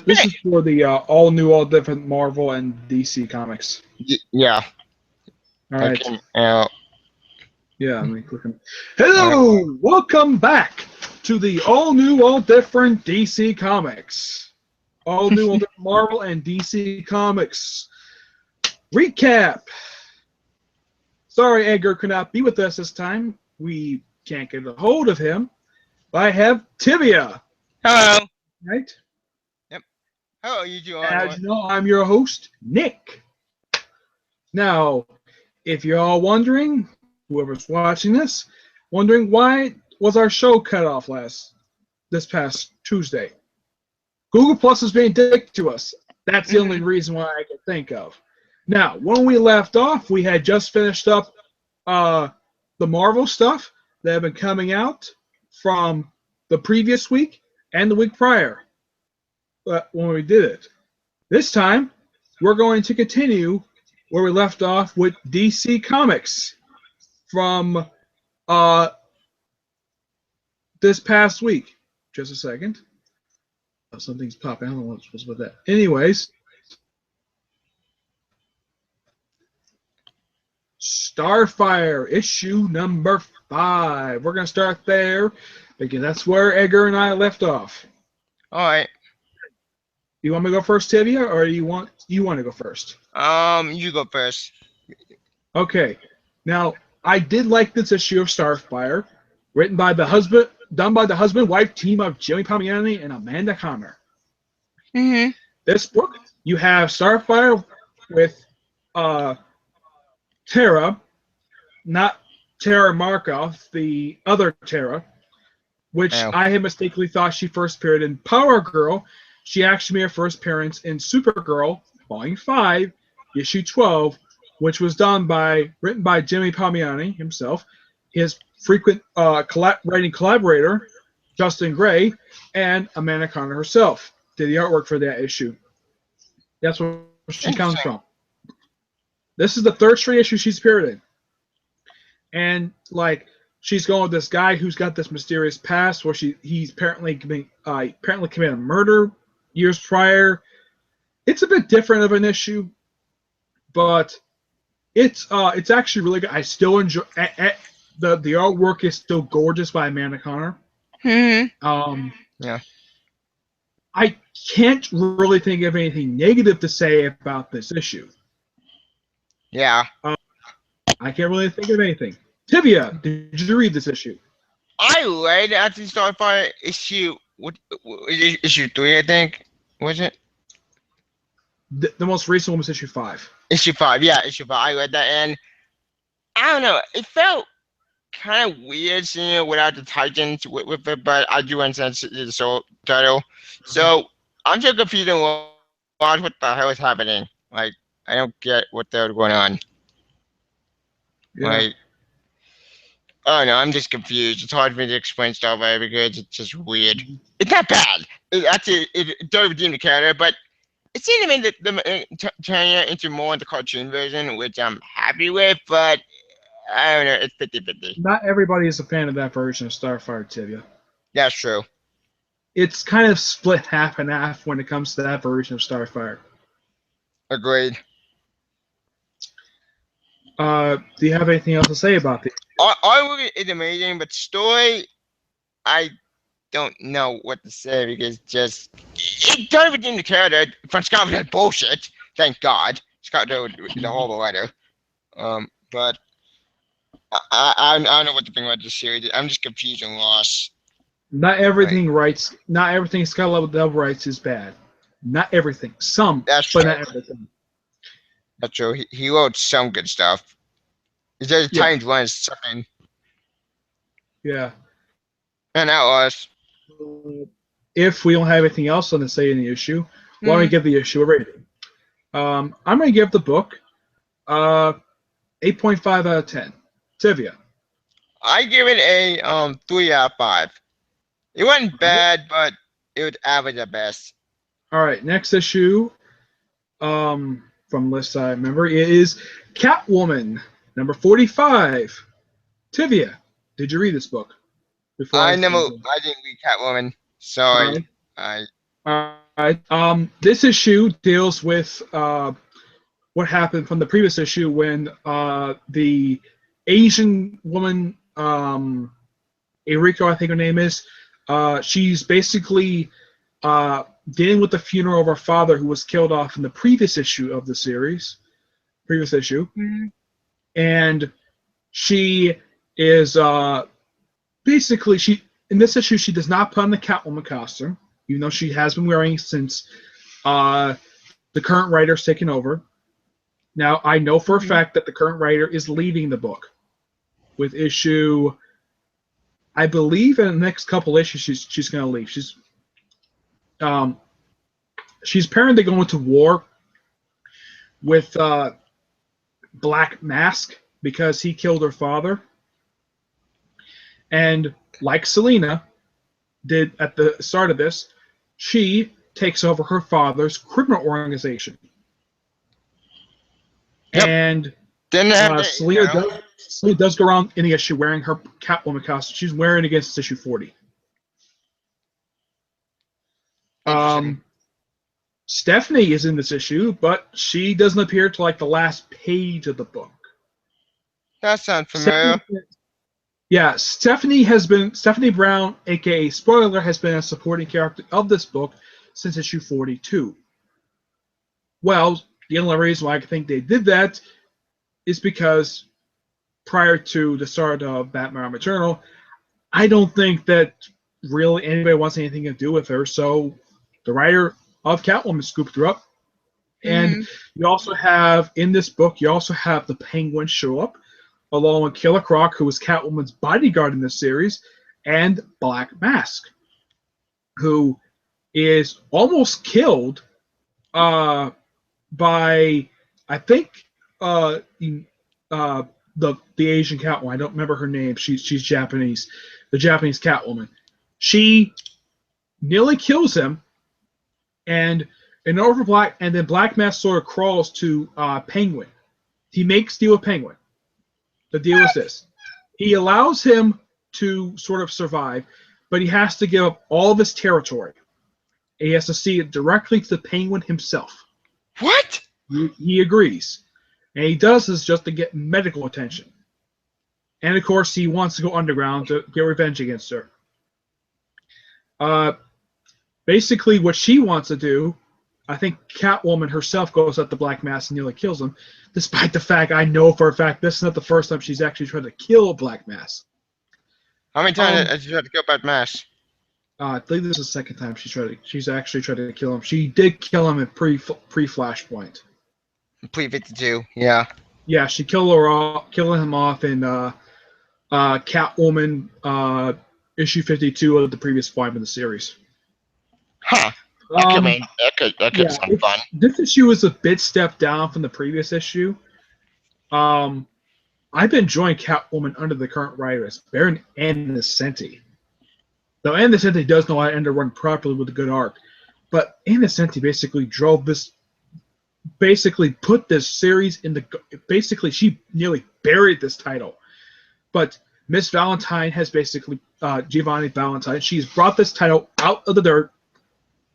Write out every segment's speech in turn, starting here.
This is for the all new, all different Marvel and DC comics. Yeah. All right. Yeah. Let me click on. Hello, welcome back to the all new, all different DC comics. All new, all different Marvel and DC comics recap. Sorry, Edgar could not be with us this time. We can't get a hold of him. But I have Tevya. Hello. Right? Yep. Hello, you two. As you know, I'm your host, Nick. Now, if you're all wondering, whoever's watching this, wondering why was our show cut off this past Tuesday? Google Plus is being dick to us. That's the only reason why I can think of. Now, when we left off, we had just finished up the Marvel stuff that had been coming out from the previous week and the week prior when we did it. This time, we're going to continue where we left off with DC Comics from this past week. Just a second. Something's popping. I don't know what's supposed with that. Anyways, Starfire issue number 5. We're gonna start there because that's where Edgar and I left off. All right. You want me to go first, Tevya, or you want to go first? You go first. Okay. Now, I did like this issue of Starfire, written by the husband, done by the husband-wife team of Jimmy Palmiotti and Amanda Conner. Mm-hmm. This book, you have Starfire with Tara, not Tara Markov, the other Tara, which I had mistakenly thought she first appeared in Power Girl. She actually made her first appearance in Supergirl, Volume 5, Issue 12, which was written by Jimmy Palmiotti himself, his frequent writing collaborator, Justin Gray, and Amanda Conner herself did the artwork for that issue. That's where she comes from. This is the third straight issue she's appeared in. And, she's going with this guy who's got this mysterious past where he's apparently committed a murder years prior. It's a bit different of an issue, but it's actually really good. I still enjoy the artwork is still gorgeous by Amanda Conner. Yeah. I can't really think of anything negative to say about this issue. Yeah. I can't really think of anything. Tevya, did you read this issue? I read actually Starfire issue. What issue 3? I think was it? The most recent one was issue 5. Issue 5, yeah, issue 5. I read that, and I don't know. It felt kind of weird seeing it without the Titans with it, but I do understand the title. So I'm just confused and lost what the hell is happening. I don't get what they're going on. Yeah. I don't know. I'm just confused. It's hard for me to explain stuff because it's just weird. It's not bad. It does redeem the character, but it seemed to me that turning it into more the cartoon version, which I'm happy with, but I don't know. It's 50-50. Not everybody is a fan of that version of Starfire, Tevya. That's true. It's kind of split half and half when it comes to that version of Starfire. Agreed. Do you have anything else to say about this? Artwork is amazing, but story, I don't know what to say because it doesn't redeem the character from Scott that bullshit. Thank God, Scott was the horrible writer. But I don't know what to think about this series. I'm just confused and lost. Not everything Scott Lobdell writes is bad. Not everything. Some, That's but true. not everything. That's true. He wrote some good stuff. There's times when it's something. Yeah. And that was. If we don't have anything else on to say in the issue, why don't we give the issue a rating? I'm going to give the book 8.5 out of 10. Tevya. I give it a 3 out of 5. It wasn't bad, but it was average at best. All right, next issue from list I remember is Catwoman, number 45. Tevya, did you read this book? I didn't read Catwoman. Sorry. All This issue deals with what happened from the previous issue when the Asian woman, Eriko, I think her name is, she's basically dealing with the funeral of her father who was killed off in the previous issue of the series, and she is basically she in this issue she does not put on the Catwoman costume, even though she has been wearing since the current writer's taken over. Now, I know for a fact that the current writer is leading the book with issue, I believe in the next couple issues she's going to leave. She's apparently going to war with Black Mask because he killed her father. And like Selina did at the start of this, she takes over her father's criminal organization. Yep. And Selina does go around in the issue wearing her Catwoman costume. She's wearing against issue 40. Stephanie is in this issue, but she doesn't appear to like the last page of the book. That sounds familiar. Stephanie Brown, aka Spoiler, has been a supporting character of this book since issue 42. Well, the only reason why I think they did that is because prior to the start of Batman Eternal, I don't think that really anybody wants anything to do with her. So the writer of Catwoman scooped her up. And you also have, in this book, you also have the Penguin show up, along with Killer Croc, who was Catwoman's bodyguard in this series, and Black Mask, who is almost killed by, I think, the Asian Catwoman. I don't remember her name. She's Japanese. The Japanese Catwoman. She nearly kills him, and then Black Mask sort of crawls to Penguin. He makes deal with Penguin. The deal is this: he allows him to sort of survive, but he has to give up all of his territory. He has to see it directly to the Penguin himself. What? He agrees. And he does this just to get medical attention. And of course, he wants to go underground to get revenge against her. Basically, what she wants to do, I think Catwoman herself goes at the Black Mask and nearly kills him, despite the fact I know for a fact this is not the first time she's actually tried to kill Black Mask. How many times has she tried to kill Black Mask? I believe this is the second time she's actually tried to kill him. She did kill him at pre-Flashpoint. Pre-52, yeah. Yeah, she killing him off in Catwoman issue 52 of the previous five in the series. Huh. That could sound fun. This issue is a bit stepped down from the previous issue. I've been enjoying Catwoman under the current writers, Baron Innocenti. Though Innocenti does know how to end a run properly with a good arc, but Innocenti basically put this series in the. Basically, she nearly buried this title. But Miss Valentine has basically Giovanni Valentine. She's brought this title out of the dirt,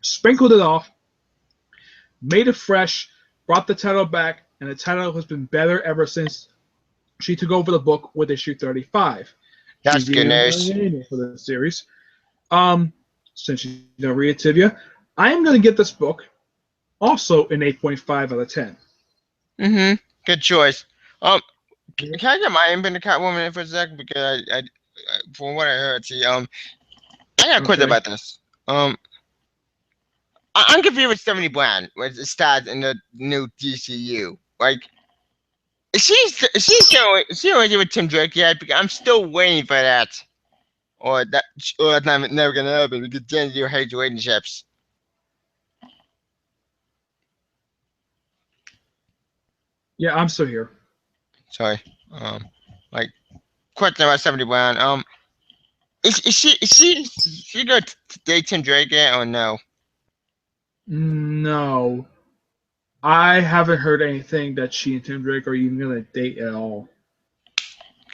sprinkled it off, made it fresh, brought the title back, and the title has been better ever since she took over the book with issue 35. That's good news for the series. Since you don't read it, Tevya, I am going to get this book also an 8.5 out of 10. Good choice. Can I get my input to Catwoman for a second? Because I from what I heard, I got a question about this. I'm confused with Stephanie Brown, with the stats in the new DCU. Like, is she already with Tim Drake yet? Because I'm still waiting for that. Or that's never gonna happen because then you hate relationships. Yeah, I'm still here. Sorry. Like, question about Stephanie Brown. Is she gonna date Tim Drake yet or no? No. I haven't heard anything that she and Tim Drake are even gonna date at all.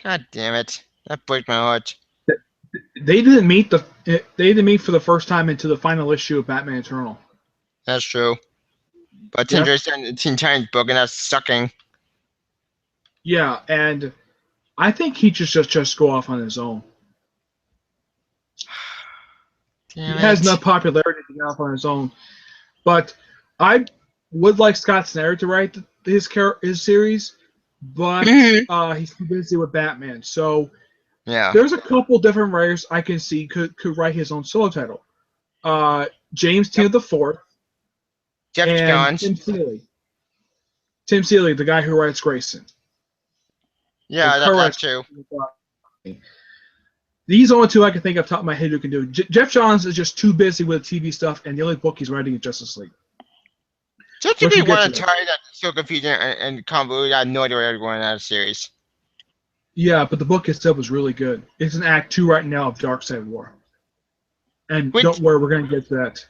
God damn it. That breaks my heart. They didn't meet for the first time until the final issue of Batman Eternal. That's true. But Teen Yep. Titans and the Teen Titans book, and that's sucking. Yeah, and I think he just go off on his own. Damn He has it. enough popularity to go off on his own. But I would like Scott Snyder to write his series, but he's too busy with Batman. So Yeah. there's a couple different writers I can see could write his own solo title. James Tierney the Fourth Jeff and Johns. Tim Seeley. Tim Seeley, the guy who writes Grayson. Yeah, that's true. These are only two I can think of top of my head who can do. Jeff Johns is just too busy with TV stuff, and the only book he's writing is Justice League. Just to be one entire that's so confusing and convoluted, I had no idea where they were going out of the series. Yeah, but the book itself was really good. It's in Act 2 right now of Darkseid War. And don't worry, we're going to get to that.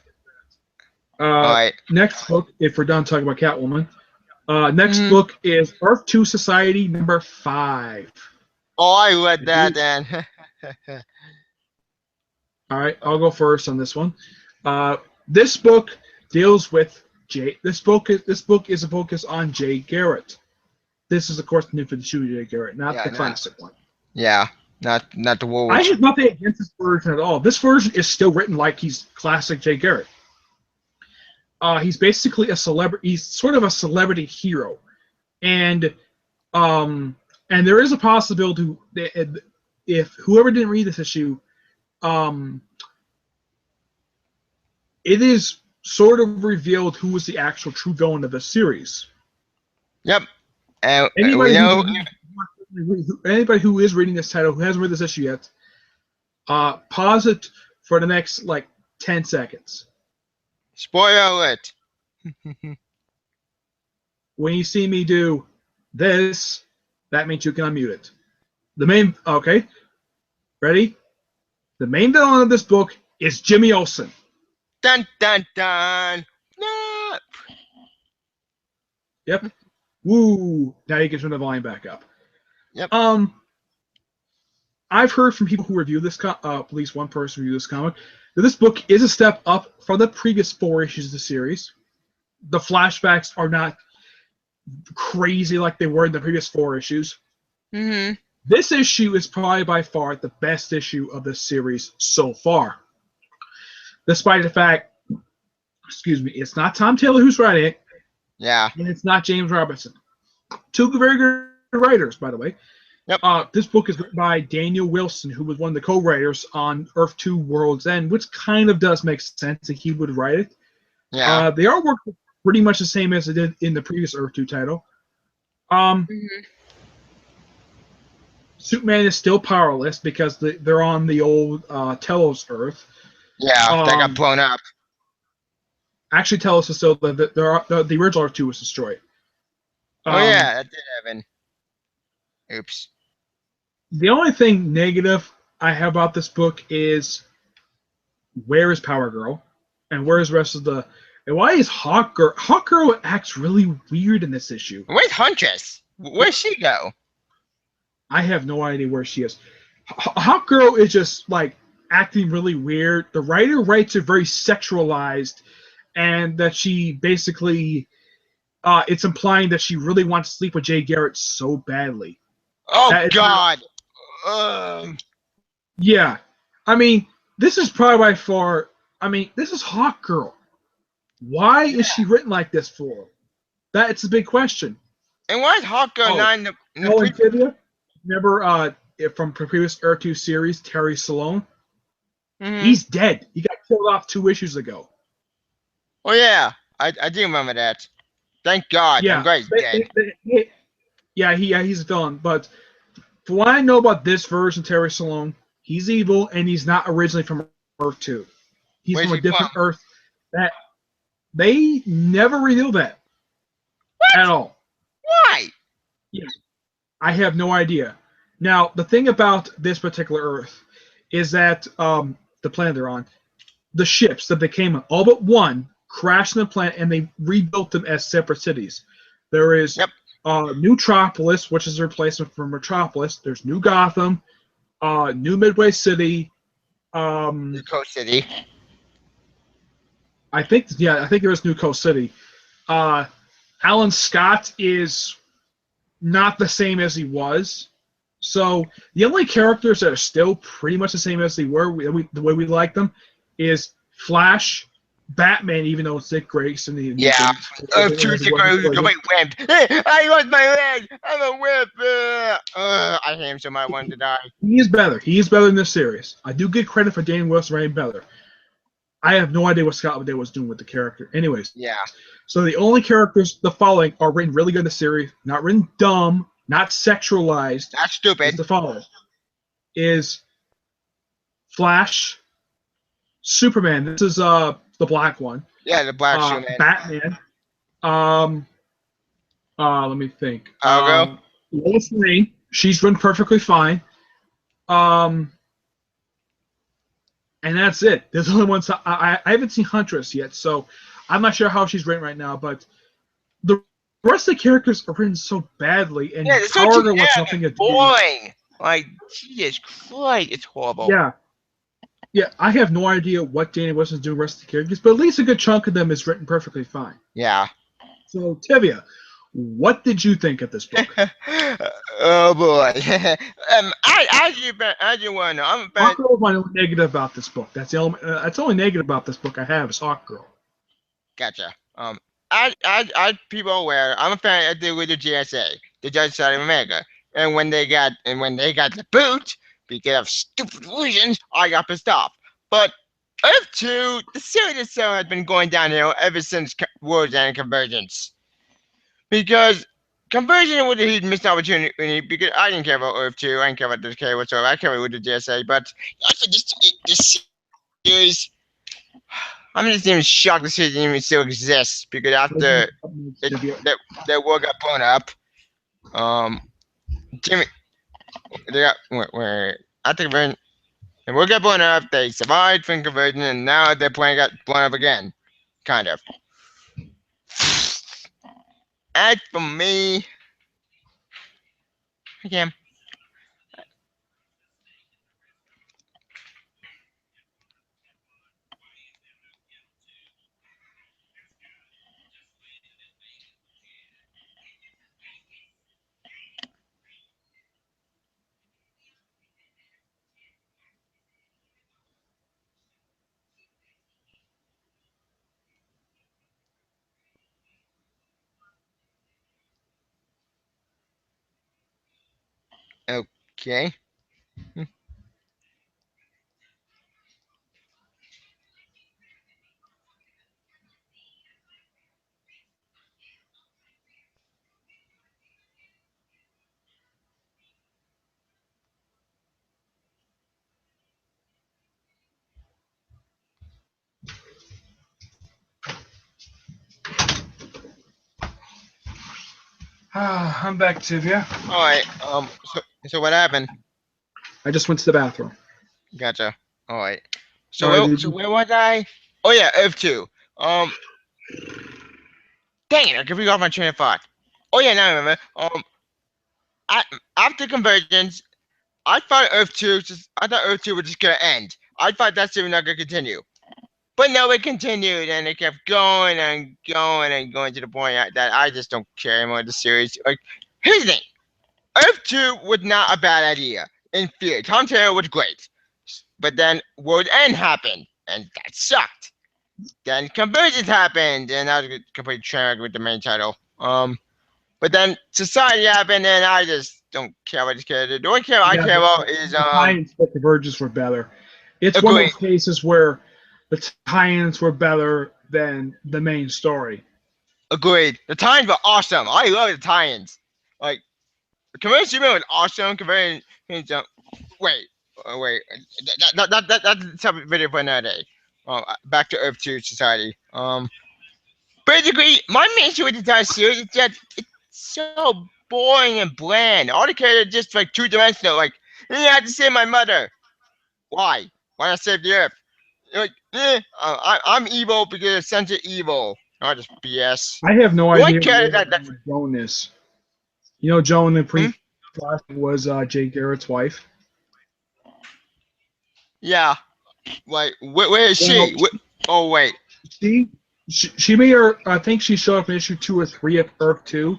All right. Next book, if we're done talking about Catwoman, next book is Earth 2 Society number 5. Oh, I read that then. All right, I'll go first on this one. This book deals with Jay. This book is a focus on Jay Garrett. This is, of course, the New 52 Jay Garrett, not the classic one. Yeah, not the Woolwich. I have nothing against this version at all. This version is still written like he's classic Jay Garrett. He's basically a celebrity. He's sort of a celebrity hero, and there is a possibility that if whoever didn't read this issue, it is sort of revealed who was the actual true villain of the series. Yep. Anybody who is reading this title, who hasn't read this issue yet, pause it for the next 10 seconds. Spoiler alert. When you see me do this, that means you can unmute it. Okay, ready? The main villain of this book is Jimmy Olsen. Dun dun dun. No. Yep. Woo! Now you can turn the volume back up. Yep. I've heard from people who review this, at least one person reviewed this comic, that this book is a step up from the previous 4 issues of the series. The flashbacks are not crazy like they were in the previous 4 issues. Mm-hmm. This issue is probably by far the best issue of the series so far. Despite the fact, it's not Tom Taylor who's writing it. Yeah. And it's not James Robinson. 2 very good writers, by the way. Yep. This book is written by Daniel Wilson, who was one of the co-writers on Earth 2 World's End, which kind of does make sense that he would write it. Yeah. The artwork is pretty much the same as it did in the previous Earth 2 title. Superman is still powerless because they're on the old Telos Earth. Yeah, that got blown up. Actually, Telos is still the original Earth 2 was destroyed. Oh yeah, that did happen. Oops. The only thing negative I have about this book is where is Power Girl, and where is the rest of the, and why is Hawk Girl? Hawk Girl acts really weird in this issue. Where's Huntress? Where'd she go? I have no idea where she is. Hawk Girl is just acting really weird. The writer writes her very sexualized, and that she basically, it's implying that she really wants to sleep with Jay Garrett so badly. Oh God. Yeah. I mean, this is probably by far, this is Hawk Girl. Why is she written like this for? That's a big question. And why is Hawk Girl not in the Tevya? Remember from previous Earth 2 series, Terry Salone? Mm-hmm. He's dead. He got killed off 2 issues ago. Oh yeah, I do remember that. Thank God. Yeah, I'm glad he's dead. He's a villain. But for what I know about this version, Terry Salone, he's evil, and he's not originally from Earth 2. He's from a different Earth. That they never reveal that at all. Why? Yeah, I have no idea. Now, the thing about this particular Earth is that the planet they're on, the ships that they came on, all but one, crashed on the planet, and they rebuilt them as separate cities. There is Newtropolis, which is a replacement for Metropolis. There's New Gotham, New Midway City, Coast City. I think there is New Coast City. Alan Scott is not the same as he was. So the only characters that are still pretty much the same as they were, the way we like them, is Flash, Batman, even though it's Dick Grayson. Yeah. Two Dick Grayson, go whipped. I lost my leg. I'm a whip. I hate him so much. I wanted to die. He is better. He is better in this series. I do get credit for Daniel Wilson writing better. I have no idea what Scott Lobdell was doing with the character. Anyways. Yeah. So the only characters the following are written really good in the series, not written dumb, not sexualized. That's stupid. The following is Flash, Superman. This is the black one. Yeah, the black Superman. Batman. Let me think. I'll go. Lois Lane. She's run perfectly fine. And that's it. There's only one. I haven't seen Huntress yet, so I'm not sure how she's written right now. But the rest of the characters are written so badly, and Power Girl wants nothing to do. Boring. Like Jesus Christ, it's horrible. Yeah. I have no idea what Danny Wilson's doing with the rest of the characters, but at least a good chunk of them is written perfectly fine. Yeah. So Tevya, what did you think of this book? Oh boy. I do want to know. I'm a fan. Hawkgirl is my only negative about this book. That's the only negative about this book I have is Hawkgirl. Gotcha. I people aware. I'm a fan of the GSA, the Judge Side of America, and when they got the boot because of stupid reasons, I got pissed off. But Earth 2, the series itself has been going downhill ever since World's End Convergence. Because Convergence was a huge missed opportunity because I didn't care about Earth 2, I didn't care about this K whatsoever, I care about the GSA, but also this series, I'm just even shocked the series even still exists because after their world got blown up, Jimmy, they got, after Convergence, the world got blown up, they survived from Convergence, and now their plane got blown up again, kind of. As for me, again, okay. I'm back, Tevya. All right. So what happened? I just went to the bathroom. Gotcha. All right. So where was I? Oh yeah, F2. Dang it! I completely off my train of thought. Oh yeah, now I remember. After Convergence, I thought Earth 2 was just gonna end. I thought that series was not gonna continue. But no, it continued, and it kept going and going and going to the point that I just don't care anymore with the series. Like, here's the thing. Earth 2 was not a bad idea. In theory, Tom Taylor was great. But then World End happened, and that sucked. Then Convergence happened, and I was completely tragic with the main title. But then Society happened, and I just don't care about this character. The only character I care about is tie-ins for Convergence were better. It's one of those cases where the tie-ins were better than the main story. Agreed. The tie-ins were awesome. I love the tie-ins. Like, Convergence Superman was awesome. Convergence. Wait. That's a separate video for another day. Back to Earth 2 Society. Basically, my main issue with the entire series is that it's so boring and bland. All the characters are just like two-dimensional. Like, I have to save my mother. Why? Why not save the Earth? Like, I'm evil because of sense of evil. Not just BS. I have no idea what Joan is. You know, Joan in the was Jay Garrett's wife. Yeah. Like, where is she? Oh, wait. She made her. I think she showed up in issue 2 or 3 of Earth 2,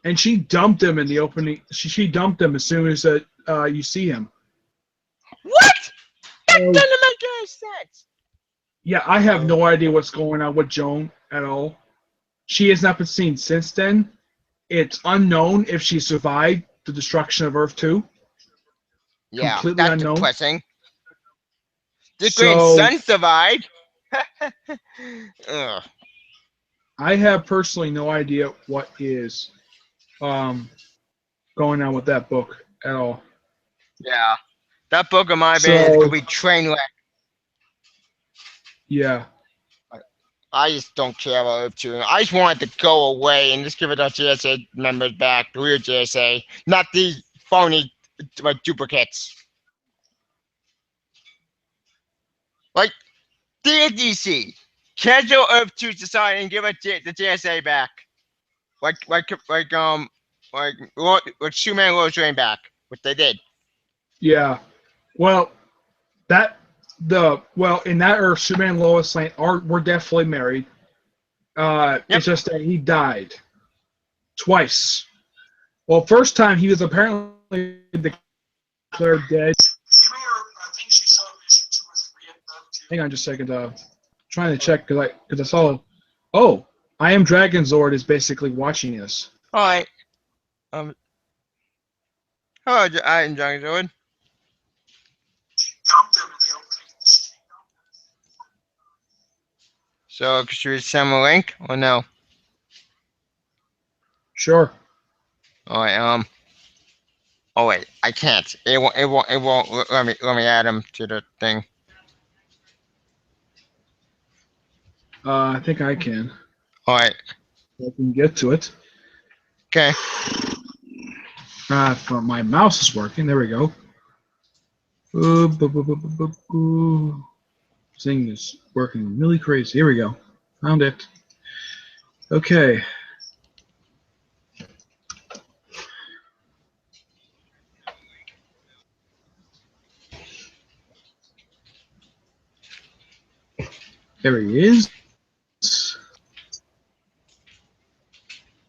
and she dumped him in the opening. She dumped him as soon as you see him. What? That So, doesn't make any sense. yeah, I have no idea what's going on with Joan at all. She has not been seen since then. It's unknown if she survived the destruction of Earth 2. Yeah, Completely that's unknown. depressing. The So grandson survived. Ugh. I have personally no idea what is um, going on with that book at all. Yeah, that book of my opinion is So gonna be train wreck. yeah, I just don't care about Earth 2. I just want it to go away and just give it our JSA members back, the real JSA, not these phony duplicates. Like DDC, cancel Earth 2 Society and give it the JSA back. Like Superman Lois Lane back, which they did. yeah. Well, in that Earth, Superman and Lois Lane were definitely married. Yep. It's just that he died twice. Well, first time he was apparently declared dead. Hang on just a second. Trying to check because I saw. Oh, I Am Dragon Zord is basically watching us. All right. Hello, I am Dragon Zord. So, should we send a link or no? Sure. All right. Oh wait, I can't. It won't let me add him to the thing. I think I can. All right. I can get to it. Okay. My mouse is working. There we go. This thing is working really crazy. Here we go. Found it. Okay. There he is.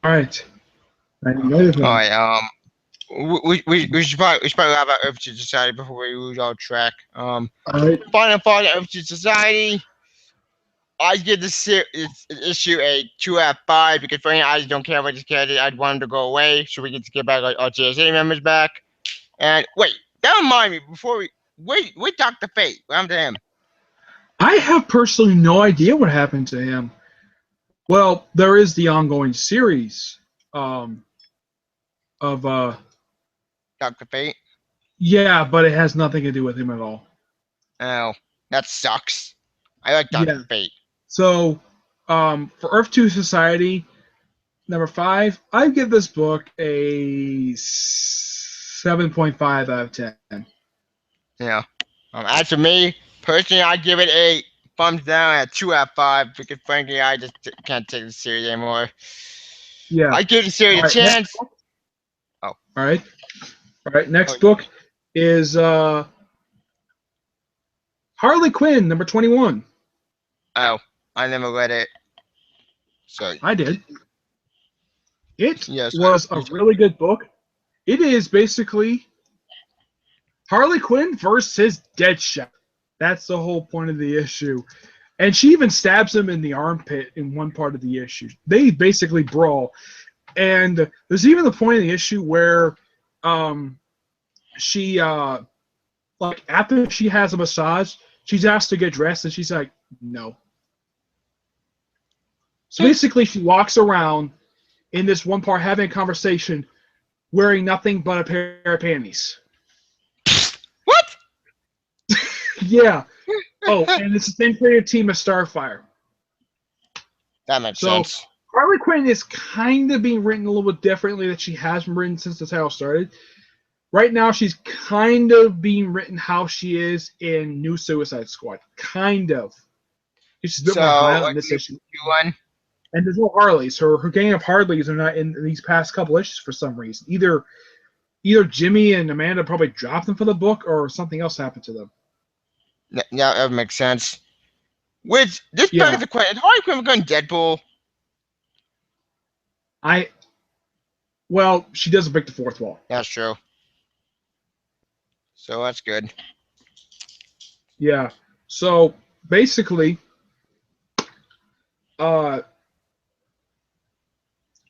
All right. All right. We should probably have our Earth Society before we lose our track. All right. Final part of Earth Society. I give this issue a 2 out of 5 because for me, I just don't care about this character. I'd want him to go away so we get to get back our JSA members back. And wait, that reminds me, before we Dr. Fate. What happened to him? I have personally no idea what happened to him. Well, there is the ongoing series of Dr. Fate? yeah, but it has nothing to do with him at all. Oh, that sucks. I like Dr. Fate. So, for Earth 2 Society, number 5, I give this book a 7.5 out of 10. Yeah. As for me, personally, I give it a thumbs down at 2 out of 5 because frankly, I just can't take the series anymore. Yeah. I give the series a chance. Oh. All right. Next book is Harley Quinn, number 21. Oh, I never read it. So I did. It was a really good book. It is basically Harley Quinn versus Deadshot. That's the whole point of the issue. And she even stabs him in the armpit in one part of the issue. They basically brawl. And there's even the point of the issue where she, like, after she has a massage, she's asked to get dressed, and she's like, no. So basically, she walks around in this one part having a conversation wearing nothing but a pair of panties. What? Yeah. Oh, and it's the same creative team as Starfire. That makes sense. Harley Quinn is kind of being written a little bit differently than she has been written since the title started. Right now, she's kind of being written how she is in New Suicide Squad. Kind of. She's a bit more violent in this issue. And there's no Harleys. Her gang of Harleys are not in these past couple issues for some reason. Either Jimmy and Amanda probably dropped them for the book, or something else happened to them. Yeah, that makes sense. Which this Yeah. begs the question: Harley Quinn going Deadpool? Well, she doesn't break the fourth wall. That's true. So that's good. Yeah. So basically, I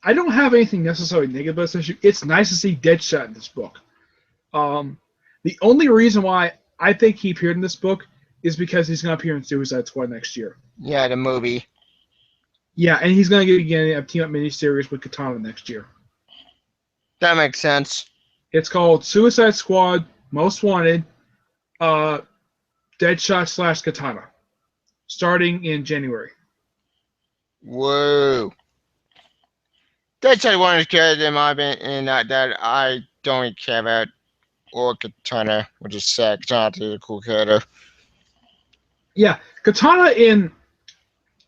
don't have anything necessarily negative about this issue. It's nice to see Deadshot in this book. The only reason why I think he appeared in this book is because he's going to appear in Suicide Squad next year. Yeah, the movie. Yeah, and he's going to get again a team-up miniseries with Katana next year. That makes sense. It's called Suicide Squad Most Wanted, Deadshot / Katana, starting in January. Whoa. That's one of the characters in my opinion that I don't really care about. Or Katana, which is sad. Katana is a cool character. Yeah, Katana in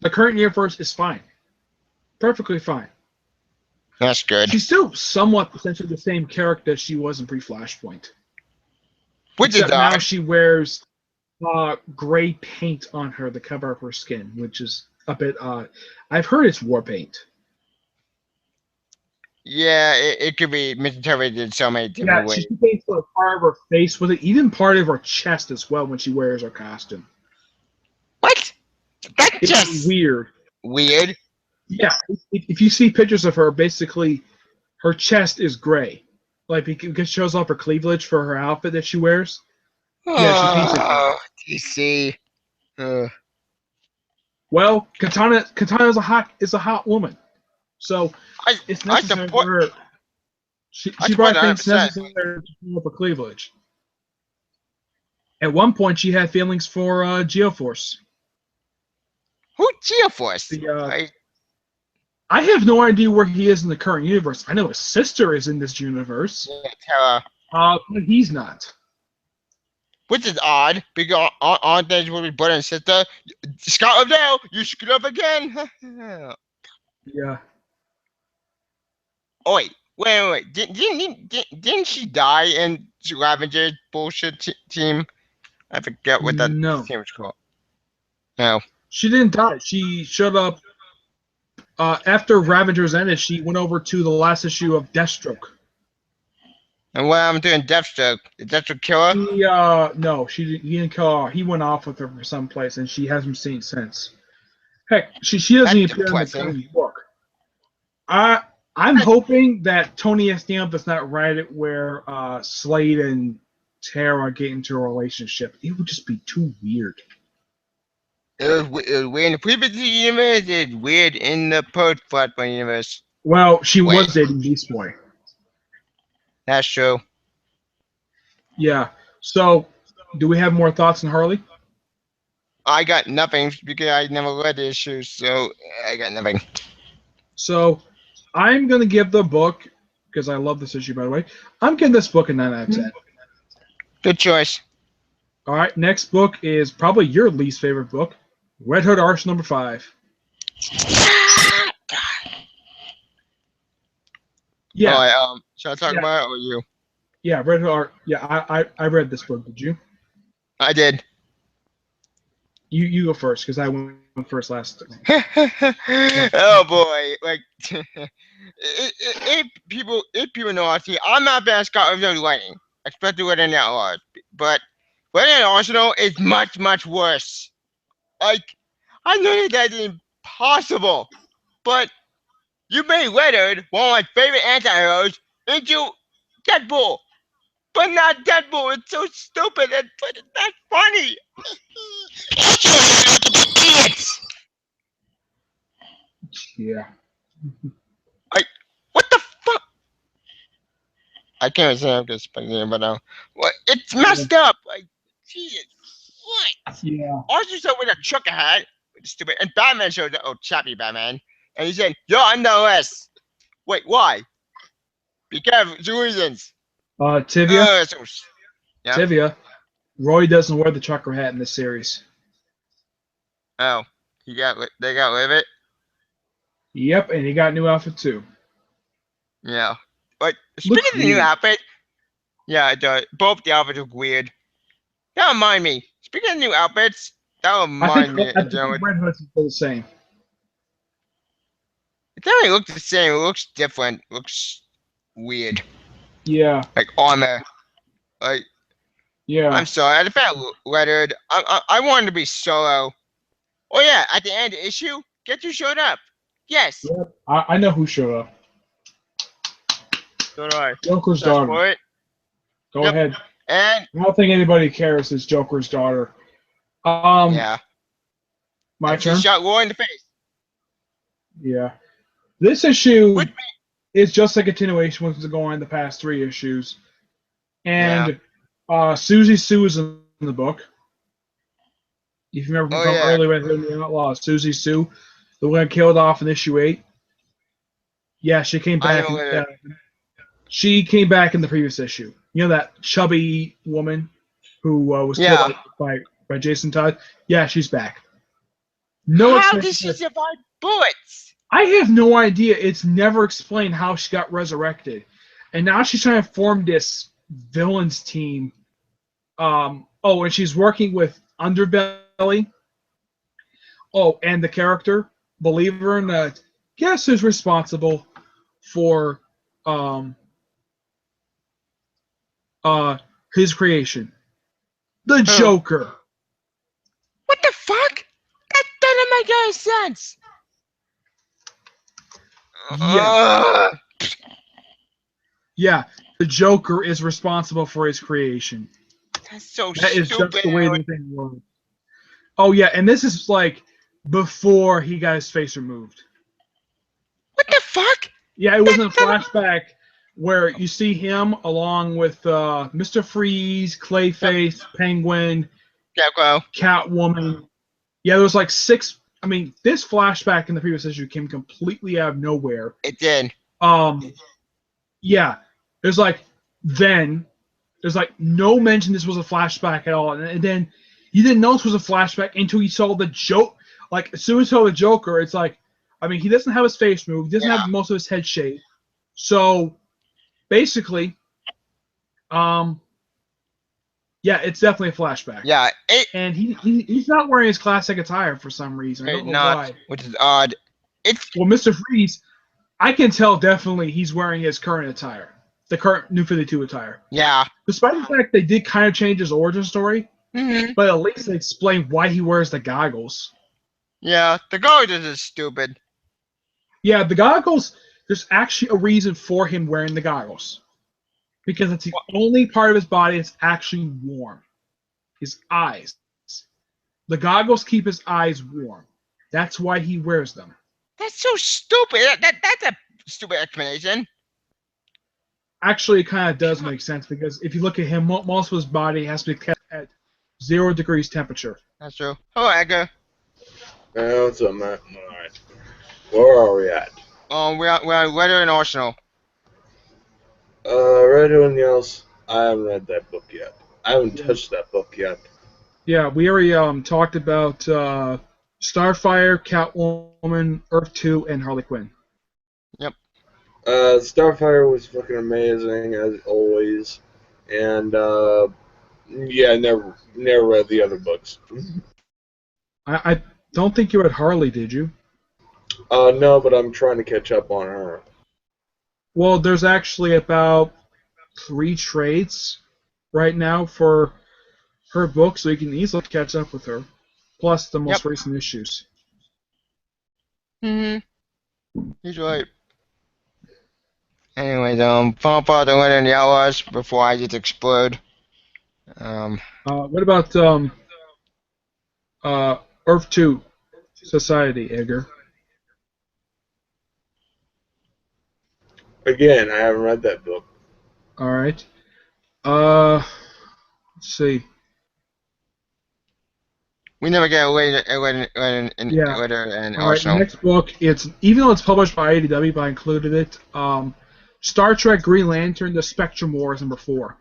the current universe is fine. Perfectly fine. That's good. She's still somewhat essentially the same character she was in pre-Flashpoint. Which Except is now she wears gray paint on her to cover up her skin, which is a bit odd. I've heard it's war paint. Yeah, it could be misinterpreted in so many different ways. She paints like part of her face with it, even part of her chest as well when she wears her costume. What? That's it's just weird. Weird? Yeah, if you see pictures of her, basically her chest is gray. Like, because it shows off her cleavage for her outfit that she wears. Yeah, she paints it gray. DC. Well, Katana is a hot woman, so it's necessary for her. She probably thinks necessary to pull up her cleavage. At one point, she had feelings for Geoforce. Who Geoforce? I have no idea where he is in the current universe. I know his sister is in this universe. Yeah, Tara. But he's not. Which is odd, because on things will be brother and sister. Scott O'Dell, you screwed up again. Yeah. Oh wait. Didn't she die in Ravager's bullshit team? I forget what that team was called. No. She didn't die. She showed up after Ravagers ended. She went over to the last issue of Deathstroke. And what I'm doing, Deathstroke. Did Deathstroke kill her? No, he didn't kill her. He went off with her for some place, and she hasn't seen since. Heck, she doesn't even appear in the current book. I'm hoping that Tony S. Stamp does not write it where Slade and Tara get into a relationship. It would just be too weird. It was weird in the previous universe. It's weird in the post-Flashpoint universe. Well, she was dating Beast Boy. That's true. Yeah. So, do we have more thoughts on Harley? I got nothing because I never read the issue, so I got nothing. So, I'm going to give the book, because I love this issue, by the way, I'm giving this book a 9 out of 10. Good choice. All right, next book is probably your least favorite book, Red Hood Arch number 5. Yeah. All right, should I talk about it or you? Yeah, Red Hood Arch. Yeah, I read this book. Did you? I did. You go first, because I went first last time. Oh boy, like if people know, I see, I'm not bad at Scott O'Dell writing, especially within that large, but within Arsenal is much worse. Like, I know that's impossible, but you made Leonard, one of my favorite anti-heroes, into Deadpool. But not Deadpool. It's so stupid, but it's not funny. Idiots. Yeah. What the fuck? I can't say I'm just speaking, but what? It's messed up. Like, Jesus, what? Yeah. Also, so with a trucker hat, stupid, and Batman showed up. Oh, chappy Batman, and he said, "You're under arrest." Wait, why? Be careful. 2 reasons. Tevya. Yeah. Tevya. Roy doesn't wear the trucker hat in this series. Oh, they got rid of it. Yep, and he got a new outfit too. Yeah, but speaking of the new outfit, yeah, both the outfits look weird. That remind me. Speaking of new outfits, That would remind me. I think Red Hood's still the same. It doesn't really look the same. It looks different. It looks weird. Yeah. Like armor. Like Yeah. I'm sorry. I felt lettered. I wanted to be solo. Oh yeah, at the end of the issue, guess who showed up? Yes. Yep. I know who showed up. So do I. Joker's That's daughter. for it. Go Yep. ahead. And I don't think anybody cares. It's Joker's daughter. yeah. My and turn. she shot Roy in the face. Yeah. This issue Which is just a continuation of what's going on in the past 3 issues. And Susie Sue is in the book. If you remember from earlier in the Outlaw, Susie Sue, the one that killed off in issue 8. Yeah, she came back. She came back in the previous issue. You know that chubby woman who was killed by Jason Todd? Yeah, she's back. How did she survive bullets? I have no idea. It's never explained how she got resurrected. And now she's trying to form this villains team. And she's working with Underbelly. Oh, and the character, believe it or not, guess who's responsible for his creation? The Joker. What the fuck? That doesn't make any sense. Yeah. Yeah, the Joker is responsible for his creation. That's so that stupid. Is just the way the thing works. Oh yeah, and this is like before he got his face removed. What the fuck? Yeah, it was in a flashback where you see him along with Mr. Freeze, Clayface, Penguin, Catwoman. Yeah, there was like 6. I mean, this flashback in the previous issue came completely out of nowhere. It did. Yeah, there's like no mention this was a flashback at all, and then you didn't know this was a flashback until you saw the joke. Like as soon as you saw the Joker, it's like, I mean, he doesn't have his face moved, he doesn't have most of his head shaved, so basically, yeah, it's definitely a flashback. Yeah, and he's not wearing his classic attire for some reason. I don't know why. Which is odd. Well, Mr. Freeze, I can tell definitely he's wearing his current attire, the current New 52 attire. Yeah. Despite the fact they did kind of change his origin story, but at least they explained why he wears the goggles. Yeah, the goggles is stupid. Yeah, the goggles, there's actually a reason for him wearing the goggles. Because it's the only part of his body that's actually warm. His eyes. The goggles keep his eyes warm. That's why he wears them. That's so stupid. That's a stupid explanation. Actually, it kind of does make sense because if you look at him, most of his body has to be kept at 0 degrees temperature. That's true. Hello, Edgar. Hey, what's up, man? Alright. Where are we at? We're at Weather and Arsenal. Red Hood and Yells. I haven't read that book yet. I haven't touched that book yet. Yeah, we already talked about Starfire, Catwoman, Earth 2, and Harley Quinn. Yep. Starfire was fucking amazing as always, and yeah, never read the other books. I don't think you read Harley, did you? No, but I'm trying to catch up on her. Well, there's actually about 3 trades right now for her book, so you can easily catch up with her. Plus the most recent issues. He's right. Anyways, final part of Weather and the Outlaws before I just explode. What about Earth 2 Society, Edgar? Again, I haven't read that book. All right. Let's see. We never get Weather and Arsenal. Right, next book, even though it's published by IDW, but I included it. Star Trek Green Lantern: The Spectrum Wars #4.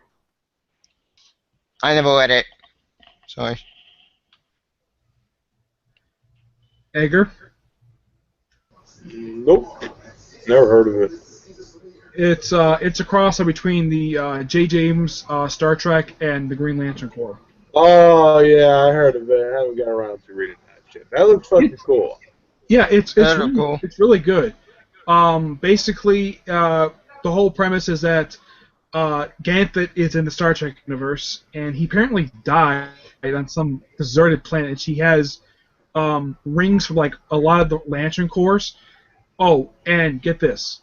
I never read it. Sorry. Edgar? Nope. Never heard of it. It's a crossover between the J. James Star Trek and the Green Lantern Corps. Oh yeah, I heard of it. I haven't got around to reading that shit. That looks fucking It's cool. yeah, it's That it's look really cool. it's really good. Basically, the whole premise is that Ganthet is in the Star Trek universe, and he apparently died on some deserted planet. And she has rings from like a lot of the Lantern Corps. Oh, and get this.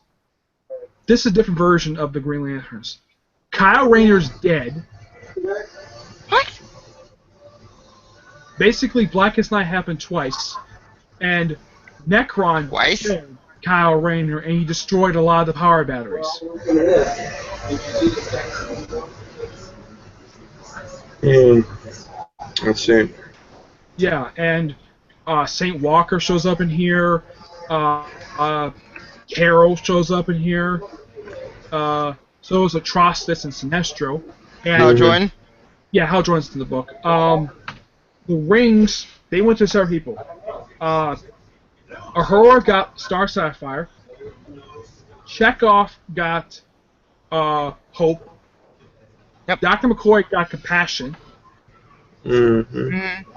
This is a different version of the Green Lanterns. Kyle Rayner's dead. What? Basically, Blackest Night happened twice, and Necron Twice? killed Kyle Rayner, and he destroyed a lot of the power batteries. Hmm. Let's see. Yeah, and Saint Walker shows up in here. Uh, uh, Carol shows up in here. So is Atrocitus and Sinestro. How And Mhm. Jordan? yeah, Hal Jordan's in the book. The rings, they went to several people. Uhura got Star Sapphire. Chekhov got Hope. Yep. Dr. McCoy got Compassion. Mhm. Mm-hmm.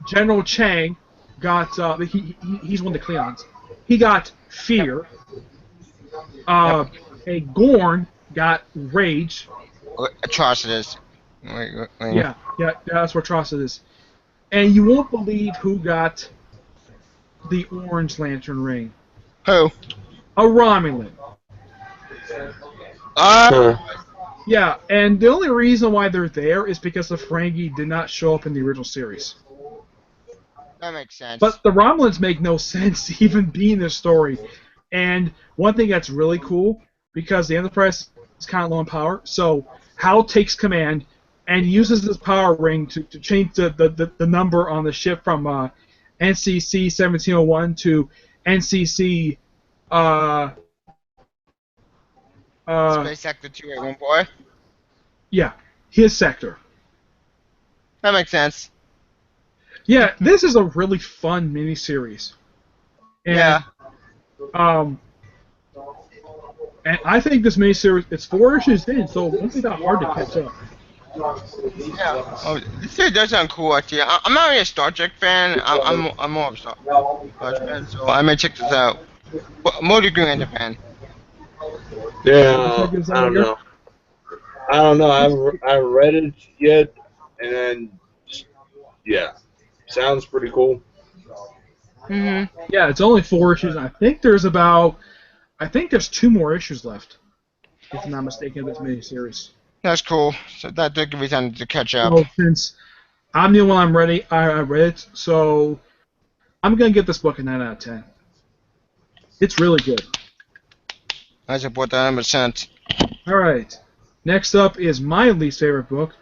General Chang got he's one of the Cleons. He got Fear. Yep. A Gorn got Rage. Atrocitus. Wait. Yeah, that's where Trossa is. And you won't believe who got the Orange Lantern ring. Who? A Romulan. Uh, Huh. Yeah, and the only reason why they're there is because the Ferengi did not show up in the original series. that makes sense. But the Romulans make no sense to even be in this story. And one thing that's really cool, because the Enterprise is kind of low in power, so Hal takes command and uses his power ring to change the number on the ship from NCC 1701 to NCC uh, Space Sector 281 yeah, his sector. That makes sense. Yeah, this is a really fun miniseries. And, Yeah. Um, and I think this miniseries, it's 4 issues in, so it won't be that hard to catch up. Yeah. Oh, this series does sound cool actually. I'm not really a Star Trek fan. I'm more of a Star Trek fan, so I may check this out. But I'm more of a Green Lantern fan. Yeah, Check this I out don't here. know. I don't know. I haven't read it yet, and then yeah, sounds pretty cool. Mm-hmm. Yeah, it's only 4 issues. And I think there's 2 more issues left, if I'm not mistaken, of this miniseries. That's cool. So that did give me time to catch up. So since I'm the one I'm ready, I read it, so I'm gonna give this book a 9 out of 10. It's really good. I support that 100%. All right. Next up is my least favorite book,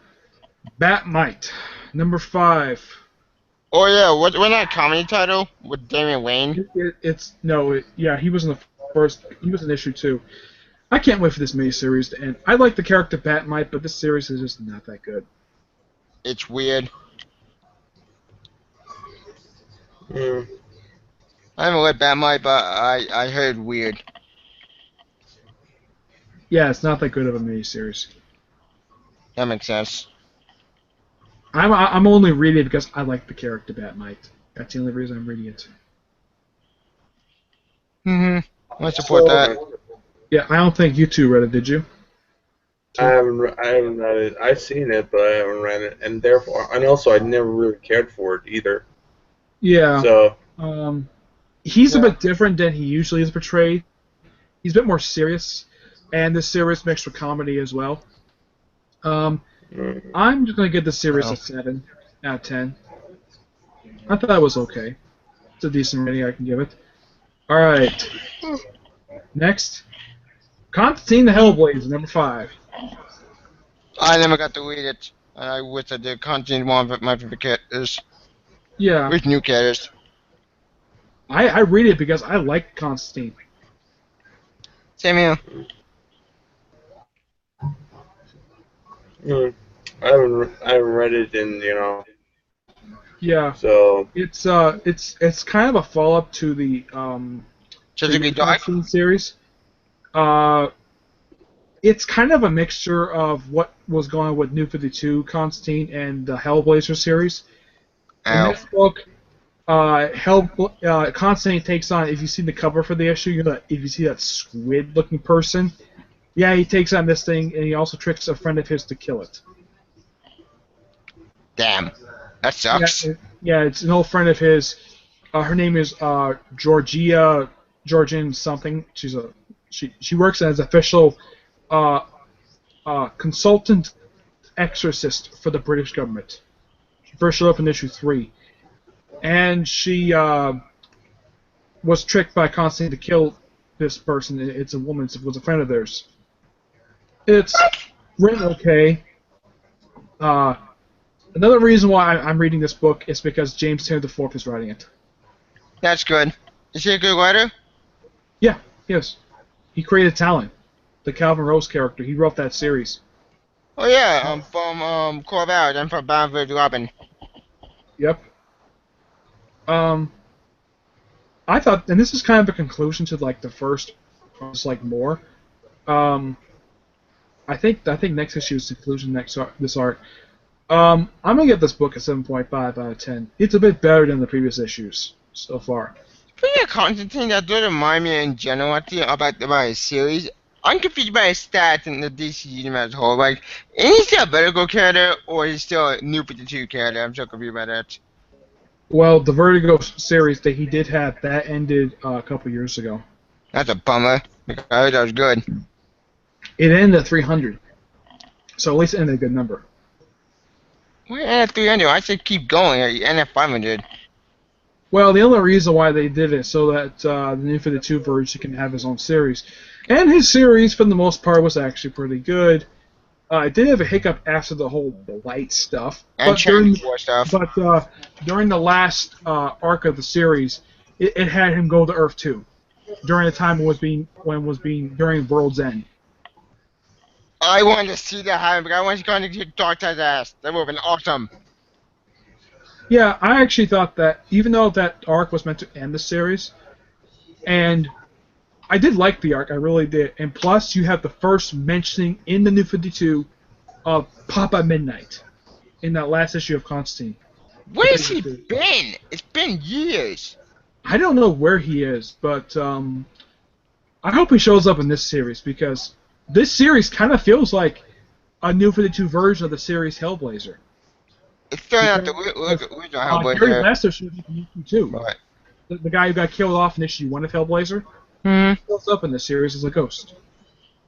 Batmite, number 5. Oh yeah, wasn't that a comedy title with Damian Wayne? He was in the first. He was in issue 2. I can't wait for this miniseries to end. I like the character Batmite, but this series is just not that good. It's weird. Mm. I haven't read Batmite, but I heard weird. Yeah, it's not that good of a miniseries. That makes sense. I'm only reading it because I like the character Batmite. That's the only reason I'm reading it. Mm-hmm. I support that. Yeah, I don't think you two read it, did you? I haven't read it. I've seen it, but I haven't read it, and also I never really cared for it either. Yeah. So He's a Yeah. bit different than he usually is portrayed. He's a bit more serious, and this series mixed with comedy as well. I'm just gonna give this series a 7 out of 10. I thought it was okay. It's a decent rating I can give it. All right. Next, Constantine the Hellblazer, number 5. I never got to read it. And I wish I did. Content one of my favorite characters. Yeah, With new characters. I read it because I like Constantine. Same here. I haven't read it in Yeah, so it's kind of a follow up to the Tragically Dark. Constantine series. Uh, it's kind of a mixture of what was going on with New 52, Constantine, and the Hellblazer series. In Ow. this book, Constantine takes on. If you see the cover for the issue, if you see that squid-looking person, yeah, he takes on this thing, and he also tricks a friend of his to kill it. Damn. That sucks. Yeah, it's an old friend of his. Her name is Georgian something. She works as official consultant exorcist for the British government. She first showed up in issue 3, and she was tricked by Constantine to kill this person. It's a woman. It was a friend of theirs. It's written okay. Another reason why I'm reading this book is because James Taylor IV is writing it. That's good. Is he a good writer? Yeah, yes. He created Talon, the Calvin Rose character. He wrote that series. Oh yeah, from Corval and from Bound vs. Robin. Yep. I thought, and this is kind of a conclusion to like the first, just like more. I think next issue is the conclusion. This arc. I'm gonna give this book a 7.5 out of 10. It's a bit better than the previous issues so far. Speaking of Constantine, that doesn't remind me in general about his series. I'm confused by his stats in the DC universe as a whole. Like, is he still a Vertigo character, or is he still a New 52 character? I'm so confused by that. Well, the Vertigo series that he did have, that ended a couple years ago. That's a bummer, because I heard that was good. It ended at 300. So at least it ended a good number. Why end at 300? I said keep going. End at 500. Well, the only reason why they did it so that the New 52 version can have his own series. And his series, for the most part, was actually pretty good. It did have a hiccup after the whole Blight stuff. And Change War stuff. But during the last arc of the series, it had him go to Earth 2. During the time during World's End. I wanted to see that happen, but I wanted to go and kick Darkseid's ass. That would have been awesome. Yeah, I actually thought that, even though that arc was meant to end the series, and I did like the arc, I really did. And plus, you have the first mentioning in the New 52 of Papa Midnight in that last issue of Constantine. Where has he been? It's been years. I don't know where he is, but I hope he shows up in this series, because this series kind of feels like a New 52 version of the series Hellblazer. It's still not the original Hellblazer. Gary Lester shows up in issue 2. Right. The guy who got killed off in issue 1 of Hellblazer. Shows up in this series as a ghost.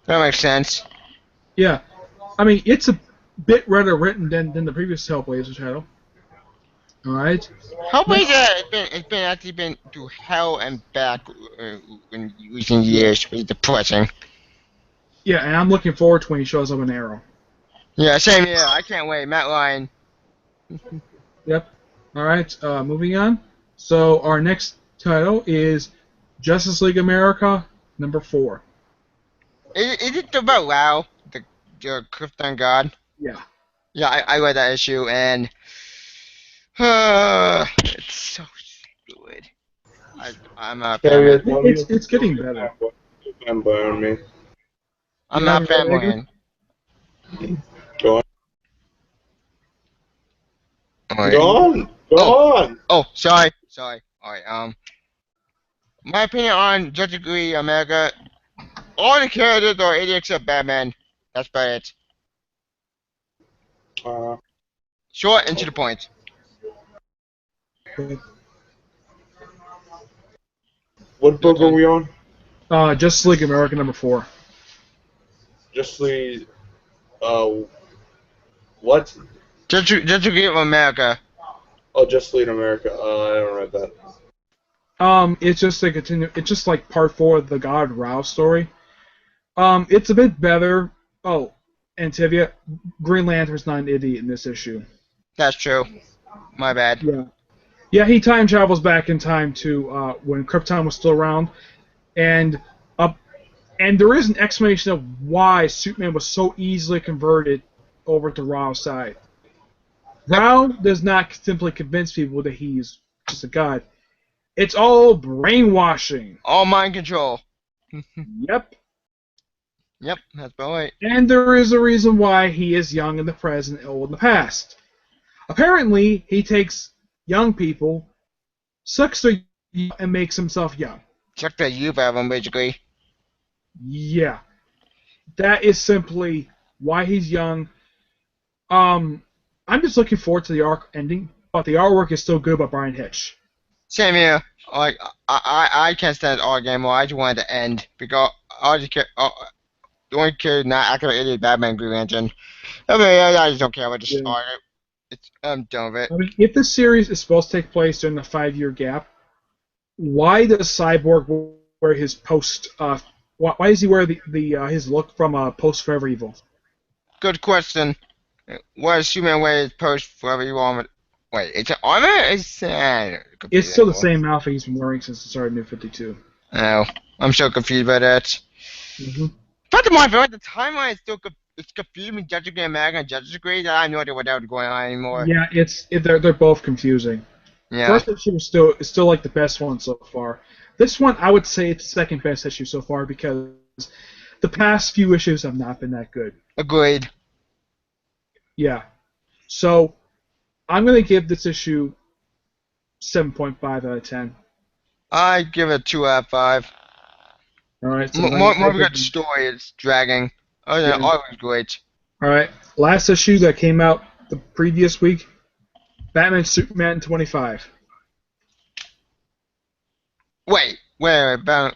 That makes sense. Yeah. I mean, it's a bit better written than the previous Hellblazer title. Alright? Hellblazer it's actually been through hell and back in recent years. It's depressing. Yeah, and I'm looking forward to when he shows up in Arrow. Yeah, same here. I can't wait. Matt Ryan. Yep. Alright, moving on. So, our next title is Justice League America, number 4. Is it about Lau, the Krypton God? Yeah. Yeah, I read that issue, and it's so good. I'm not fanboying. It's getting better. Fanboy on me. I'm not fanboying. Go on. Alright. Go on. Go on. Oh, sorry. Alright, my opinion on Justice League America, all the characters are idiots except Batman. That's about it. Short and to the point. What book are we on? Justice League America, number 4. Justice League. What? Justice League of America. Oh, Justice League America. I haven't read that. It's just a continue. It's just like part 4 of the God Rao story. It's a bit better. Oh, and Tevya, Green Lantern's not an idiot in this issue. That's true. My bad. Yeah, he time travels back in time to when Krypton was still around, and there is an explanation of why Superman was so easily converted over to Rao's side. Rao does not simply convince people that he's just a god. It's all brainwashing. All mind control. Yep. Yep, that's about right. And there is a reason why he is young in the present and old in the past. Apparently, he takes young people, sucks their youth, and makes himself young. Check the youth out of him, basically. Yeah. That is simply why he's young. I'm just looking forward to the arc ending, but the artwork is still good by Brian Hitch. Same here. Like, I can't stand all game more. I just wanted to end because I just the only kid not accurately Batman Green Lantern. I mean, I just don't care about the Yeah. story. I'm done with it. I mean, if the series is supposed to take place during the 5-year gap, why does Cyborg wear his post? Why does he wear his look from Post Forever Evil? Good question. What is Superman wear his post forever you want? Wait, it's an armor? It's still the same outfit he's been wearing since the start of New 52. No, I'm so confused by that. Mm-hmm. But the my the timeline is still it's confusing Judge Degree American and Judge Degree that I have no idea what that was going on anymore. Yeah, they're both confusing. Yeah. First issue is still like the best one so far. This one I would say it's the second best issue so far because the past few issues have not been that good. Agreed. Yeah. So I'm gonna give this issue 7.5 out of 10. I give it 2 out of 5. All right. So More good story. It's dragging. Oh yeah, Yeah. all was great. All right. Last issue that came out the previous week, Batman Superman 25. Wait, Batman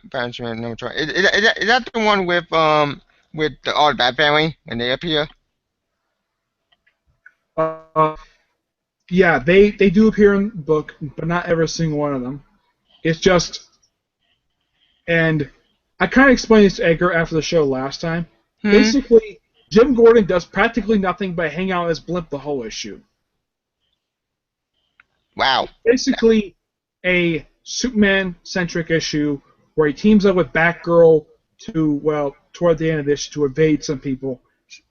number 20. Is that the one with the all the Bat family when they appear? Yeah, they do appear in the book, but not every single one of them. It's just, and I kind of explained this to Edgar after the show last time. Basically, Jim Gordon does practically nothing but hang out on his blimp the whole issue. Wow. Basically, a Superman-centric issue where he teams up with Batgirl toward the end of the issue to evade some people.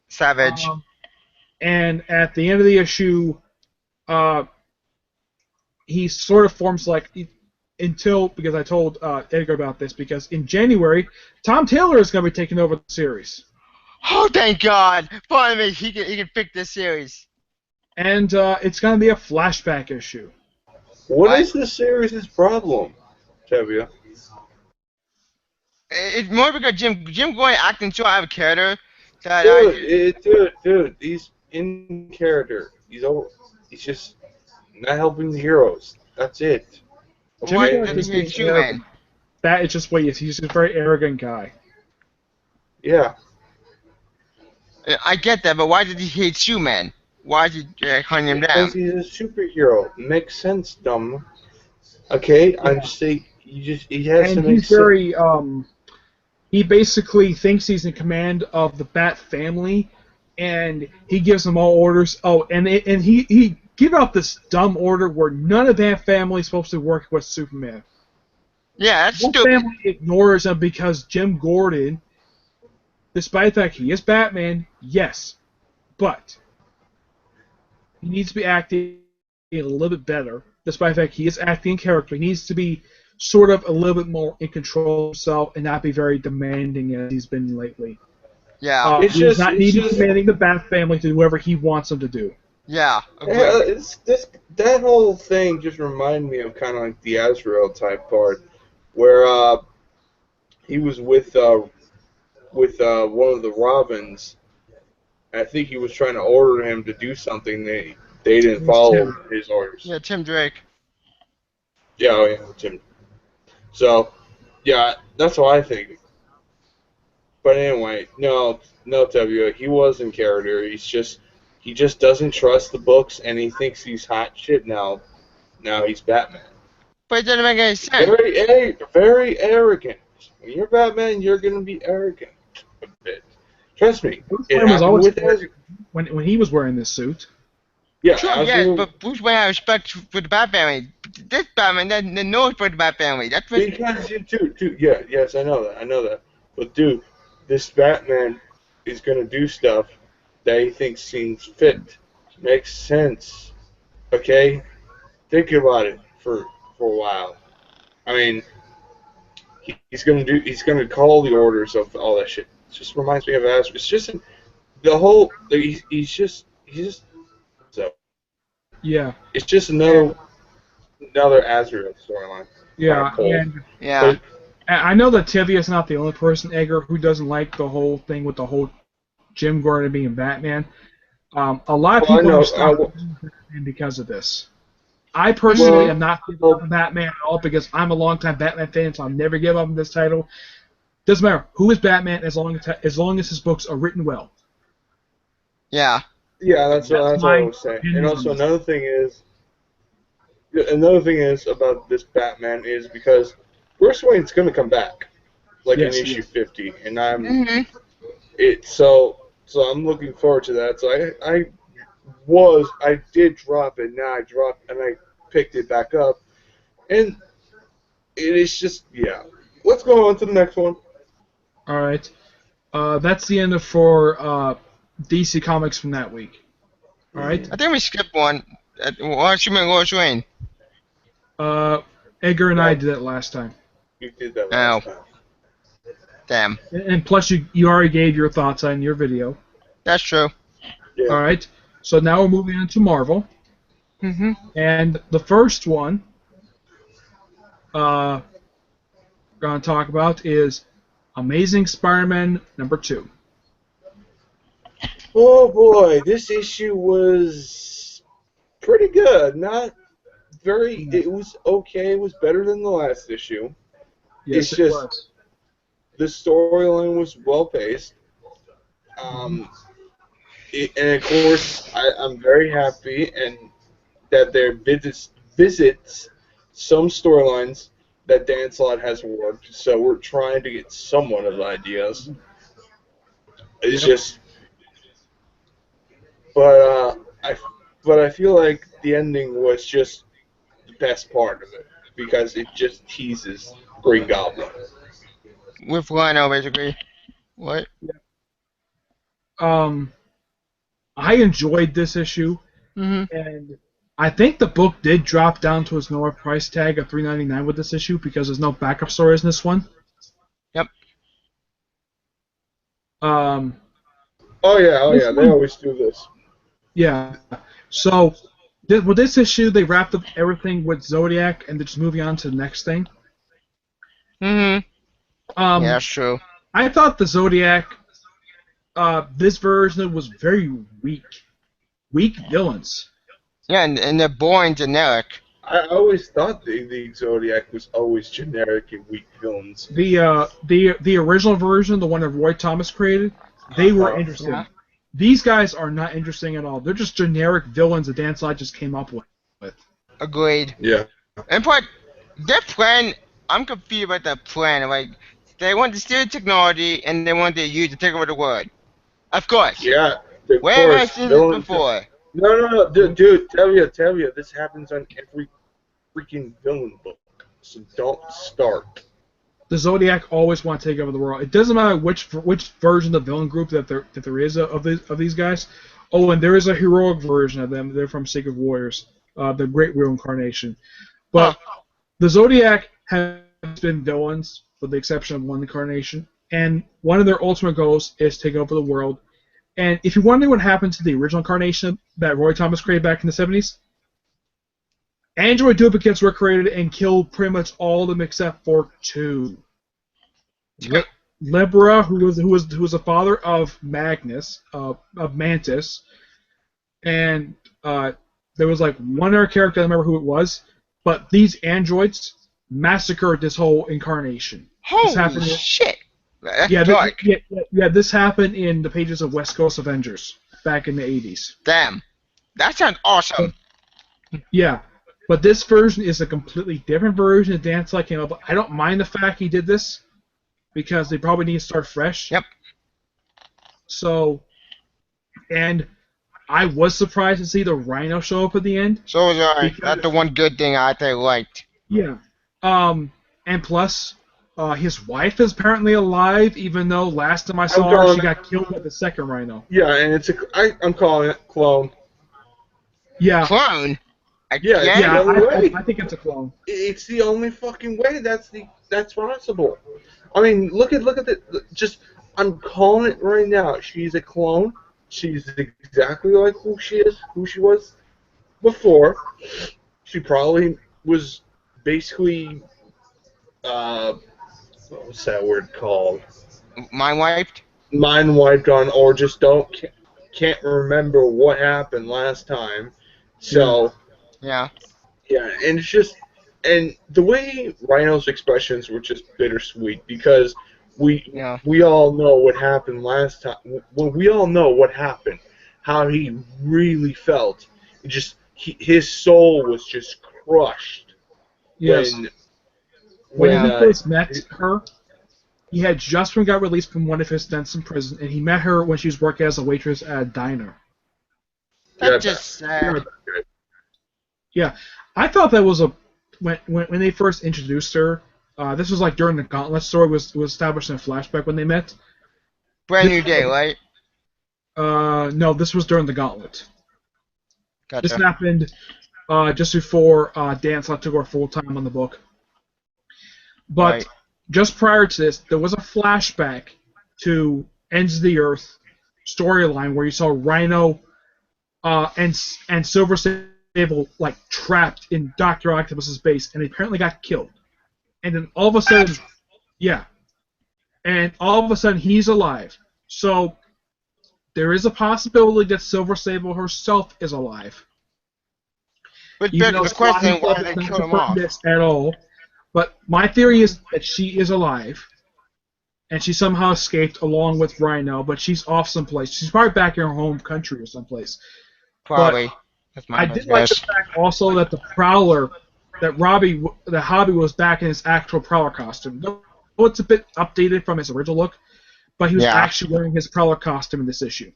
Savage. And at the end of the issue, he sort of forms because I told Edgar about this, because in January, Tom Taylor is going to be taking over the series. Oh, thank God! Finally, he can pick this series. And it's going to be a flashback issue. What is this series' problem, Tevya? It's more because Jim Gordon acting so out of character that Dude, he's in character. He's just not helping the heroes. That's it. Why Jimmy did is he being hate Superman? That is just what he is. He's just a very arrogant guy. Yeah. I get that, but why did he hate Superman? Why did he hunt him down? Because he's a superhero. Makes sense, dumb. Okay, I'm just saying. He has to And make he's very he basically thinks he's in command of the Bat family, and he gives them all orders. Oh, and he give out this dumb order where none of that family is supposed to work with Superman. Yeah, that's One stupid. family ignores him because Jim Gordon, despite the fact he is Batman, yes, but he needs to be acting a little bit better. Despite the fact he is acting in character, he needs to be sort of a little bit more in control of himself and not be very demanding as he's been lately. Yeah. He's not demanding the Bat family to do whatever he wants them to do. Yeah. Yeah, that whole thing just reminded me of kind of like the Azrael type part, where he was with one of the Robins. I think he was trying to order him to do something. They didn't follow his orders. Yeah, Tim Drake. Yeah, Tim. So, yeah, that's what I think. But anyway, no, Tevya, he was in character. He just doesn't trust the books, and he thinks he's hot shit now. Now he's Batman. But it doesn't make any sense. Very arrogant. When you're Batman, you're gonna be arrogant a bit. Trust me. Bruce Wayne was always when he was wearing this suit. Yeah, Sure, yes, but Bruce Wayne had respect for the Bat family. This Batman doesn't know for the Bat family. That's because dude, yeah, yes, I know that. But dude, this Batman is gonna do stuff that he thinks seems fit, makes sense. Okay, think about it for a while. I mean, he's gonna call the orders of all that shit. just reminds me of Azrael. It's just the whole. He's just so. Yeah. It's just another Azrael storyline. Yeah, and Yeah. I know that Tevya is not the only person, Edgar, who doesn't like the whole thing with the whole Jim Gordon being Batman. A lot of Well, I people know. have stopped Batman because of this. I Well, personally am not giving up on Batman at all because I'm a longtime Batman fan, so I'll never give up on this title. Doesn't matter who is Batman as long as his books are written well. Yeah. Yeah, that's what I was saying. And also another thing is about this Batman is because Bruce Wayne's gonna come back, like in issue 50, and so I'm looking forward to that. So I did drop it, now I dropped and I picked it back up, and it is just Let's go on to the next one. All right, that's the end for DC Comics from that week. All right. I think we skipped one. What you mean, Lois Lane? Edgar and I did it last time. You did that last time. Damn. And plus, you already gave your thoughts on your video. That's true. Yeah. All right. So now we're moving on to Marvel. And the first one we're going to talk about is Amazing Spider-Man #2. Oh boy, this issue was pretty good. Not very. It was okay. It was better than the last issue. Yes, it's just the storyline was well paced. And of course, I'm very happy and that there visits some storylines that Dan Slott has worked. So we're trying to get somewhat of ideas. It's just, but I feel like the ending was just the best part of it because it just teases Green Goblin. With Rhino, basically. What? I enjoyed this issue, and I think the book did drop down to its normal price tag of $3.99 with this issue because there's no backup stories in this one. Yep. Oh yeah, they always do this. Yeah. So with this issue, they wrapped up everything with Zodiac, and they're just moving on to the next thing. Yeah, that's true. I thought the Zodiac, this version was very weak. Weak villains. Yeah, and they're boring generic. I always thought the Zodiac was always generic and weak villains. The original version, the one that Roy Thomas created, they were interesting. Yeah. These guys are not interesting at all. They're just generic villains that Dan Slott just came up with. Agreed. Yeah. And but their plan, I'm confused about that plan. Like, they want to steal technology and they want to use to take over the world. Of course. Yeah. Where have I seen this before? No, dude, Tevya, this happens on every freaking villain book. So don't start. The Zodiac always want to take over the world. It doesn't matter which version of the villain group that there is of these guys. Oh, and there is a heroic version of them. They're from Sacred Warriors, the Great Wheel Incarnation. But the Zodiac has been villains, with the exception of one incarnation. And one of their ultimate goals is to take over the world. And if you wonder what happened to the original incarnation that Roy Thomas created back in the 70s, android duplicates were created and killed pretty much all of them except for two. Libra, who was the father of Magnus, of Mantis, and there was like one other character, I don't remember who it was, but these androids massacred this whole incarnation. Holy shit! This happened in the pages of West Coast Avengers back in the 80s. Damn, that sounds awesome. Yeah, but this version is a completely different version that Dan Slott came up with. I don't mind the fact he did this because they probably need to start fresh. Yep. So, and I was surprised to see the Rhino show up at the end. So was I. That's the one good thing I liked. Yeah. And plus, his wife is apparently alive, even though last time I saw her, she got killed by the second Rhino. Yeah, and I'm calling it clone. Yeah. Clone? I think it's a clone. It's the only fucking way that's possible. I mean, look at I'm calling it right now. She's a clone. She's exactly like who she was before. She probably was basically, what was that word called? Mind wiped? Mind wiped on, or just can't remember what happened last time. So Yeah. yeah, and it's just, and the way Rhino's expressions were just bittersweet because we Yeah. we all know what happened last time. Well, we all know what happened, how he really felt. His soul was just crushed Yes. When when he first met her, he had just got released from one of his stints in prison, and he met her when she was working as a waitress at a diner. That's just sad. Yeah, I thought that was when they first introduced her. This was like during the Gauntlet story was established in a flashback when they met. Brand new day, right? No, this was during the Gauntlet. This Gotcha. happened just before Dan Slott took over full time on the book. But Right. just prior to this, there was a flashback to Ends of the Earth storyline where you saw Rhino and Silver Sable like trapped in Doctor Octopus's base, and they apparently got killed. And then all of a sudden, yeah, and all of a sudden he's alive. So there is a possibility that Silver Sable herself is alive. But Even back to though the Slott question, why himself they has not killed him confirmed off? this at all. But my theory is that she is alive, and she somehow escaped along with Rhino, but she's off someplace. She's probably back in her home country or someplace. Probably. But That's my I best did like the guess. fact also that the Prowler, that Hobby was back in his actual Prowler costume. Though it's a bit updated from his original look, but he was Yeah. actually wearing his Prowler costume in this issue.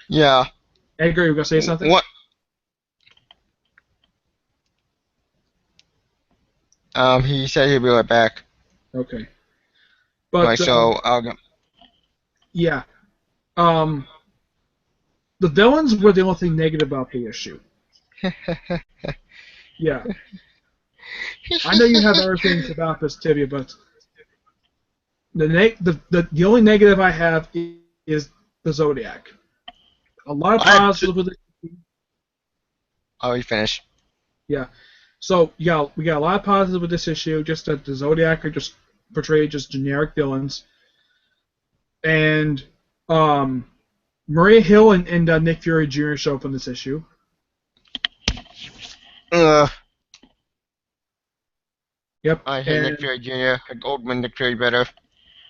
Yeah. Edgar, you were gonna say something? What? He said he'd be right back. Okay. But Right, so I'll go. yeah, um, the villains were the only thing negative about the issue. Yeah, I know you have other things about this, Tevya, but the only negative I have is the Zodiac. A lot of I have positives with it. Oh, you finished. Yeah. So yeah, we got a lot of positives with this issue. Just that the Zodiac are just portrayed just generic villains, and Maria Hill and Nick Fury Jr. show up in this issue. Ugh. Yep. I hate and, Nick Fury Jr. Like Oldman Nick Fury better.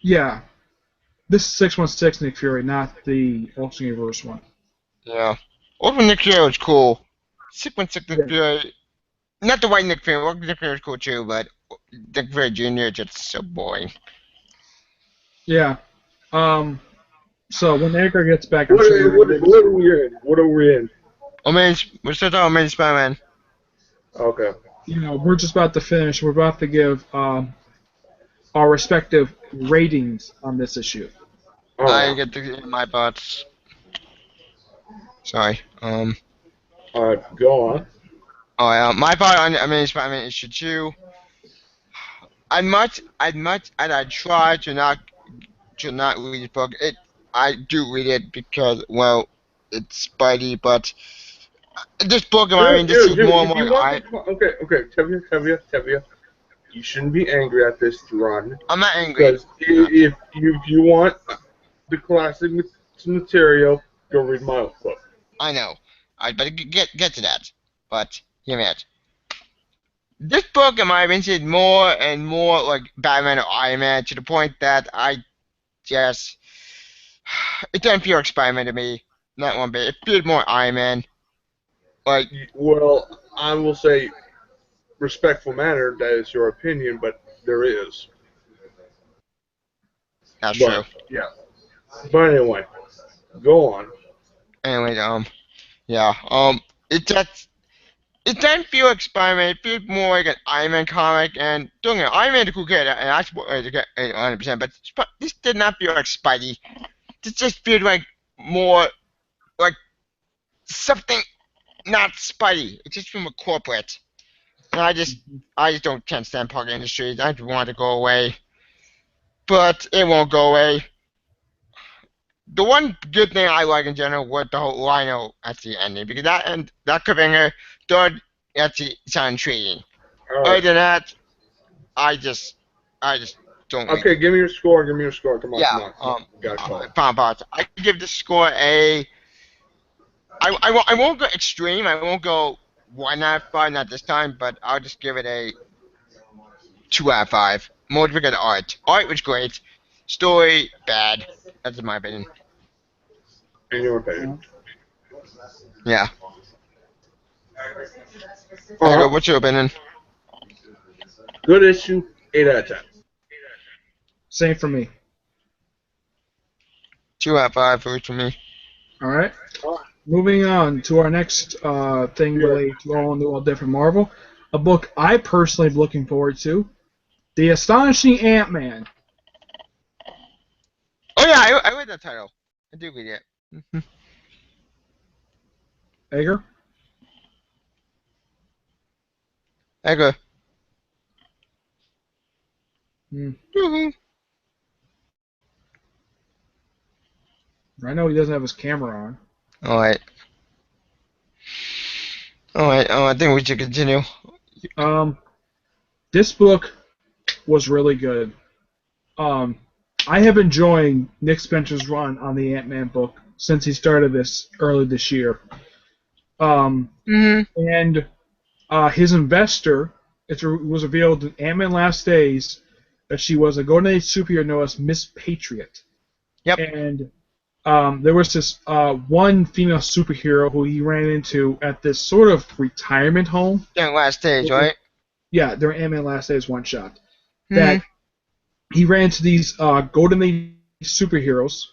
Yeah. This is 616 Nick Fury, not the alternate universe one. Yeah. Oldman Nick Fury was cool. 616 Nick Yeah. Fury. Not the white Nick Fury. Oldman Nick Fury was cool too, but Nick Fury Jr. is just so boring. Yeah. So when Edgar gets back, I'm What sure are we in? What are we in? We're still talking about Amazing Spider-Man. Okay. we're just about to finish. We're about to give our respective ratings on this issue. Oh, I get to give my thoughts. Sorry. Alright, go on. Oh yeah, my thought on Amazing Spider-Man issue 2. I try to not read the book. I do read it because, well, it's Spidey, but this book, this is more and If you more. want okay, Tevya, you shouldn't be angry at this run. I'm not angry. Because if you want the classic material, go read my own book. I know. I better get to that. But hear me out. This book, in my opinion, is more and more like Batman or Iron Man to the point that I just it doesn't feel like Spider-Man to me. Not one bit. It feels more Iron Man. Like, Well, I will say, respectful manner, that is your opinion, but there is. that's true. Yeah. But anyway, go on. Anyway, yeah, it doesn't feel like Spider-Man. It feels more like an Iron Man comic. And don't get Iron Man is a cool character, and I support it 100%. But this did not feel like Spidey. This just feels like more like something not Spidey. It just feels more corporate. And I just can't stand Parker Industries. I just want it to go away, but it won't go away. the one good thing I like in general was the whole Rhino at the ending, because that cliffhanger did actually sound intriguing. All Other right. than that, I just don't like Okay, it. give me your score. Give me your score. Come on, Yeah. come on, come on. Got to call it. Final parts. I give this score a. I won't go extreme. I won't go 1 out of 5, not this time, but I'll just give it a 2 out of 5. More because of art. Art was great. Story bad. That's in my opinion. In your opinion. Yeah. Uh-huh. What's your opinion? Good issue. 8 out of 10. Same for me. 2 out of 5 for each of me. All right. Moving on to our next thing related to all different Marvel, a book I personally am looking forward to, The Astonishing Ant-Man. Oh yeah, I read that title. I do read it. Edgar? Edgar. Hmm. I know he doesn't have his camera on. Alright. Alright, I think we should continue. This book was really good. I have been enjoying Nick Spencer's run on the Ant-Man book since he started this early this year. And his investor, it was revealed in Ant-Man Last Days that she was a Golden Age superhero known as Miss Patriot. Yep. And there was this one female superhero who he ran into at this sort of retirement home. During Last Stage, right? Yeah, during Ant-Man Last Days one-shot. That he ran into these Golden Age superheroes,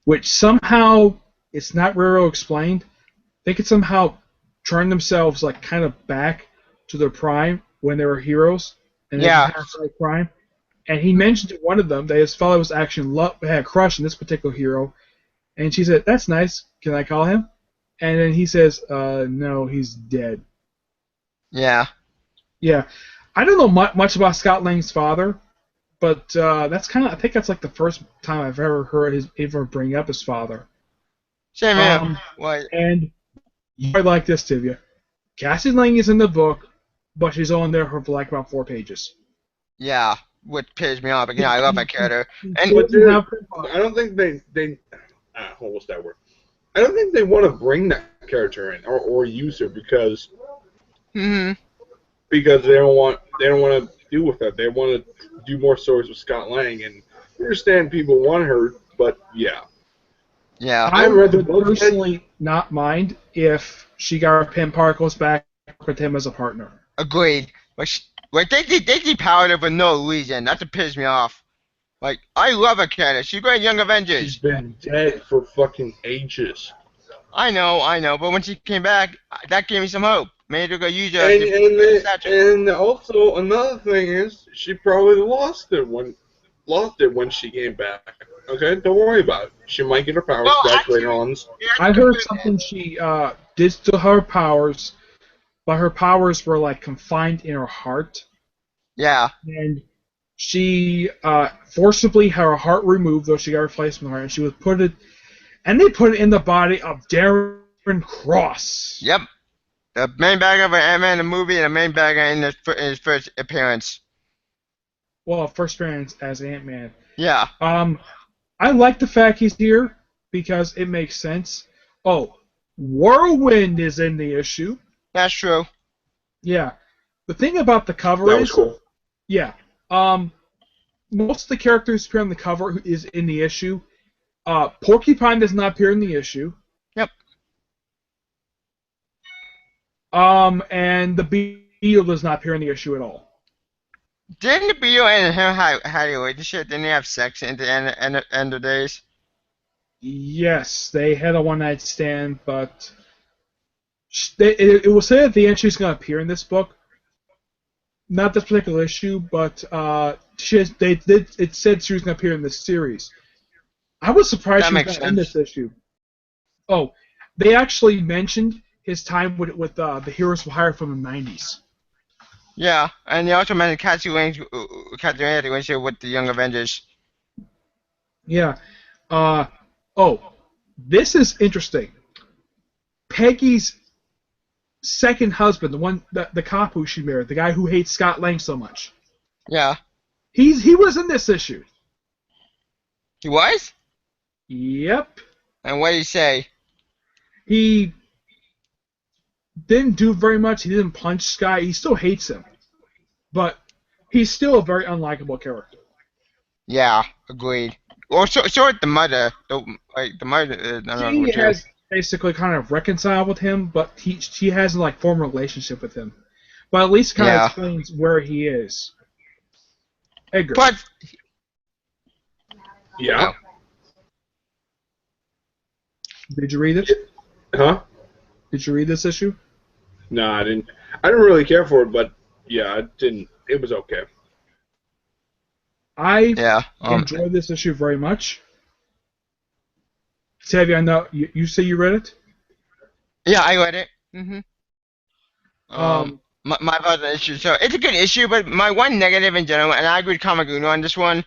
which somehow, it's not really explained, they could somehow turn themselves like kind of back to their prime when they were heroes, and they can pass their prime. And he mentioned to one of them that his father was actually had a crush on this particular hero, and she said, "That's nice. Can I call him?" And then he says, "No, he's dead." Yeah. Yeah, I don't know much about Scott Lang's father, but that's kind of, I think that's like the first time I've ever heard his ever bring up his father. Same here. And you might like this, Tevya. Cassie Lang is in the book, but she's only there for like about 4 pages. Yeah, which pisses me off. But I love that character. And I don't think they what's that word? I don't think they want to bring that character in or use her because they don't want to deal with that. They want to do more stories with Scott Lang, and I understand people want her, but yeah. Yeah. I would personally not mind if she got her pin particles back with him as a partner. Agreed. Like they depowered her for no reason. That's what pissed me off. Like, I love her character. She's great in Young Avengers. She's been dead for fucking ages. I know, but when she came back, that gave me some hope. Maybe they're gonna use her. And also another thing is she probably lost it when she came back. Okay, don't worry about it. She might get her powers back later on. I heard something she did still have her powers, but her powers were like confined in her heart. Yeah. And she forcibly had her heart removed, though she got a replacement heart, and she was put it in the body of Darren Cross. Yep. The main bad guy of Ant-Man the movie and the main bad guy in his first appearance. Well, first appearance as Ant-Man. Yeah. I like the fact he's here because it makes sense. Oh, Whirlwind is in the issue. That's true. Yeah. The thing about the cover That was cool. Yeah. Most of the characters appear on the cover is in the issue. Porcupine does not appear in the issue. Yep. And the Beetle does not appear in the issue at all. Didn't the Beetle and him had a relationship? Didn't they have sex at the end of days? Yes, they had a one-night stand, but it was said at the end she's going to appear in this book. Not this particular issue, but it said she was going to appear in this series. I was surprised she was not in this issue. Oh, they actually mentioned his time with the Heroes for Hire from the 90s. Yeah, and they also mentioned Cassie Lang when she was with the Young Avengers. Yeah. Oh, this is interesting. Peggy's second husband, the cop who she married, the guy who hates Scott Lang so much. Yeah. He was in this issue. He was? Yep. And what did he say? He didn't do very much. He didn't punch Scott. He still hates him. But he's still a very unlikable character. Yeah, agreed. Well, so is the mother. The mother. She has basically kind of reconciled with him, but she hasn't like formed a relationship with him. But at least kind of explains where he is. Edgar. But Yeah. Did you read it? Huh? Did you read this issue? No, I didn't. I didn't really care for it, but yeah, I didn't. It was okay. I enjoyed this issue very much. Tevya, I know you say you read it. Yeah, I read it. My other issue. So it's a good issue, but my one negative in general, and I agree with Kamaguno on this one.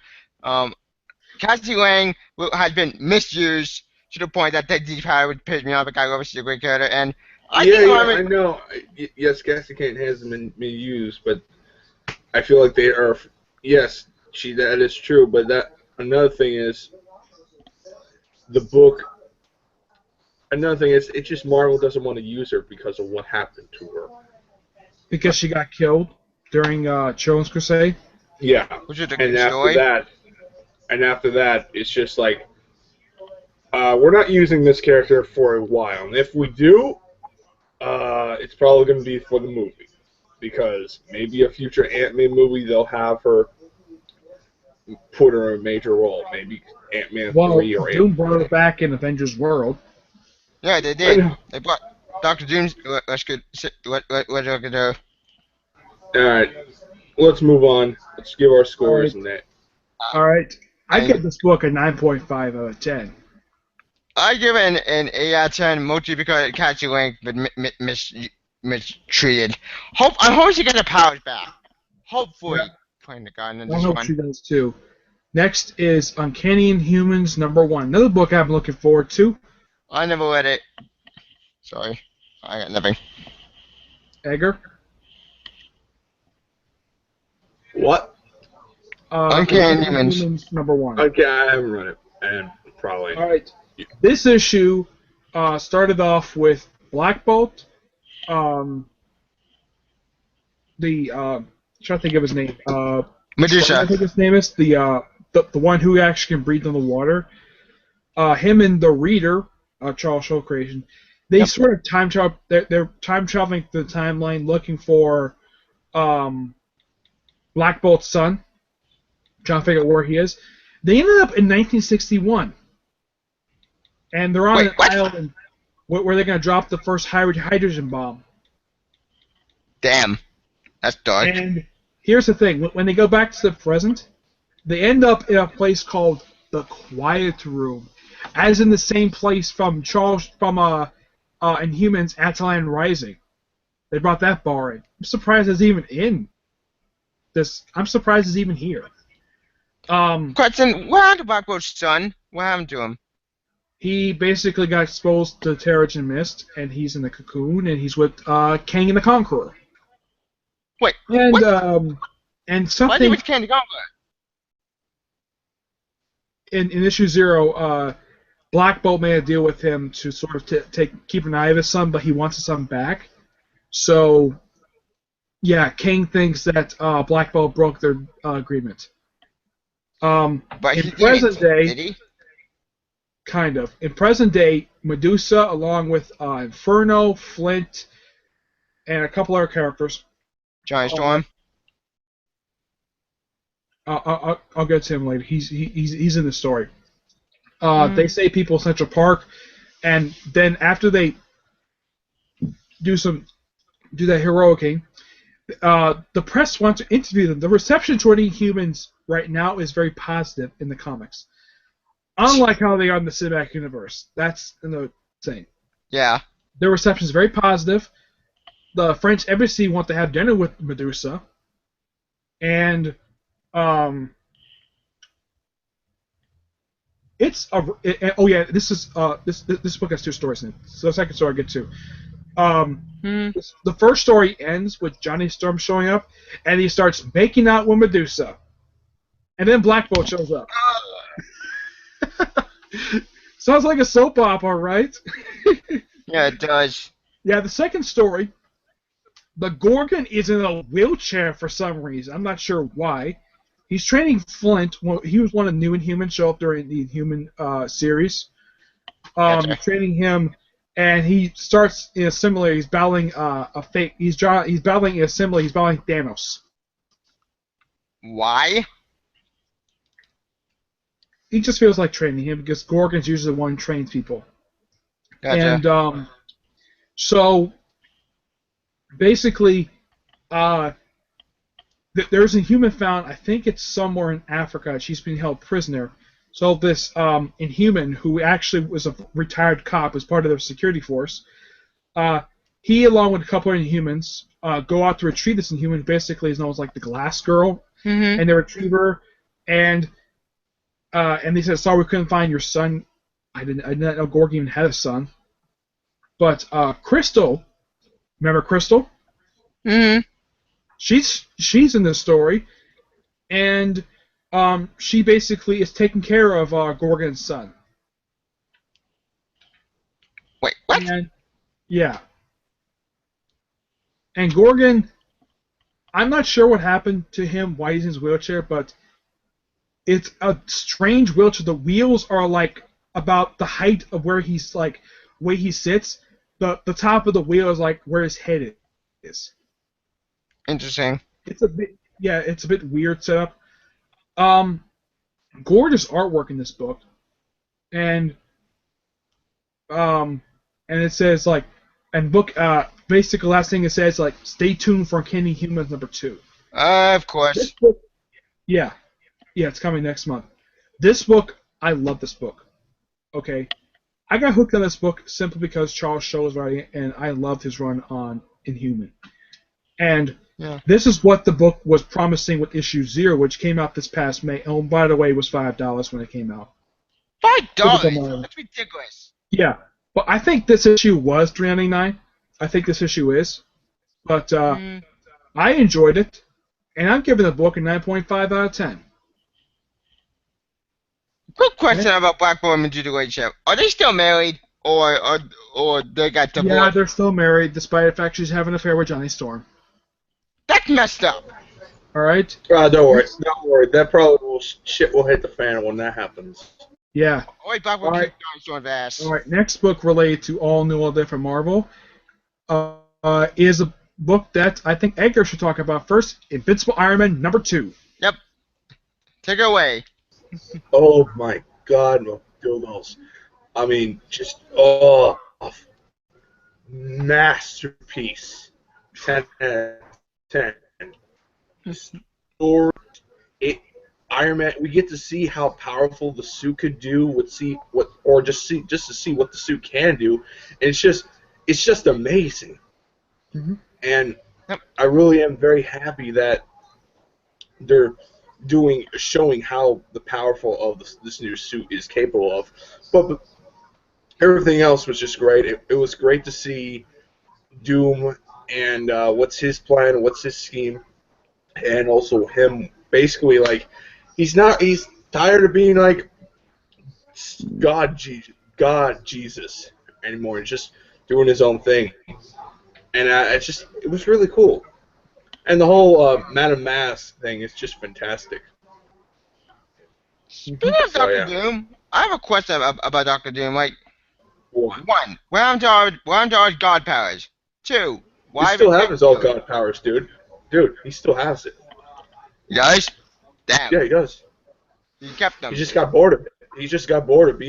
Cassie Lang has been misused to the point that that power would piss me off. The guy obviously a great character, and I know. Yes, Cassie Kane has been used, but I feel like they are. Yes, that is true, but that another thing is the book. Another thing is, it's just Marvel doesn't want to use her because of what happened to her. Because she got killed during Children's Crusade. Yeah, and after that, it's just like we're not using this character for a while, and if we do, it's probably going to be for the movie, because maybe a future Ant-Man movie they'll have her put her in a major role, maybe Ant-Man 3 or Doom brought her back in Avengers World. Yeah, they did. They brought Dr. Doom's. Let's get what I can do. All right, let's move on. Let's give our scores and that. All right, I give this book a 9.5 out of 10. I give it an 8 out of 10, mostly because Cassie Lang been mistreated. I hope she gets her powers back. Hopefully, playing the garden in this one. I hope she does too. Next is Uncanny Inhumans #1. Another book I'm looking forward to. I never read it. Sorry, I got nothing. Edgar? What? Uncanny Inhumans #1. Okay, I haven't read it, and probably. All right. This issue started off with Black Bolt. Trying to think of his name. Medusa. I think his name is the one who actually can breathe underwater. Him and the Reader, Charles Shaw creation. They sort of time travel. They're time traveling through the timeline, looking for Black Bolt's son. Trying to figure out where he is. They ended up in 1961, and they're on an island where they're going to drop the first hydrogen bomb. Damn, that's dark. And here's the thing: when they go back to the present, they end up in a place called the Quiet Room, as in the same place from Inhumans Attilan Rising. They brought that bar in. I'm surprised it's even in this. I'm surprised it's even here. Question: what happened to Black Bolt's son? What happened to him? He basically got exposed to Terrigen Mist, and he's in the cocoon, and he's with Kang the Conqueror. Wait, and what? And something. Why did he with Kang the Conqueror? In issue 0, Black Bolt made a deal with him to sort of keep an eye of his son, but he wants his son back. So, yeah, Kang thinks that Black Bolt broke their agreement. But in present day, did he? Kind of. In present day, Medusa, along with Inferno, Flint, and a couple other characters. Giant Storm. I'll get to him later. He's in the story. They say people in Central Park, and then after they do that heroic thing, the press wants to interview them. The reception toward Inhumans right now is very positive in the comics, unlike how they are in the cinematic universe. That's the thing. Yeah. Their reception is very positive. The French embassy want to have dinner with Medusa, and oh yeah, this book has two stories in it. So the second story I get to. The first story ends with Johnny Storm showing up, and he starts making out with Medusa, and then Black Bolt shows up. Sounds like a soap opera, right? Yeah, it does. Yeah, the second story, the Gorgon is in a wheelchair for some reason. I'm not sure why. He's training Flint. He was one of the new Inhumans show up during the Inhuman series. Gotcha. Training him, and he starts in a simulator. He's battling a fake. He's battling in a simulator. He's battling Thanos. Why? He just feels like training him because Gorgon's usually the one who trains people. Gotcha. And so basically, there's a human found. I think it's somewhere in Africa. She's being held prisoner. So this Inhuman, who actually was a retired cop, as part of their security force, he, along with a couple of Inhumans, go out to retrieve this Inhuman. Basically, is known as like the Glass Girl, and they retrieve her, and they said, "Sorry, we couldn't find your son." I did not know Gorgon even had a son. But Crystal, remember Crystal? She's in this story, and she basically is taking care of Gorgon's son. Wait, what? Yeah. And Gorgon, I'm not sure what happened to him, why he's in his wheelchair, but it's a strange wheelchair. The wheels are like about the height of where he's like, where he sits. The top of the wheel is like where his head is. Interesting. It's a bit weird setup. Gorgeous artwork in this book, and it says like, and book basically last thing it says like, stay tuned for Uncanny Humans #2. Of course. This book, yeah, it's coming next month. This book, I love this book. Okay, I got hooked on this book simply because Charles Shaw was writing it, and I loved his run on Inhuman. And this is what the book was promising with issue 0, which came out this past May. Oh, by the way, it was $5 when it came out. $5? That's ridiculous. Yeah, but I think this issue was $3.99. I think this issue is, but I enjoyed it, and I'm giving the book a 9.5 out of 10. Quick question about Black Bolt and Medusa. Are they still married, or they got divorced? Yeah, they're still married, despite the fact she's having an affair with Johnny Storm. That's messed up. All right. Don't worry. That probably shit will hit the fan when that happens. Black Yeah. Bolt kicked Johnny Storm's ass. All right. Next book related to all new, all different Marvel is a book that I think Edgar should talk about first. Invincible Iron Man #2. Yep. Take it away. Oh my God, dildos. I mean, just masterpiece. 10 out of 10. Iron Man. We get to see how powerful the suit could do. Just to see what the suit can do. And it's just amazing. Mm-hmm. And I really am very happy that they're showing how the powerful of this new suit is capable of. But everything else was just great. It was great to see Doom and what's his plan, what's his scheme, and also him basically like he's tired of being like God Jesus anymore. He's just doing his own thing, and it was really cool. And the whole Madame Mask thing is just fantastic. Speaking of Doctor Doom, I have a question about Doctor Doom. Like, One, where are his God powers? 2, why? He still has his all God powers, dude. Dude, he still has it. He does? Damn. Yeah, he does. He kept them. He just got bored of it. He just got bored of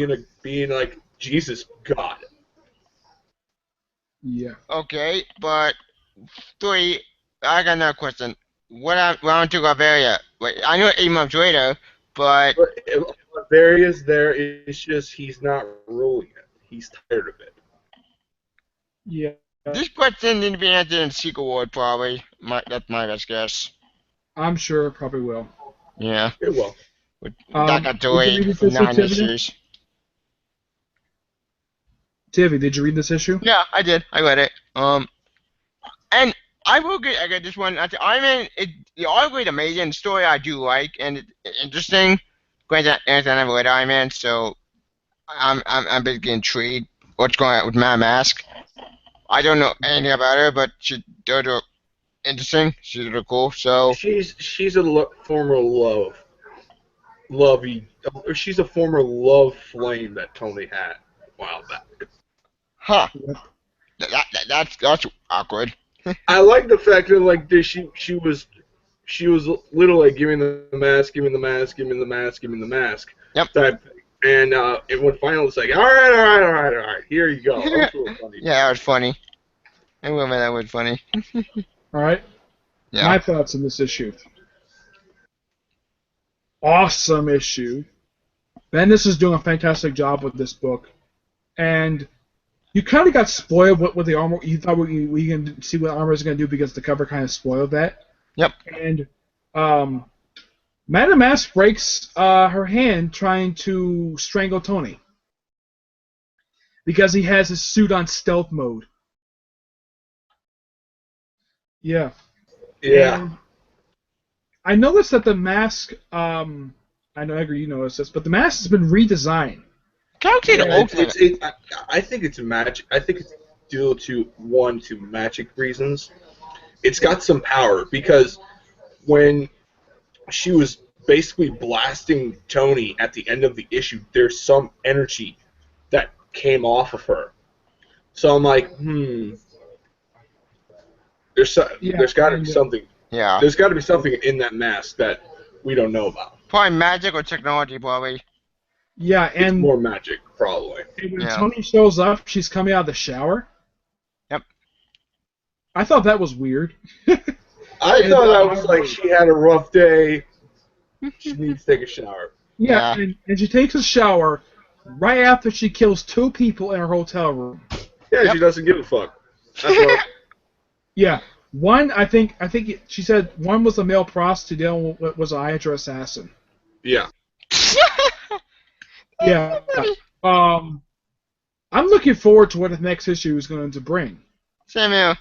being like Jesus God. Yeah. Okay, but 3. I got another question. Round 2 Bavaria. Wait, I know 8 months later, but Bavaria's there. It's just he's not ruling it. He's tired of it. Yeah. This question needs to be answered in Sequel Ward, probably. That's my best guess. I'm sure it probably will. Yeah. It will. With Dakatori, 9 issues. Tevya, did you read this issue? Yeah, I did. I read it. And I will get. I got this one. Iron Man. The article is amazing. The story I do like and it's interesting. Granted, I never read Iron Man, so I'm basically intrigued. What's going on with Mad Mask? I don't know anything about her, but she does look interesting. She's really cool. So She's a former lovey. She's a former love flame that Tony had a while back. huh? That's awkward. I like the fact that like she was literally like giving the mask, giving the mask, giving the mask, giving the mask. Yep. Type thing. And when finally it's like, all right, here you go. That was really funny. Yeah, that was funny. I will admit that was funny. All right. Yeah. My thoughts on this issue. Awesome issue. Bendis is doing a fantastic job with this book, and you kind of got spoiled with the armor. You thought we can see what armor is going to do because the cover kind of spoiled that. Yep. And Madame Mask breaks her hand trying to strangle Tony because he has his suit on stealth mode. Yeah. Yeah. And I noticed that the mask. I know, Edgar, you noticed this, but the mask has been redesigned. I think it's magic. I think it's due to magic reasons. It's got some power because when she was basically blasting Tony at the end of the issue, there's some energy that came off of her. So I'm like, there's got to be something. Yeah. There's got to be something in that mask that we don't know about. Probably magic or technology, probably. Yeah, and it's more magic, probably. And when Tony shows up, she's coming out of the shower. Yep. I thought that was weird. I thought that was like she had a rough day. She needs to take a shower. Yeah. And she takes a shower right after she kills 2 people in her hotel room. Yeah, She doesn't give a fuck. That's what yeah. One, I think she said one was a male prostitute, the other one was a Hydra assassin. Yeah. Yeah. I'm looking forward to what the next issue is going to bring. Same here.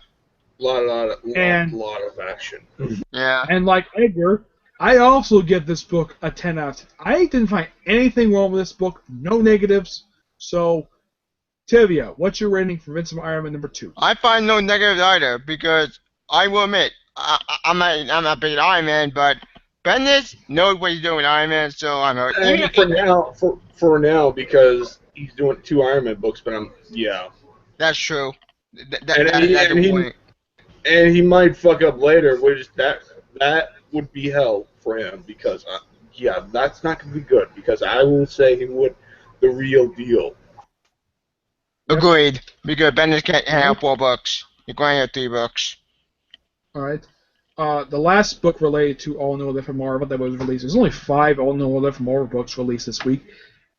Lot of action. Yeah. And like Edgar, I also give this book a 10 out of 10. I didn't find anything wrong with this book. No negatives. So, Tevya, what's your rating for Vincent Iron Man #2? I find no negatives either because I will admit I'm not big Iron Man, but Bendis knows what he's doing with Iron Man, so I'm hurt. For now, because he's doing 2 Iron Man books, but That's true. That's the point. And he might fuck up later, which that would be hell for him because that's not gonna be good because I will say he would the real deal. Agreed. Because Bendis can't have 4 books. You're going to have 3 books. All right. The last book related to All New Live from Marvel that was released. There's only 5 All New Live from Marvel books released this week.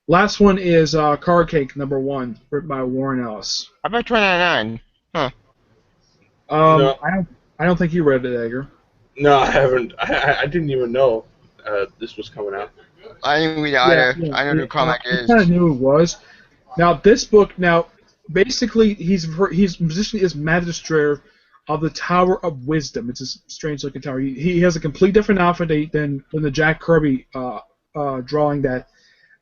Last one is Card Cake #1, written by Warren Ellis. How about 29? Huh. No. I don't think you read it, Edgar. No, I haven't. I didn't even know this was coming out. I didn't read it either. I know who the comic is. I kind of knew it was. Now this book, basically his position is Magistrator of the Tower of Wisdom. It's a strange looking tower. He has a complete different outfit than the Jack Kirby drawing that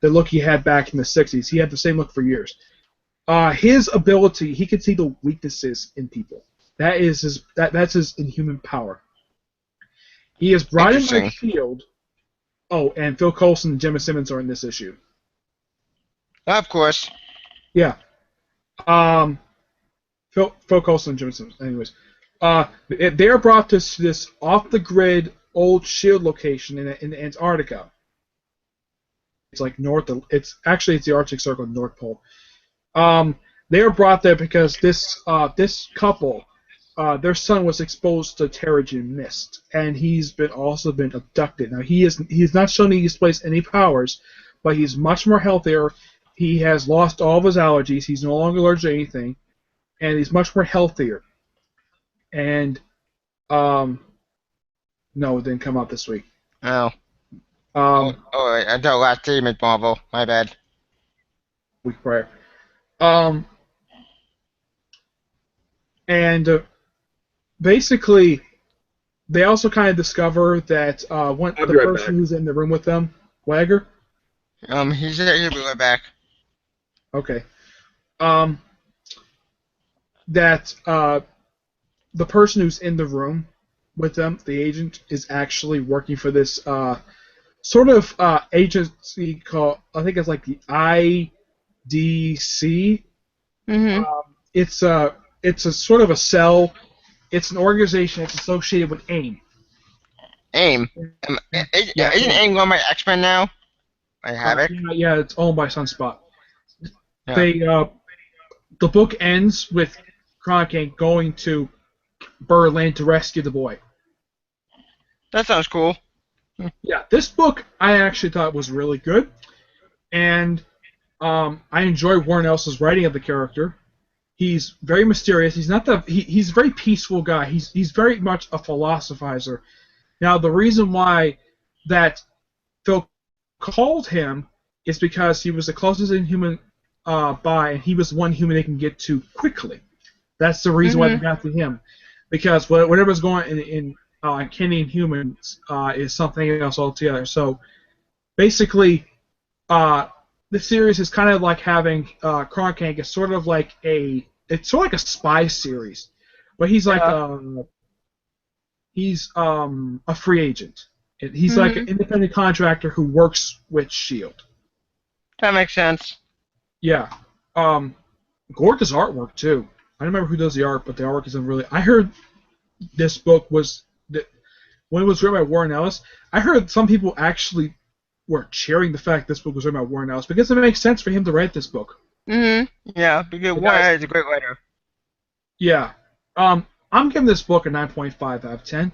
the look he had back in the 60s. He had the same look for years. His ability, he can see the weaknesses in people. That's his inhuman power. He is brought in by Shield. Oh, and Phil Coulson and Gemma Simmons are in this issue. Of course. Yeah. Phil Coulson and Gemma Simmons. Anyways, they are brought to this off-the-grid old Shield location in Antarctica. It's like it's the Arctic Circle, North Pole. They are brought there because this couple, their son was exposed to Terrigen mist, and he's also been abducted. Now he's not shown he displays any powers, but he's much more healthier. He has lost all of his allergies. He's no longer allergic to anything, and he's much more healthier. And no, it didn't come out this week. Oh. I thought last team is Marvel. My bad. Week prior. And basically, they also kind of discover that the person who's in the room with them, Wagger. He'll be right back. Okay. That the person who's in the room with them, the agent, is actually working for this sort of agency called, I think it's like the IDC. Mm-hmm. It's a sort of a cell. It's an organization that's associated with AIM. AIM. Isn't AIM going by X-Men now? I have it. Yeah, it's owned by Sunspot. Yeah. The book ends with Cronk going to Berlin to rescue the boy. That sounds cool. Yeah, this book I actually thought was really good, and I enjoy Warren Ellis's writing of the character. He's very mysterious. He's not he's a very peaceful guy. He's very much a philosophizer. Now, the reason why that Phil called him is because he was the closest inhuman by, and he was one human they can get to quickly. That's the reason why they got to him, because whatever's going in Kenny and humans is something else altogether. So basically, this series is kind of like having Cronk is sort of like a spy series, but he's like a free agent. He's like an independent contractor who works with S.H.I.E.L.D. That makes sense. Yeah. Gorgeous artwork, too. I don't remember who does the art, but the artwork is really... I heard this book was... When it was written by Warren Ellis, I heard some people actually were cheering the fact this book was written by Warren Ellis, because it makes sense for him to write this book. Yeah, because Warren Ellis is a great writer. Yeah. I'm giving this book a 9.5 out of 10.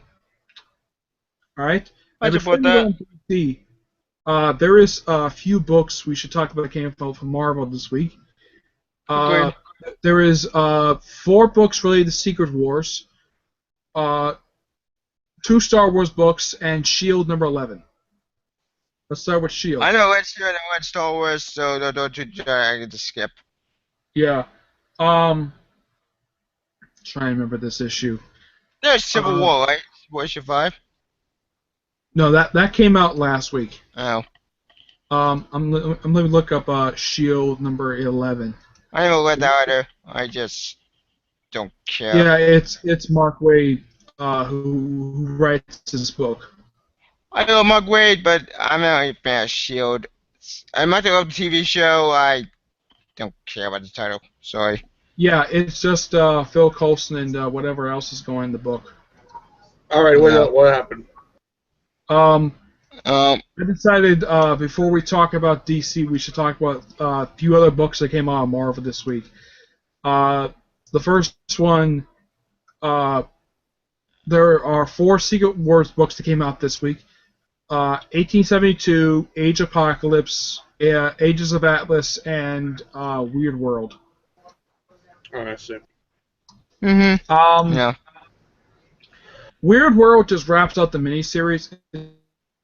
Alright? I support that. There is a few books we should talk about that came out from Marvel this week. There is 4 books related to Secret Wars, 2 Star Wars books, and S.H.I.E.L.D. number 11. Let's start with S.H.I.E.L.D. I know it's Star Wars, so don't I get to skip. Yeah. Trying to remember this issue. There's Civil War, right? War issue 5? No, that came out last week. Oh. I'm going to look up S.H.I.E.L.D. number 11. I never read that either. I just don't care. Yeah, it's Mark Waid who writes this book. I know Mark Waid, but I'm not a fan of S.H.I.E.L.D. I might love the TV show. I don't care about the title. Sorry. Yeah, it's just Phil Coulson and whatever else is going in the book. All right, what happened? I decided before we talk about DC, we should talk about a few other books that came out of Marvel this week. The first one, there are 4 Secret Wars books that came out this week. 1872, Age Apocalypse, Ages of Atlas, and Weird World. Oh, I see. Yeah. Weird World just wraps up the miniseries.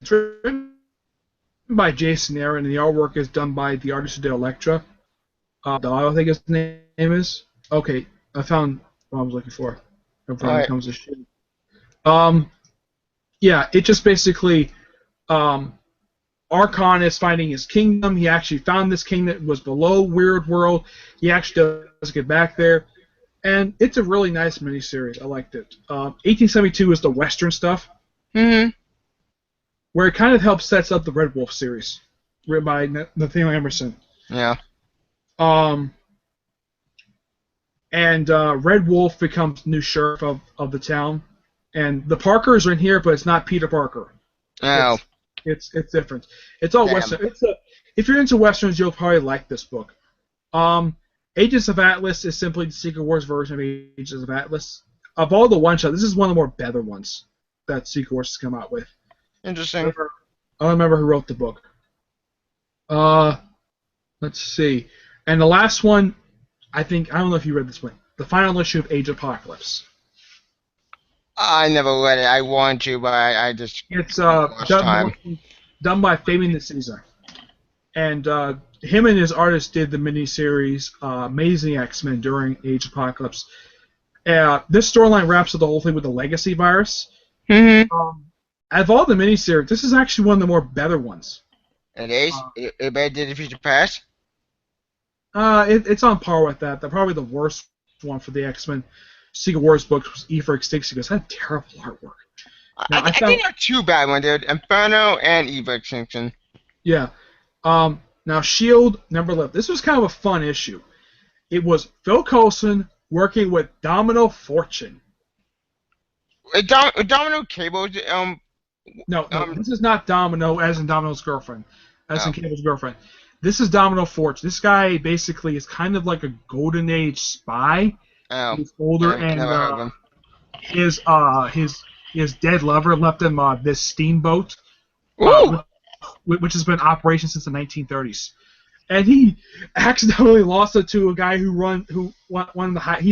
It's written by Jason Aaron, and the artwork is done by the artist who did Elektra. I think his name is. Okay, I found what I was looking for. When it comes to shit. Yeah, it just basically Archon is finding his kingdom. He actually found this kingdom that was below Weird World. He actually does get back there. And it's a really nice miniseries. I liked it. 1872 is the Western stuff. Where it kind of helps sets up the Red Wolf series. Written by Nathaniel Emerson. Yeah. And Red Wolf becomes the new sheriff of the town. And the Parkers are in here, but it's not Peter Parker. Oh. It's different. It's all Western. If you're into Westerns, you'll probably like this book. Agents of Atlas is simply the Secret Wars version of Agents of Atlas. Of all the one-shots, this is one of the more better ones that Secret Wars has come out with. Interesting. I don't remember who wrote the book. Let's see. And the last one, I don't know if you read this one. The final issue of Age Apocalypse. I never read it. I want to, but I just it's done by Fabian Caesar. And him and his artist did the miniseries Amazing X-Men during Age Apocalypse. This storyline wraps up the whole thing with the legacy virus. Mm-hmm. Out of all the miniseries, this is actually one of the more better ones. It is. It better did the future past. It's on par with that. Probably the worst one for the X-Men Secret Wars books was E for Extinction because it had terrible artwork. I think there are two bad ones, dude. Inferno and Eva Extinction. Yeah. Now Shield number 11. This was kind of a fun issue. It was Phil Coulson working with Domino Fortune. Domino Cable. No, this is not Domino as in Domino's girlfriend, as in Cable's girlfriend. This is Domino Fortune. This guy basically is kind of like a golden age spy. Oh. He's older and his dead lover left him this steamboat, which has been in operation since the 1930s. And he accidentally lost it to a guy he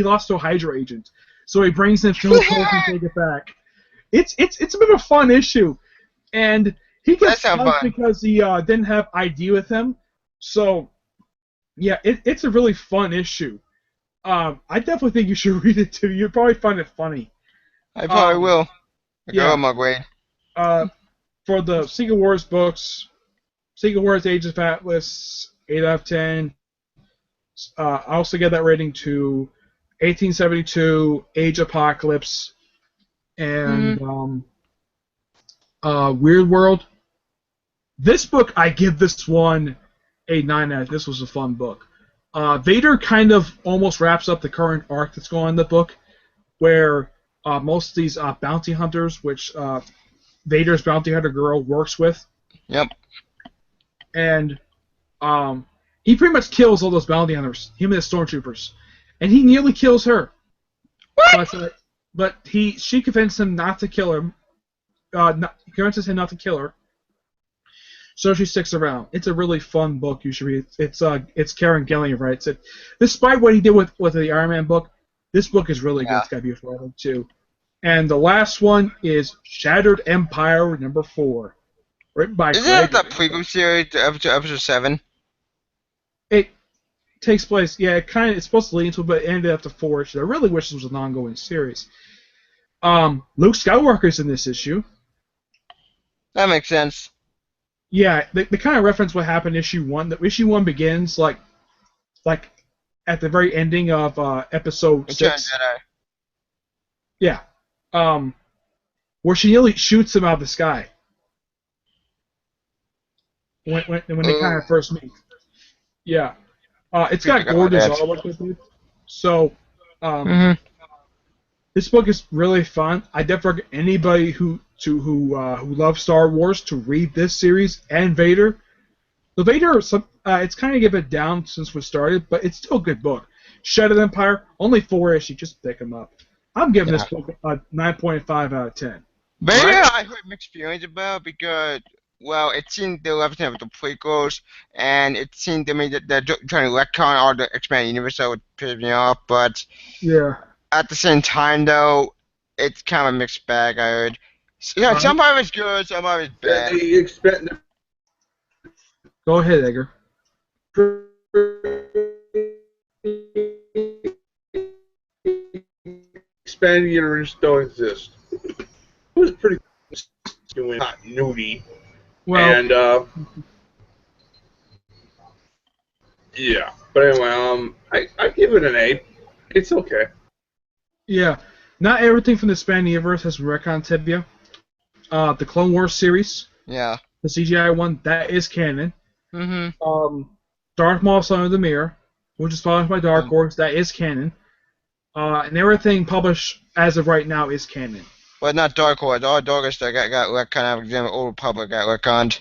lost to a Hydra agent. So he brings in Phil Coulson to take it back. It's a bit of a fun issue, and he gets fun because he didn't have ID with him. So yeah, it's a really fun issue. I definitely think you should read it too. You'd probably find it funny. I probably will. Yeah. My grade. For the Secret Wars books, Secret Wars Age of Atlas, 8 out of 10. I also get that rating to 1872, Age Apocalypse, and Weird World. This book, I give this one a 9 out of 10. This was a fun book. Vader kind of almost wraps up the current arc that's going on in the book, where most of these bounty hunters, which Vader's bounty hunter girl works with. Yep. And he pretty much kills all those bounty hunters, him and the stormtroopers, and he nearly kills her. What? But she convinces him not to kill him. Convinces him not to kill her. So she sticks around. It's a really fun book. You should read. It's Karen Gillian writes it. Despite what he did with the Iron Man book, this book is really good. It's got a beautiful writing too. And the last one is Shattered Empire number 4, written by. Isn't that the prequel series to episode 7? It takes place. Yeah, it's supposed to lead into it, but it ended after 4 issues. I really wish this was an ongoing series. Luke Skywalker's in this issue. That makes sense. Yeah, they kind of reference what happened in issue 1. Issue 1 begins like at the very ending of episode 6. Yeah. Where she nearly shoots him out of the sky. When they kind of first meet. Yeah. It's got gorgeous artwork with it. So, this book is really fun. I definitely recommend anybody who loves Star Wars to read this series and Vader. The Vader, it's kind of given down since we started, but it's still a good book. Shattered Empire, only 4 issues. Just pick them up. I'm giving this book a 9.5 out of 10. Vader, I heard mixed feelings about because, well, it seemed they left him with the prequels, and it seemed to me that they're trying to retcon all the expanded universe, so it pissed me off. But at the same time, though, it's kind of a mixed bag. I heard. Yeah, some of it's good, some of it's bad. Go ahead, Edgar. Expanded universe don't exist. It was pretty not nudie. Well, and yeah. But anyway, I give it an 8. It's okay. Yeah. Not everything from the expanded universe has been retconned, Tevya. The Clone Wars series. Yeah. The CGI one, that is canon. Mm-hmm. Darth Maul Son of the Mirror, which is published by Dark Horse, that is canon. And everything published as of right now is canon. Well, not Dark Horse. All Dark Horse that got retconned. The Old Republic got retconned.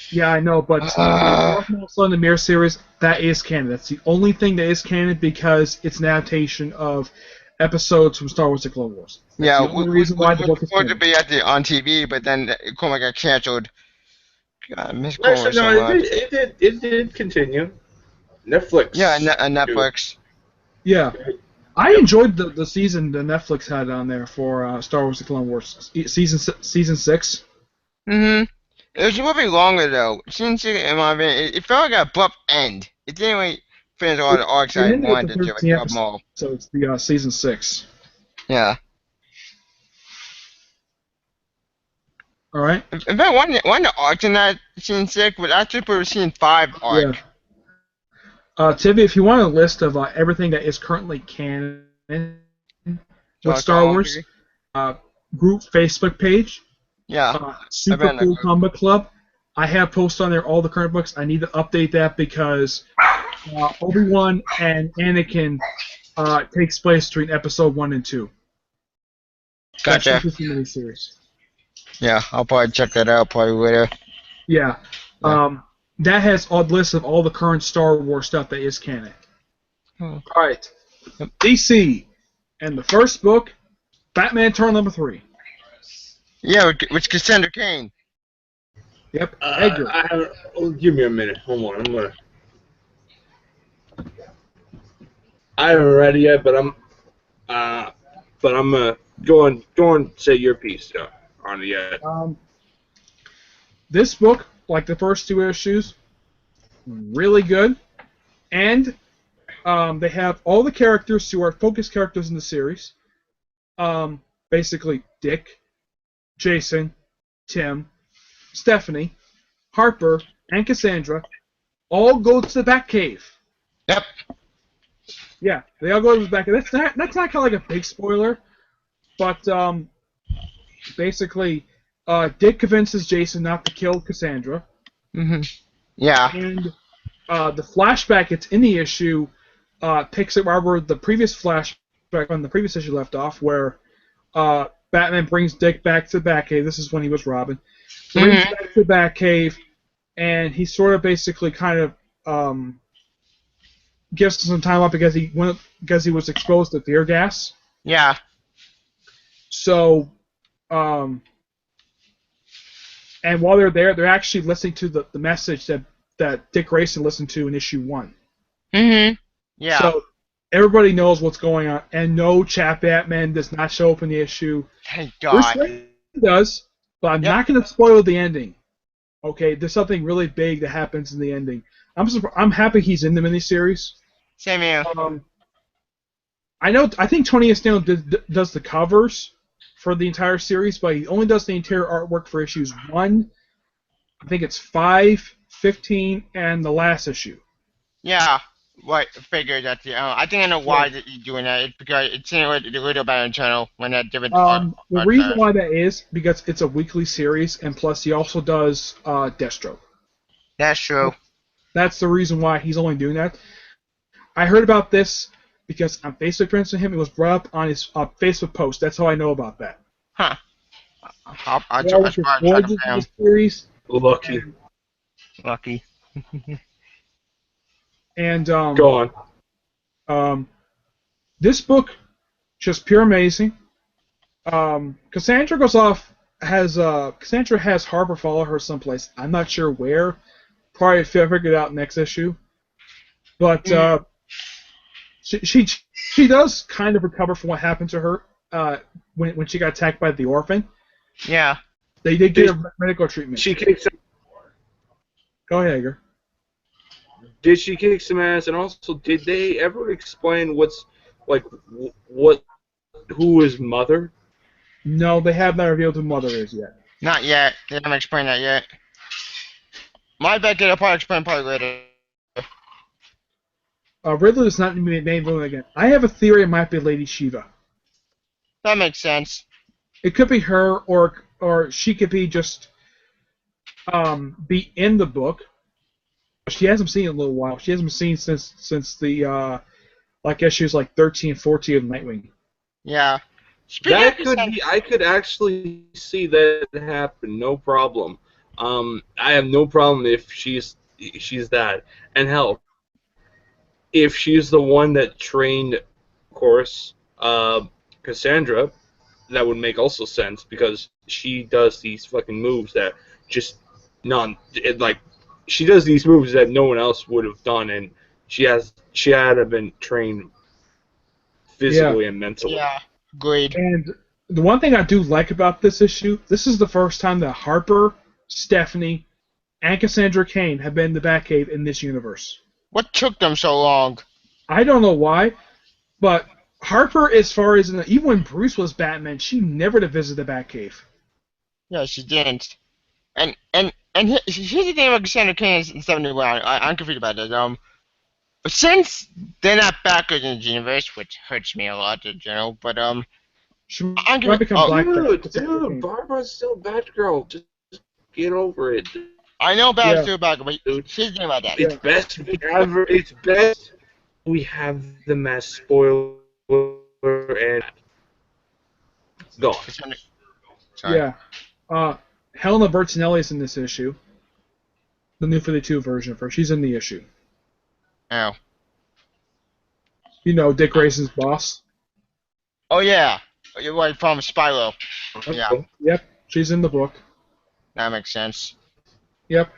Yeah, I know, but Darth Maul Son of the Mirror series, that is canon. That's the only thing that is canon because it's an adaptation of episodes from Star Wars: The Clone Wars. That's the only reason why the book is canon. To be on TV, but then Clone got canceled. God, I miss Clone Actually, Wars so no, much. it did continue. Netflix. Yeah, Netflix. Yeah. I enjoyed the season the Netflix had on there for Star Wars: The Clone Wars season 6. Mm-hmm. It was a little bit longer though. Season 6, in my opinion, it felt like an abrupt end. It didn't really finish all the arcs I wanted to. So it's the season 6. Yeah. All right. In fact, one of the arcs in that scene 6 was actually for scene 5 arc. Yeah. Tevya, if you want a list of everything that is currently canon with Star Wars, group Facebook page, Yeah. Super Cool Comic Club. I have posts on there all the current books. I need to update that because Obi-Wan and Anakin takes place between episode 1 and 2. Gotcha. That's just a miniseries. Yeah, I'll probably check that out probably later. Yeah. That has a list of all the current Star Wars stuff that is canon. All right. DC. And the first book, Batman Turn number 3. Yeah, with Cassandra Cain. Yep. Edgar. Give me a minute. Hold on. I haven't read it yet, but I'm gonna go and say your piece on it yet. This book, like the first 2 issues, really good, and they have all the characters who are focus characters in the series. Basically, Dick, Jason, Tim, Stephanie, Harper, and Cassandra all go to the Batcave. Yep. Yeah, they all go to the Batcave. That's not kind of like a big spoiler, but basically, Dick convinces Jason not to kill Cassandra. Mm-hmm. Yeah. And the flashback that's in the issue picks it where the previous flashback on the previous issue left off, where Batman brings Dick back to the Batcave. This is when he was Robin. Brings him back to the Batcave, and he sort of basically kind of gives him some time off because he was exposed to tear gas. Yeah. So, and while they're there, they're actually listening to the message that Dick Grayson listened to in issue 1. Mm-hmm. Yeah. So everybody knows what's going on, and no, Chat Batman does not show up in the issue. Thank God. He does, but I'm not going to spoil the ending. Okay, there's something really big that happens in the ending. I'm happy he's in the miniseries. Same here. I think Tony Estino does the covers for the entire series, but he only does the entire artwork for issues 1. I think it's 5, 15, and the last issue. Yeah. Right, figured that. I think I know why that you're doing that. It's because it's in the Little Batman channel when that different. The reason why that is because it's a weekly series, and plus he also does Deathstroke. That's true. That's the reason why he's only doing that. I heard about this because on Facebook friends with him, it was brought up on his Facebook post. That's how I know about that. Huh. I series. Lucky. And go on. This book, just pure amazing. Cassandra Cassandra has Harper follow her someplace. I'm not sure where. Probably figure it out next issue. But she does kind of recover from what happened to her when she got attacked by the orphan. Yeah. They did get a medical treatment. She kicked some. Go ahead, Edgar. Did she kick some ass? And also, did they ever explain who is mother? No, they have not revealed who mother is yet. Not yet. They haven't explained that yet. My bet they'll probably explain later. Riddler is not named villain again. I have a theory it might be Lady Shiva. That makes sense. It could be her, or she could be just be in the book. She hasn't seen it in a little while. She hasn't been seen since the issues 13, 14 of Nightwing. Yeah. I could actually see that happen. No problem. I have no problem if she's that. And hell, if she's the one that trained, of course, Cassandra, that would make also sense because she does these fucking moves that just she does these moves that no one else would have done, and she had been trained physically and mentally. Yeah, agreed. And the one thing I do like about this issue, this is the first time that Harper, Stephanie, and Cassandra Cain have been in the Batcave in this universe. What took them so long? I don't know why, but Harper, as far as even when Bruce was Batman, she never to visit the Batcave. Yeah, she didn't. And here's the thing about Cassandra Cain in 71. I'm confused about it. Since they're not backwards in the universe, which hurts me a lot in general, but She I'm might become oh, Black Bat. Dude, Barbara's still Batgirl. Just get over it. I know Batman's Yeah. still back, but Dude. here's the thing about that. It's best we have. It's best we have them as spoiler and gone. Cassandra, sorry. Yeah. Helena Bertinelli's in this issue. The New 52 version of her. She's in the issue. Ow. You know, Dick Grayson's boss. Oh yeah. You're right from Spyro. Yeah, Yep. She's in the book. that makes sense. Yep.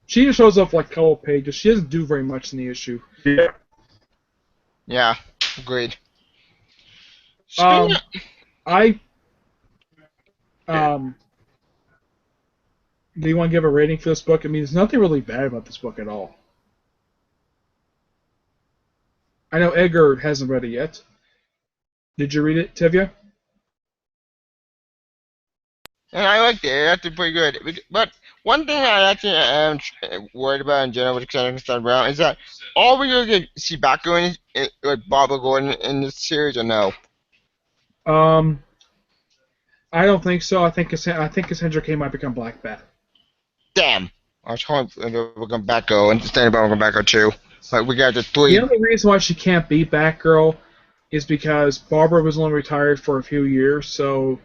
She just shows up like a couple pages. She doesn't do very much in the issue. Yeah. Yeah, agreed. Um, Speaking of, I do you want to give a rating for this book? I mean, there's nothing really bad about this book at all. I know Edgar hasn't read it yet. Did you read it, Tevya? and I liked it. It acted pretty good. But one thing I actually am worried about in general with Cassandra Brown is that all we gonna see Batgirl with Barbara Gordon in this series or no? I don't think so. I think Cassandra Cain might become Black Bat. Damn. I was hoping we're gonna Batgirl and Cassandra Brown we're gonna Batgirl too. Like we got the three. The only reason why she can't beat Batgirl is because Barbara was only retired for a few years, so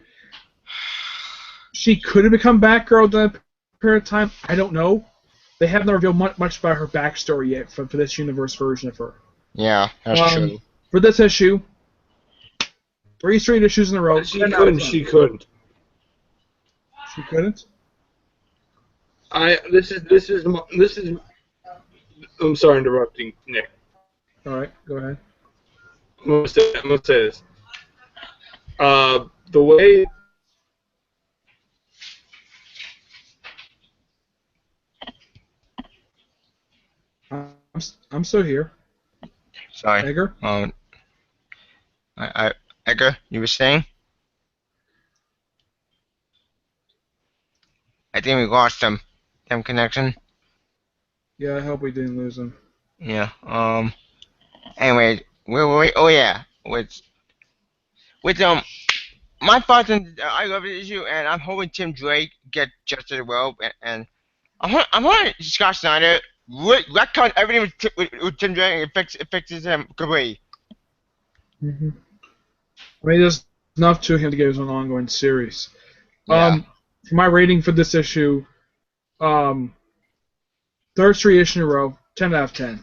she could have become Batgirl during that period of time. I don't know. They haven't revealed much about her backstory yet for this universe version of her. Yeah, that's true. For this issue, 3 straight issues in a row. She couldn't. She couldn't. She couldn't. This is. I'm sorry, interrupting, Nick. All right, go ahead. I'm gonna say this. The way. I'm still here. Sorry. Edgar? Edgar, you were saying? I think we lost him. Damn connection. Yeah, I hope we didn't lose him. Yeah. Anyway, wait. Oh yeah. With my thoughts on I love this issue, and I'm hoping Tim Drake get just as well, and I'm hoping Scott Snyder retcon everything with Tim Drake and it fixes him completely. Mm-hmm. I mean, there's enough to him to get his own ongoing series. Yeah. For my rating for this issue, third straight issue in a row, 10 out of 10.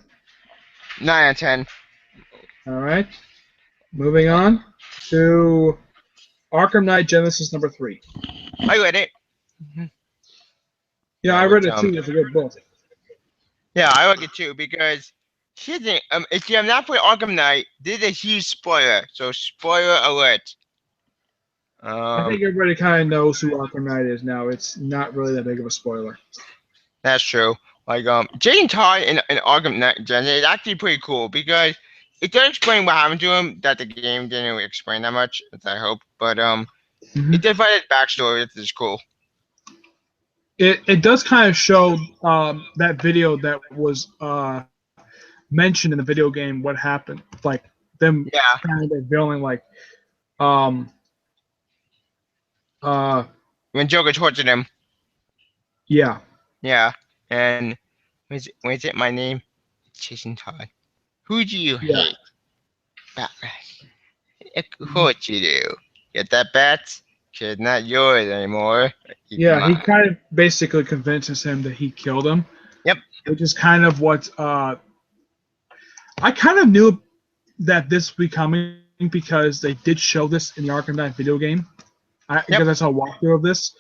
9 out of 10. All right. Moving on to Arkham Knight Genesis number 3. I read it. Yeah, I read it too. It's a good book. Yeah, I like it too because here's the thing. If you have not played Arkham Knight, this is a huge spoiler. So spoiler alert. I think everybody kind of knows who Arkham Knight is now. It's not really that big of a spoiler. That's true. Like Jason Todd in Arkham Knight Genesis is actually pretty cool because it does explain what happened to him that the game didn't really explain that much, as I hope. But it did find his backstory, which is cool. It does kind of show that video that was mentioned in the video game what happened, like them kind of revealing like when Joker tortured him. Yeah. Yeah, and was it my name? Jason Todd. Who do you hate? Batman. What you do? Get that bat? Kid, not yours anymore. Yeah, he kind of basically convinces him that he killed him. Yep. Which is kind of what I kind of knew that this would be coming because they did show this in the Arkham Knight video game. Because I saw a walkthrough of this.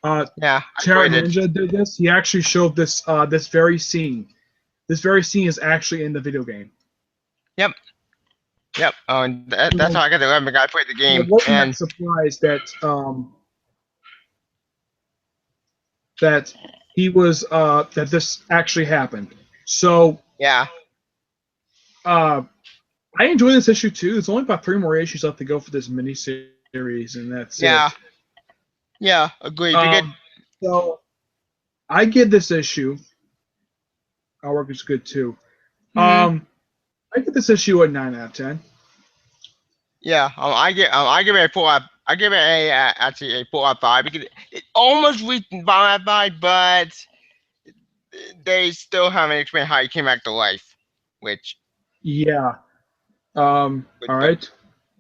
Terra Ninja did this. He actually showed this this very scene. This very scene is actually in the video game. Yep. That's how I got to learn. The guy played the game. I wasn't surprised that that he was that this actually happened. So I enjoy this issue too. There's only about 3 more issues left to go for this miniseries, and that's Yeah. it. Yeah, agreed. Because So I give this issue. Our work is good too. I give this issue a 9 out of 10. yeah, I give it a 4. I give it a actually a 4 out of 5 because it almost reached 5 out of 5, but they still haven't explained how he came back to life, which. Yeah. All right.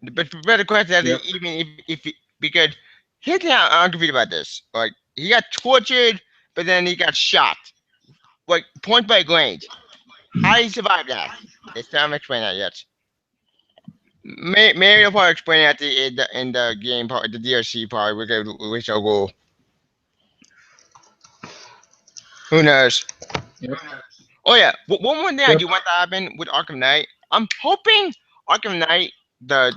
But the question is, Yep. even if because here's the thing I'm confused about this. Like he got tortured, but then he got shot, like point blank range. How did he survive that? They still haven't explained that yet. Maybe they'll probably explain it in the game part, the DLC part, which I'll go. Who knows? Yep. Oh yeah, one more thing I Yep. do want to happen with Arkham Knight. I'm hoping Arkham Knight, the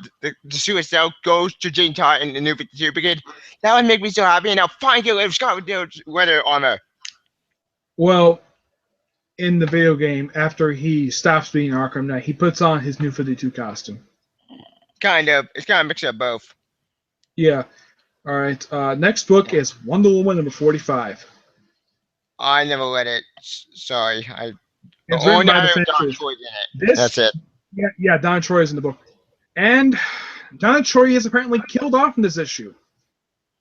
suicide goes to Jane Todd in the New 52 because that would make me so happy, and I'll finally get rid of Scott Weather armor. Well, in the video game, after he stops being Arkham Knight, he puts on his new 52 costume. Kind of, it's kind of a mix of both. Yeah. All right. Next book is Wonder Woman number 45. I never read it. Sorry, It's written by the Don Finchers. Troy's in it. That's it. Yeah, Donna Troy is in the book. And Donna Troy is apparently killed off in this issue.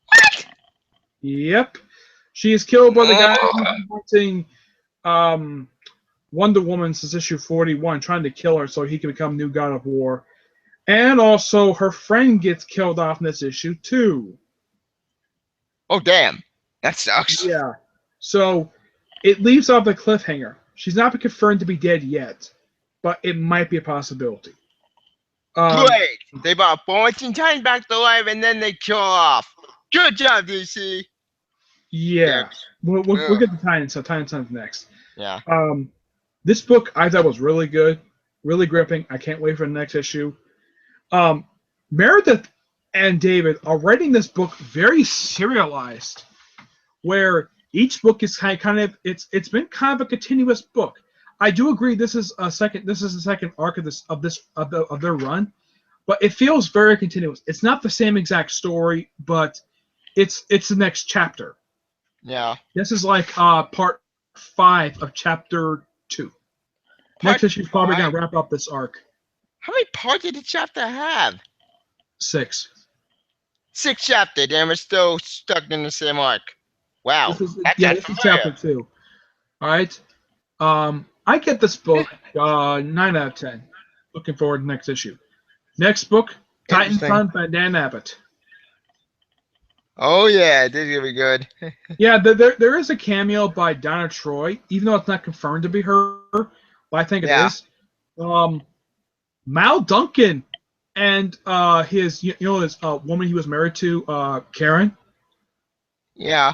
What? Yep. She is killed by the guy who's been hunting Wonder Woman since issue 41, trying to kill her so he can become new God of War. And also, her friend gets killed off in this issue, too. Oh, damn. That sucks. Yeah. So, it leaves off a cliffhanger. She's not been confirmed to be dead yet, but it might be a possibility. Great. They brought Teen Titans back to life, and then they kill her off. Good job, DC. Yeah. We'll get to Titans. So Titans next. Yeah. This book I thought was really good, really gripping. I can't wait for the next issue. Meredith and David are writing this book very serialized, where each book is kind of it's been kind of a continuous book. I do agree this is the second arc of their run, but it feels very continuous. It's not the same exact story, but it's the next chapter. Yeah. This is like part 5 of chapter 2. Next issue is probably gonna wrap up this arc. How many parts did the chapter have? 6. 6 chapters, and we're still stuck in the same arc. Wow. This is chapter 2. All right. I get this book 9 out of 10. Looking forward to the next issue. Next book, Titan Son by Dan Abbott. Oh yeah, this is gonna be good. Yeah, there is a cameo by Donna Troy, even though it's not confirmed to be her, but I think it is. Mal Duncan and his woman he was married to, Karen. Yeah.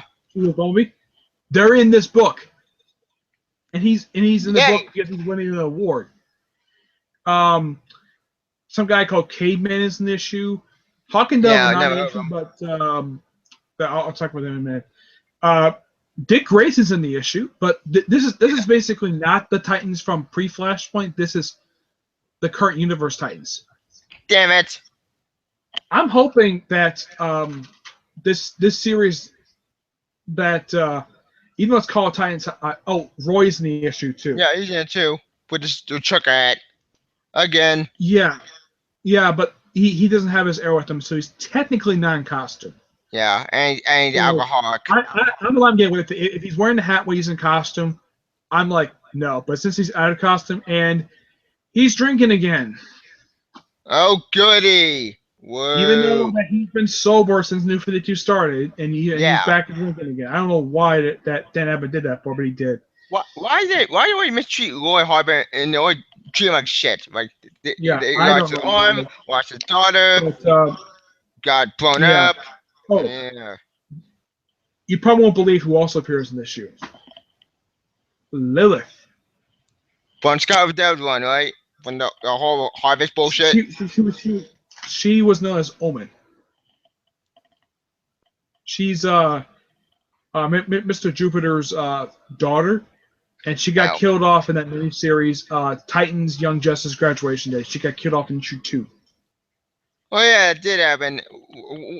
They're in this book, and he's in the book because he's winning an award. Some guy called Caveman is in the issue. Hawkindale is not an issue, but I'll talk about him in a minute. Dick Grayson's in the issue, but this is basically not the Titans from pre-Flashpoint. This is the current universe Titans. Damn it! I'm hoping that this series that even though it's called Titans, Roy's in the issue too. Yeah, he's in it too. With the trucker hat again. Yeah, but he doesn't have his arrow with him, so he's technically non-costume. Yeah, and he's alcoholic. I'm allowed to get with it. If he's wearing the hat while he's in costume, I'm like, no. But since he's out of costume and he's drinking again. Oh, goody. Whoa. Even though that he's been sober since New 52 started, and he's back to drinking again. I don't know why that Dan Abbott did that for, but he did. Why do we mistreat Roy Harper and they always treat him like shit? Like, they lost his arm, lost his daughter, got blown up. Oh, yeah. You probably won't believe who also appears in this issue. Lilith. From Scott of Dead one, right? From the whole Harvest bullshit. She was known as Omen. She's Mr. Jupiter's daughter, And she got killed off in that miniseries, Titans Young Justice Graduation Day. She got killed off in issue 2. Oh yeah, it did happen.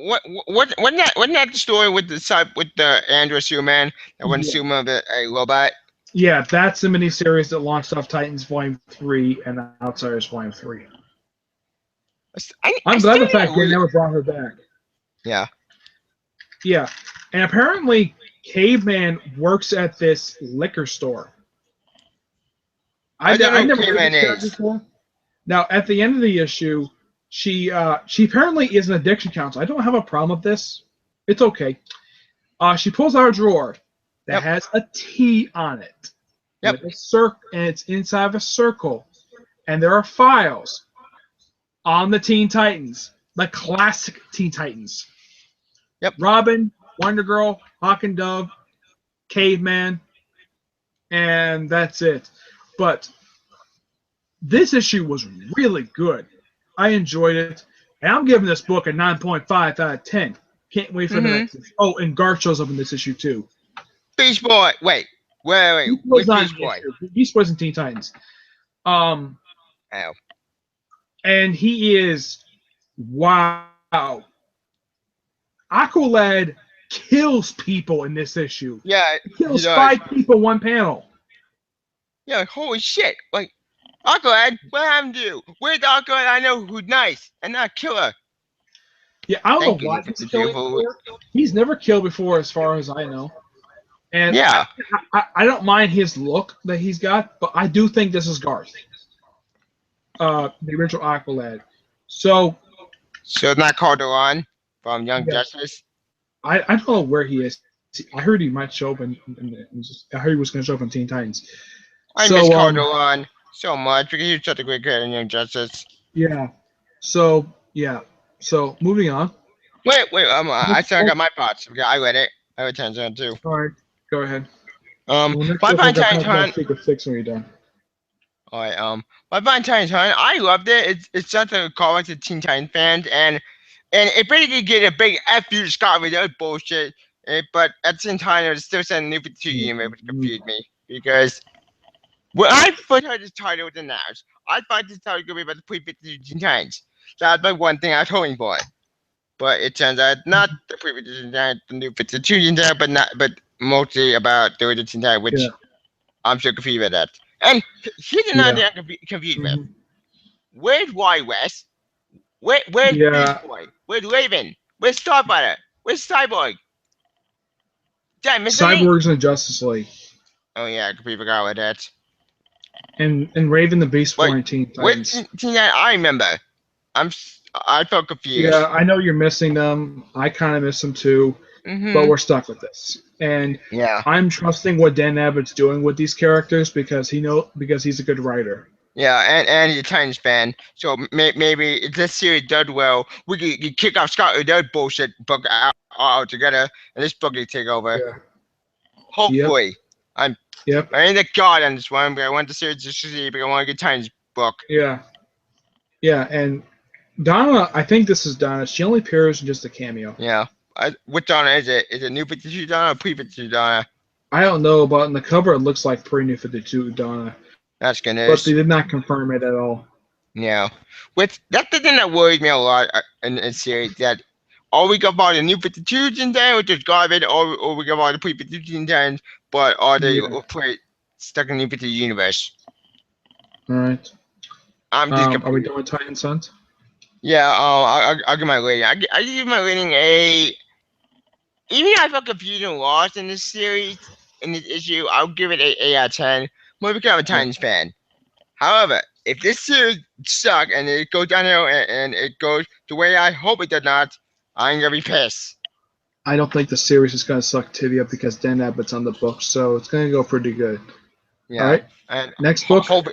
What wasn't that the story with the Android Superman that went Superman a robot? Yeah, that's the miniseries that launched off Titans Volume 3 and Outsiders Volume 3. I'm glad the fact they never brought her back. Yeah. Yeah, and apparently Caveman works at this liquor store. I never heard this character before. Now, at the end of the issue, she apparently is an addiction counselor. I don't have a problem with this. It's okay. She pulls out a drawer that has a T on it. Yep. With a circle, and it's inside of a circle. And there are files on the Teen Titans, the classic Teen Titans. Yep. Robin, Wonder Girl, Hawk and Dove, Caveman, and that's it. But this issue was really good. I enjoyed it. And I'm giving this book a 9.5 out of 10. Can't wait for the next issue. Oh, and Garth shows up in this issue too. Beast Boy. Wait. Beast Boy. Beast Boy's in Teen Titans. Ow. And he is, wow. Aqualad kills people in this issue. Yeah. He kills 5 people in one panel. Yeah, like, holy shit. Like, Aqualad, what happened to you? Where's Aqualad? I know who's nice and not killer. Yeah, I don't know why he's killing before. He's never killed before as far as I know. And yeah. I don't mind his look that he's got, but I do think this is Garth. The original Aqualad. So it's not Calderon from Young Justice? I don't know where he is. I heard he might show up I heard he was going to show up in Teen Titans. I miss Calderon so much because he was such a great character in Young Justice. Yeah. So moving on. Wait. I still got my thoughts. Okay, I read it. I read Tanzan too. All right. Go ahead. My Fine Titans Hunt. Secret 6 when you're done. All right. My Fine Titans Hunt. I loved it. It's something to call to Teen Titans fans, and it basically get a big F you to Scott with that bullshit. But at the same time, it still said New 52 universe, which confused me because when I first heard this title was announced, I thought this title was gonna be about the pre-52 Teen Titans. That's my one thing I was hoping for. But it turns out not the pre-52 Teen Titans, the New 52 Teen Titans, but mostly about the original Teen Titans, which I'm so confused with that. And here's another thing I'm confused with. Where's Wide West? Where's Beast Boy? Where's Raven? Where's Starfighter? Where's Cyborg? Did I miss Cyborg's in the Justice League. Oh yeah, I completely forgot about that. And Raven the Beast Boy in Teen Titans. Teen Titans? I remember. I felt confused. Yeah, I know you're missing them. I kind of miss them too. But we're stuck with this. And I'm trusting what Dan Abbott's doing with these characters because he's a good writer. Yeah, and he's a Titans fan. So maybe if this series does well, we can kick off Scott with that bullshit book out together, and this book can take over. Yeah. Hopefully. I ain't the god on this one, but I want the series to see because I want to get Titans book. Yeah. Yeah, and Donna, I think this is Donna. She only appears in just a cameo. Yeah. What Donna is it? Is it New 52 Donna or pre-52 Donna? I don't know, but in the cover it looks like pre-New 52 Donna. That's good news. But they did not confirm it at all. Yeah. That's the thing that worries me a lot in this series, that all we got about the New 52 Teen Titans, which is garbage, or we got about the pre-52 Teen Titans, but are they stuck in the New 52 universe? Alright. I'm just are we doing Titans Hunt? Yeah, I'll give my rating. I give my rating a... Even if I felt confused and lost in this series, in this issue, I'll give it an 8 out of 10. More because I'm a Titans fan. However, if this series sucks and it goes downhill and it goes the way I hope it does not, I'm going to be pissed. I don't think the series is going to suck Tevya because Dan Abbott's on the book, so it's going to go pretty good. Yeah. All right. And next book. Hope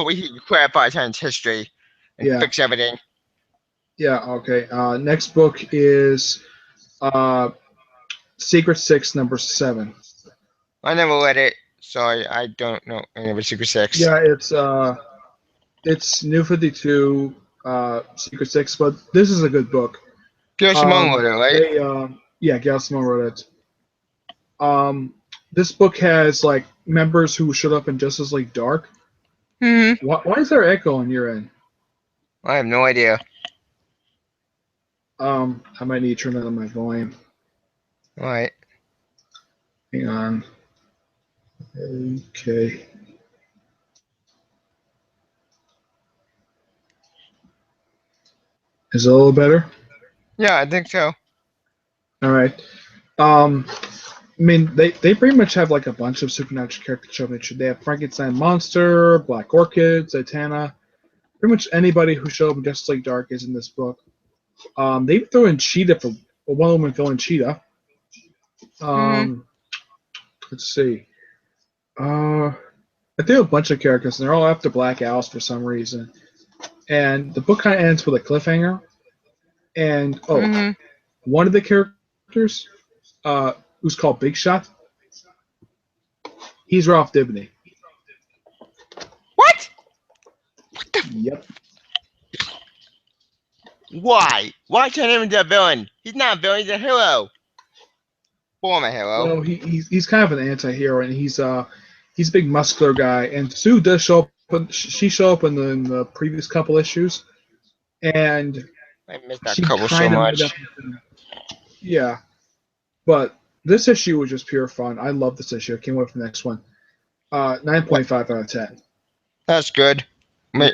we can clarify Titans history and fix everything. Yeah, okay. Next book is Secret 6, number 7. I never read it, so I don't know any of Secret 6. Yeah, it's New 52, Secret 6, but this is a good book. Gail Simone wrote it, right? Yeah, Gail Simone wrote it. this book has like members who showed up in Justice League Dark. Mm-hmm. Why is there echo on your end? I have no idea. I might need to turn down my volume. All right. Hang on. Okay. Is it a little better? Yeah, I think so. All right. I mean, they pretty much have like a bunch of supernatural characters show up. They have Frankenstein Monster, Black Orchid, Zatanna. Pretty much anybody who showed up in Justice League Dark is in this book. They threw in Cheetah for a Wonder Woman villain Cheetah. Let's see. I think a bunch of characters, and they're all after Black Alice for some reason. And the book kind of ends with a cliffhanger. And one of the characters, who's called Big Shot, he's Ralph Dibny. What? Yep. Why? Why turn him into a villain? He's not a villain. He's a hero. Former hero. Well, he's kind of an anti-hero, and he's a big muscular guy. And Sue does show up. She showed up in the previous couple issues, and I missed that she couple so kind of much. made up. Yeah, but this issue was just pure fun. I love this issue. I can't wait for the next one. 9.5 out of 10. That's good. All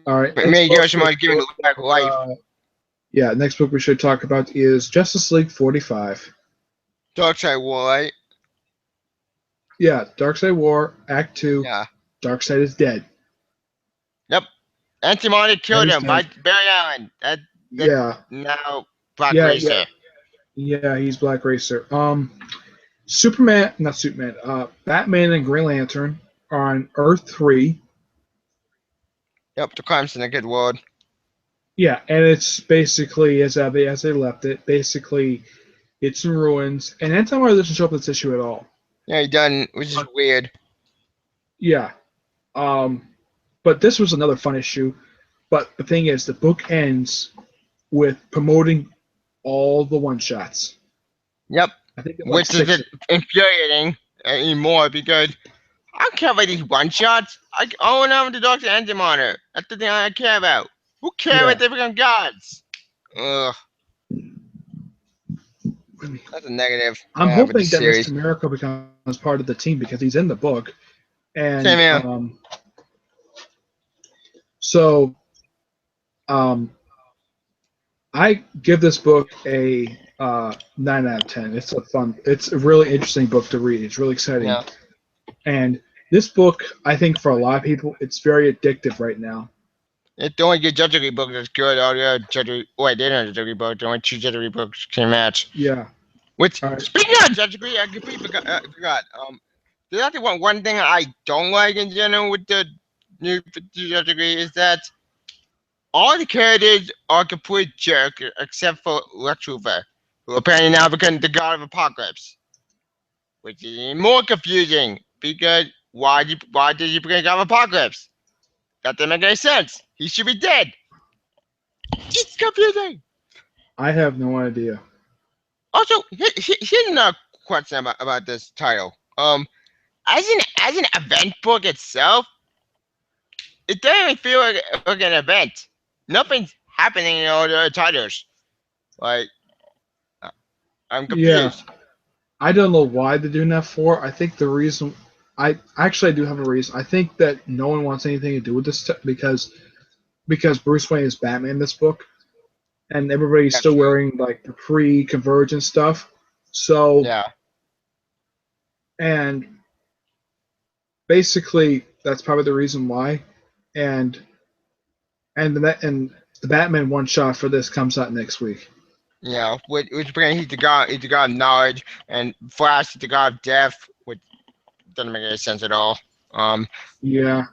right. May you guys might give it back life. Yeah, next book we should talk about is Justice League 45. Darkseid War, right? Yeah, Darkseid War, Act 2. Yeah. Darkseid is dead. Yep. Anti-Money killed He's him by Barry Allen. Yeah. Now Black Racer. Yeah, he's Black Racer. Batman and Green Lantern are on Earth 3. Yep, the crime's in a good world. Yeah, and it's basically as they left it. Basically, it's in ruins, and Anti-Money doesn't show up in this issue at all. Yeah, he done, which is weird. Yeah. But this was another fun issue. But the thing is, the book ends with promoting all the one-shots. Yep. I think which is infuriating anymore because I don't care about these one-shots. I want them to talk to Anti-Monitor. That's the thing I care about. Who cares about different gods? Ugh. That's a negative. I'm hoping that Mr. Miracle becomes part of the team because he's in the book. And same here. I give this book a 9 out of 10. It's a really interesting book to read. It's really exciting. Yeah. And this book, I think for a lot of people, it's very addictive right now. It's the only good Justice League book that's good. All the other Justice League, they didn't have Justice League book. The only two Justice League books came out. Yeah. Which, right. Speaking of Justice League, I completely forgot. There's actually one thing I don't like in general with the new Justice League is that all the characters are complete jerks except for Lex Luthor, who apparently now becomes the god of Apocalypse. Which is even more confusing because why did he become god of Apocalypse? That doesn't make any sense. He should be dead. It's confusing. I have no idea. Also, here's another question about this title. As an event book itself, it doesn't even feel like an event. Nothing's happening in all the other titles. Like, I'm confused. Yeah. I don't know why they're doing that for. I think the reason... I do have a reason. I think that no one wants anything to do with this because Bruce Wayne is Batman in this book, and everybody's still wearing like the pre-Convergence stuff. So yeah, and basically that's probably the reason why. And the Batman one shot for this comes out next week. Yeah, which brings he's the god of knowledge, and Flash is the god of death, which doesn't make any sense at all. Yeah,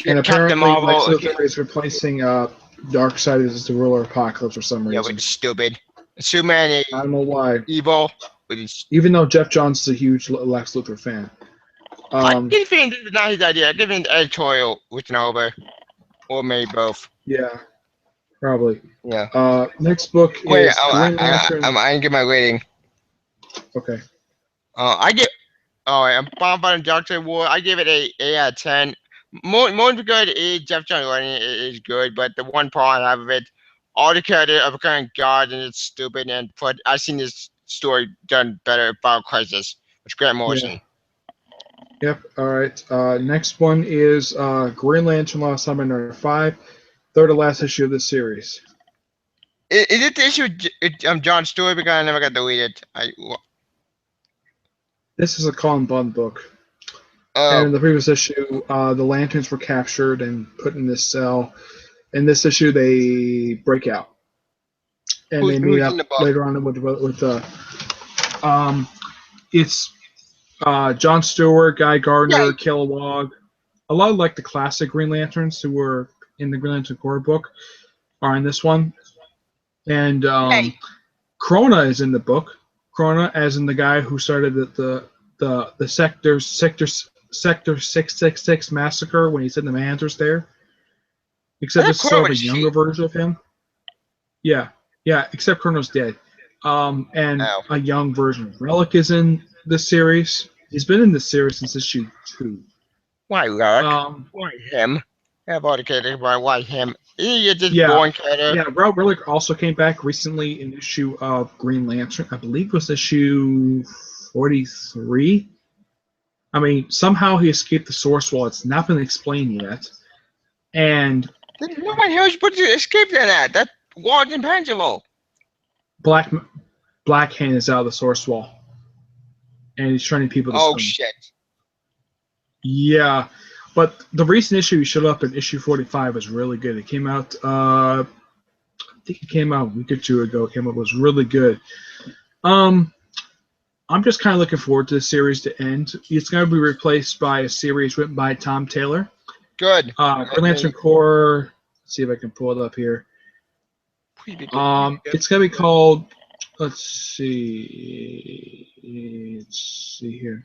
and apparently Lex Luthor is replacing Darkseid as the ruler of Apocalypse for some reason. Yeah, which is stupid. Superman is I don't know why. Evil. Even though Jeff Johns is a huge Lex Luthor fan. I give him this is not his idea. I give him the editorial with an over, or maybe both. Yeah, probably. Yeah. Next book is Wait, I didn't get my rating. Okay. I Oh, and Bonfire and Dark Side War, I give it a 8 out of 10. More good is Jeff John writing is good, but the one problem I have of it, all the characters are becoming God and it's stupid. And I've seen this story done better about Crisis, with Grant Morrison. Yeah. Yep. All right. Next one is Green Lantern Lost Summer number 5, third to last issue of this series. Is it the issue with John Stewart? Because I never got to read it. This is a Colin Bunn book. Oh. And in the previous issue, the Lanterns were captured and put in this cell. In this issue, they break out, and they meet up later on with it's John Stewart, Guy Gardner, Kilowog. A lot of like the classic Green Lanterns who were in the Green Lantern Corps book are in this one, and Krona is in the book. Krona, as in the guy who started the Sector 666 massacre when he said the Manhunters there. Except this is sort of a younger version of him. Yeah, except Krono's dead. And a young version. Relic is in this series. He's been in this series since issue 2. Why Relic? Why him? I've already cared why him. You're just boring character. Yeah, Relic also came back recently in issue of Green Lantern. I believe it was issue 43. I mean, somehow he escaped the Source Wall. It's not been explained yet. And no one here was supposed to escape that. That wall's impenetrable. Black Hand is out of the Source Wall. And he's training people to swim. Shit. Yeah. But the recent issue he showed up in issue 45 was really good. It came out, I think it came out a week or two ago. It was really good. I'm just kind of looking forward to the series to end. It's going to be replaced by a series written by Tom Taylor. Good. Green Lantern Corps. Let's see if I can pull it up here. It's going to be called, let's see here.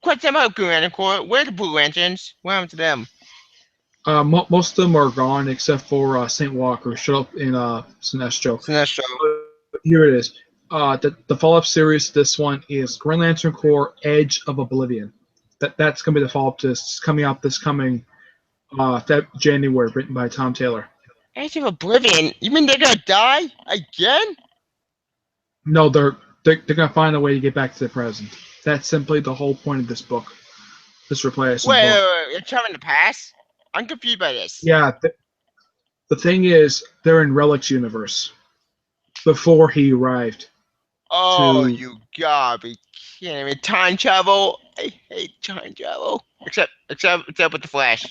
Quit them out, Green Lantern Corps. Where are the Blue Lanterns? What happened to them? Most of them are gone except for St. Walker, who showed up in Sinestro. Here it is. The follow-up series to this one is Green Lantern Corps Edge of Oblivion. That's going to be the follow-up to this. It's coming out this coming January, written by Tom Taylor. Edge of Oblivion? You mean they're going to die? Again? No, they're going to find a way to get back to the present. That's simply the whole point of this book. This replacement book. Wait, you're trying to pass? I'm confused by this. Yeah, the thing is, they're in Relic's universe before he arrived. Oh, you gotta be kidding me. Time travel? I hate time travel. Except with the Flash.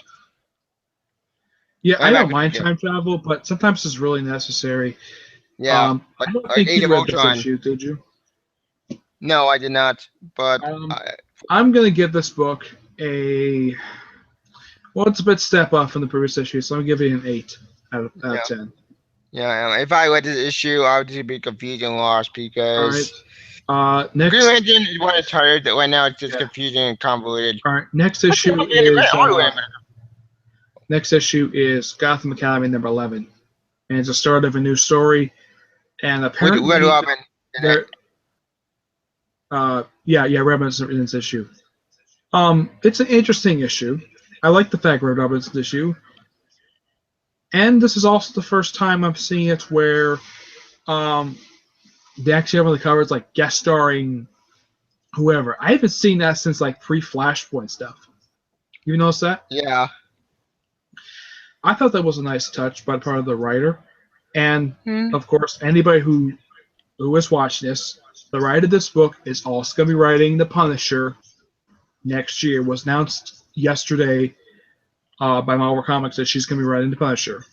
Yeah, I don't mind time travel, but sometimes it's really necessary. Yeah. I don't think you read this issue, did you? No, I did not. But I'm gonna give this book it's a bit step up from the previous issue, so I'm gonna give it an 8 out of 10. Yeah, if I read this issue, I would just be confused and lost because next Green Lantern is what it's tired. Right now, it's just confusing and convoluted. All right, next issue is Gotham Academy number 11, and it's the start of a new story. And apparently, Red Robin. Red Robin's in this issue. It's an interesting issue. I like the fact Red Robin's in this issue. And this is also the first time I'm seeing it where they actually have on the covers like guest starring whoever. I haven't seen that since like pre-Flashpoint stuff. You notice that? Yeah. I thought that was a nice touch by part of the writer. And of course, anybody who is watching this, the writer of this book is also going to be writing The Punisher next year. It was announced yesterday by Marvel Comics that she's going to be writing The Punisher.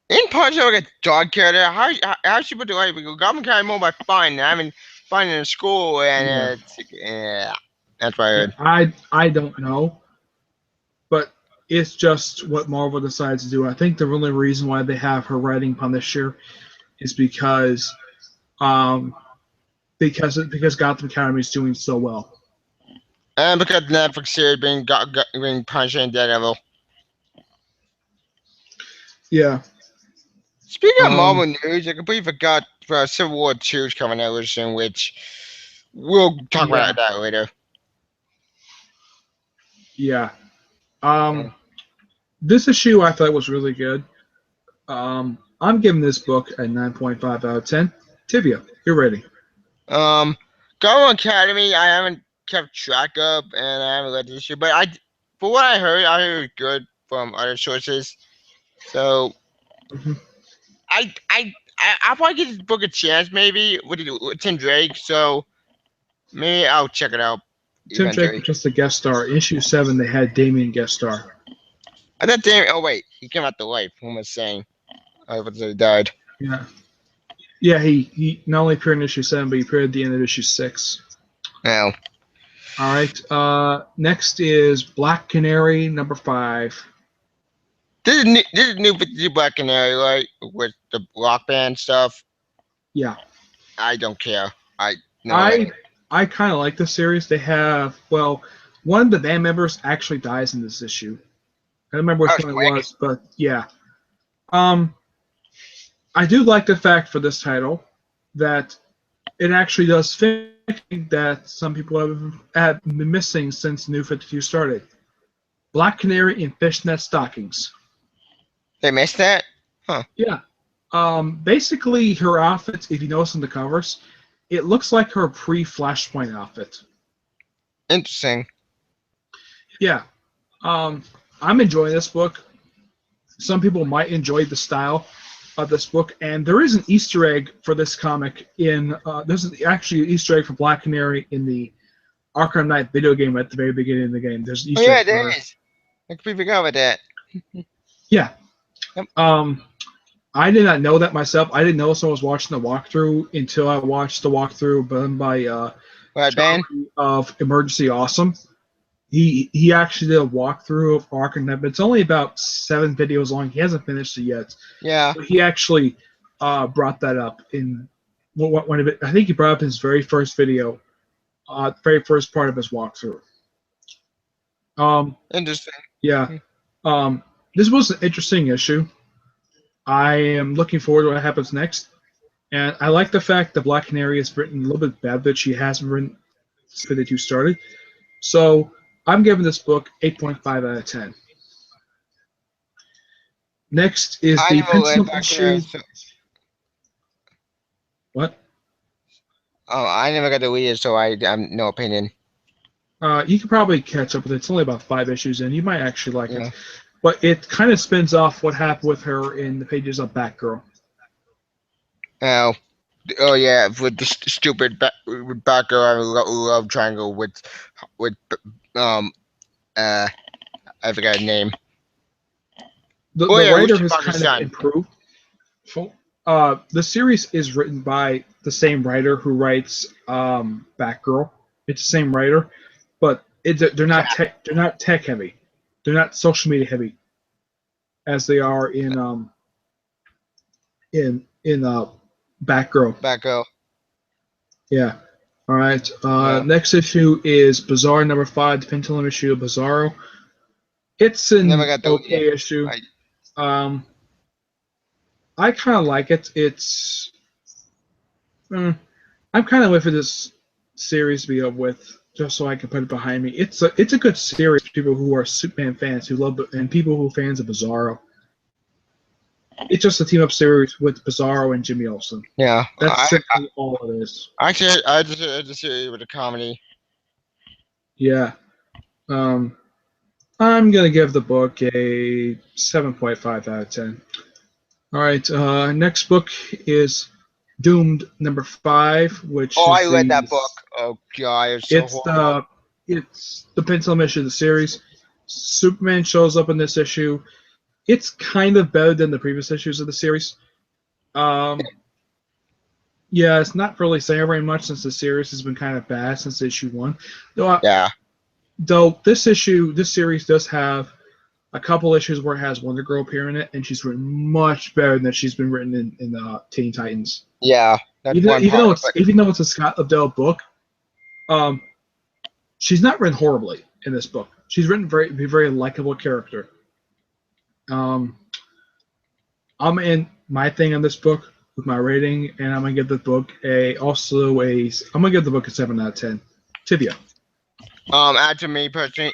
In Punisher, like a dog character, how she put the right? Because Goblin carry more by finding. I mean, finding in school, and that's what I heard. I don't know, but it's just what Marvel decides to do. I think the only reason why they have her writing Punisher is because Gotham Academy is doing so well. And because Netflix series being Punisher and Daredevil. Yeah. Speaking of Marvel news, I completely forgot Civil War 2 is coming out soon, which We'll talk Yeah. about that later. Yeah. This issue I thought was really good. I'm giving this book a 9.5 out of 10. Tevya, you're ready. Goblin Academy, I haven't kept track of, and I haven't read this issue, but for what I heard it was good from other sources. So Mhm. I'll probably give this book a chance, maybe with Tim Drake. So maybe I'll check it out Tim Drake was eventually. just a guest star. Issue 7, they had Damien guest star. I thought, damn. Oh wait, he came out to life. Who am I saying? I was he died. Yeah. Yeah, he not only appeared in issue 7, but he appeared at the end of issue 6. No. All right. Next is Black Canary number 5. This is new 52 Black Canary, right? With the rock band stuff. Yeah. I don't care. No way. I kind of like this series. They have, well, one of the band members actually dies in this issue. I don't remember which That one it quick. was, but yeah. I do like the fact for this title that it actually does fit that some people have been missing since New 52 started. Black Canary in fishnet stockings. They missed that? Huh. Yeah. Basically, her outfit, if you notice on the covers, it looks like her pre-Flashpoint outfit. Interesting. Yeah. I'm enjoying this book. Some people might enjoy the style of this book, and there is an Easter egg for this comic in. There's actually an Easter egg for Black Canary in the Arkham Knight video game at the very beginning of the game. There's an Oh Easter yeah, egg for there her. is. I completely forgot about that. Yeah. Yep. I did not know that myself. I didn't know someone was watching the walkthrough until I watched the walkthrough done by Right, Ben? of Emergency Awesome. He actually did a walkthrough of Arkham Knight, but it's only about 7 videos long. He hasn't finished it yet. Yeah. But he actually brought that up in one of it. I think he brought up his very first video, very first part of his walkthrough. Interesting. Yeah. This was an interesting issue. I am looking forward to what happens next. And I like the fact that Black Canary is written a little bit bad, but she hasn't written since 52 started. So I'm giving this book 8.5 out of 10. Next is I the never read pencil Black issue. Canary, so, What? I never got to read it, so I have no opinion. You could probably catch up with it. It's only about 5 issues in. You might actually like Yeah. it. But it kind of spins off what happened with her in the pages of Batgirl. Oh yeah, with the stupid Batgirl having love triangle with I forgot his name. The yeah, writer Richard has Parker's kind of son. improved. The series is written by the same writer who writes Batgirl. It's the same writer, but they're not tech heavy. They're not social media heavy as they are in Batgirl. Batgirl. Yeah. All right. Yeah. Next issue is Bizarre number 5, the Pendulum issue of Bizarro. It's an Never got to okay issue. I kind of like it. It's I'm kind of waiting for this series to be over with, just so I can put it behind me. It's a good series for people who are Superman fans who love it, and people who are fans of Bizarro. It's just a team up series with Bizarro and Jimmy Olsen. Yeah. That's simply all it is. Actually, I just see it with a comedy. Yeah. I'm gonna give the book a 7.5 out of 10. All right. Next book is Doomed number 5, which I is read that book. Oh god, it's so horrible. It's the pencil issue of the series. Superman shows up in this issue. It's kind of better than the previous issues of the series. Yeah, it's not really saying very much since the series has been kind of bad since issue 1. Though this series does have a couple issues where it has Wonder Girl appear in it, and she's written much better than she's been written in Teen Titans. Yeah. Even though it's a Scott Lobdell book, she's not written horribly in this book. She's written a very likable character. My thing on this book, with my rating, and I'm gonna give the book I'm gonna give the book a 7 out of 10. Tevya. After me personally,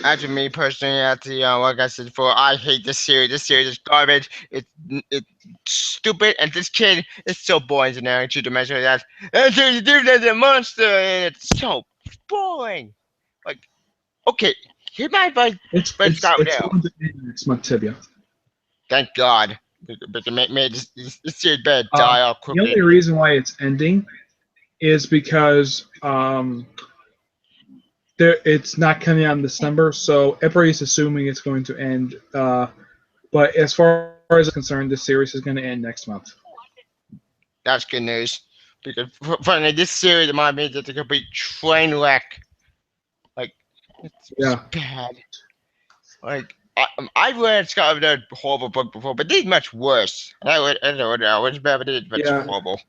like I said before, I hate this series. This series is garbage. It's stupid, and this kid is so boring. And now to measure that, and there's a monster, and it's so boring. Like, okay, hit my by Scott It's now. going to end next month, Tevya. Thank God. But they made this series better die off The quickly. only reason why it's ending is because it's not coming out in December, so everybody's assuming it's going to end. But as far as I'm concerned, this series is going to end next month. That's good news. Because finally, this series, in my opinion, is a complete train wreck. Like, it's bad. Like, I've read Scott of a horrible book before, but this is much worse. I don't know, it's bad, but it's much horrible.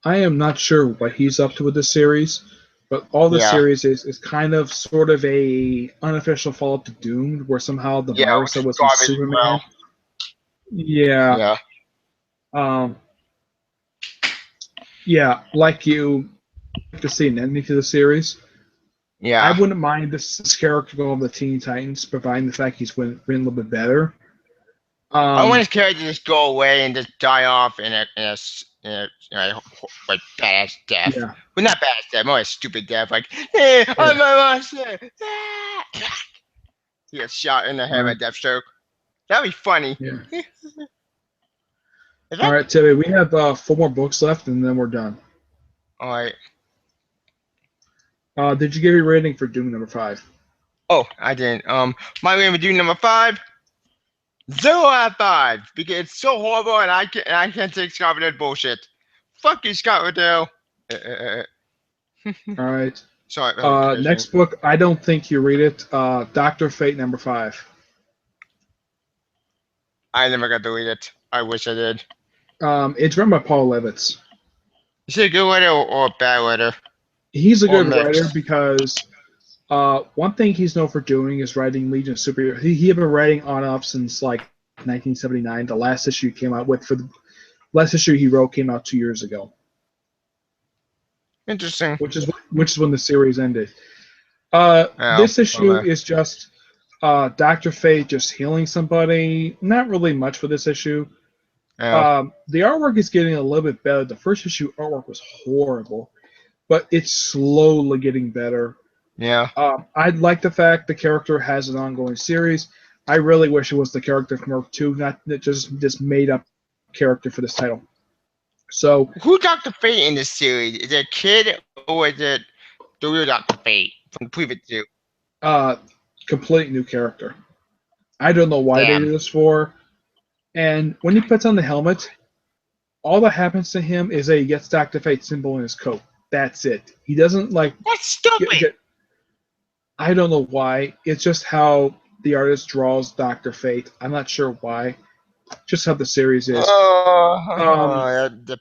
I am not sure what he's up to with this series, but all the series is kind of sort of a unofficial follow-up to Doomed, where somehow the virus that was in Superman. Well. Yeah. Like you like to see an ending to the series. Yeah. I wouldn't mind this character going to the Teen Titans, providing the fact he's been a little bit better. I want his character to just go away and just die off in a like badass death. Yeah. Well, not badass death, more a stupid death. Like, hey, I'm a monster. He gets shot in the head by Deathstroke. That'd be funny. Yeah. All right, Tevye, we have 4 more books left, and then we're done. All right. Did you give your rating for Doom number 5? Oh, I didn't. My rating for Doom number 5. 0 out of 5 because it's so horrible and I can't take Scott Riddell bullshit. Fuck you, Scott Riddell. All right. Sorry. Next book, I don't think you read it. Dr. Fate number 5. I never got to read it. I wish I did. It's written by Paul Levitz. Is he a good writer or a bad writer? He's a good writer because one thing he's known for doing is writing Legion of Superheroes. He had been writing on up since like 1979. The last issue he came out with the last issue he wrote came out 2 years ago. Interesting. Which is when the series ended. This issue is just Dr. Fate just healing somebody. Not really much for this issue. The artwork is getting a little bit better. The first issue artwork was horrible, but it's slowly getting better. Yeah. I like the fact the character has an ongoing series. I really wish it was the character from Earth 2, not just made up character for this title. So who Dr. Fate in this series? Is it a kid or is it the real Dr. Fate from the previous two? Complete new character. I don't know why they did this for. And when he puts on the helmet, all that happens to him is that he gets Dr. Fate's symbol in his coat. That's it. He doesn't like. That's stupid. I don't know why. It's just how the artist draws Dr. Fate. I'm not sure why. Just how the series is. To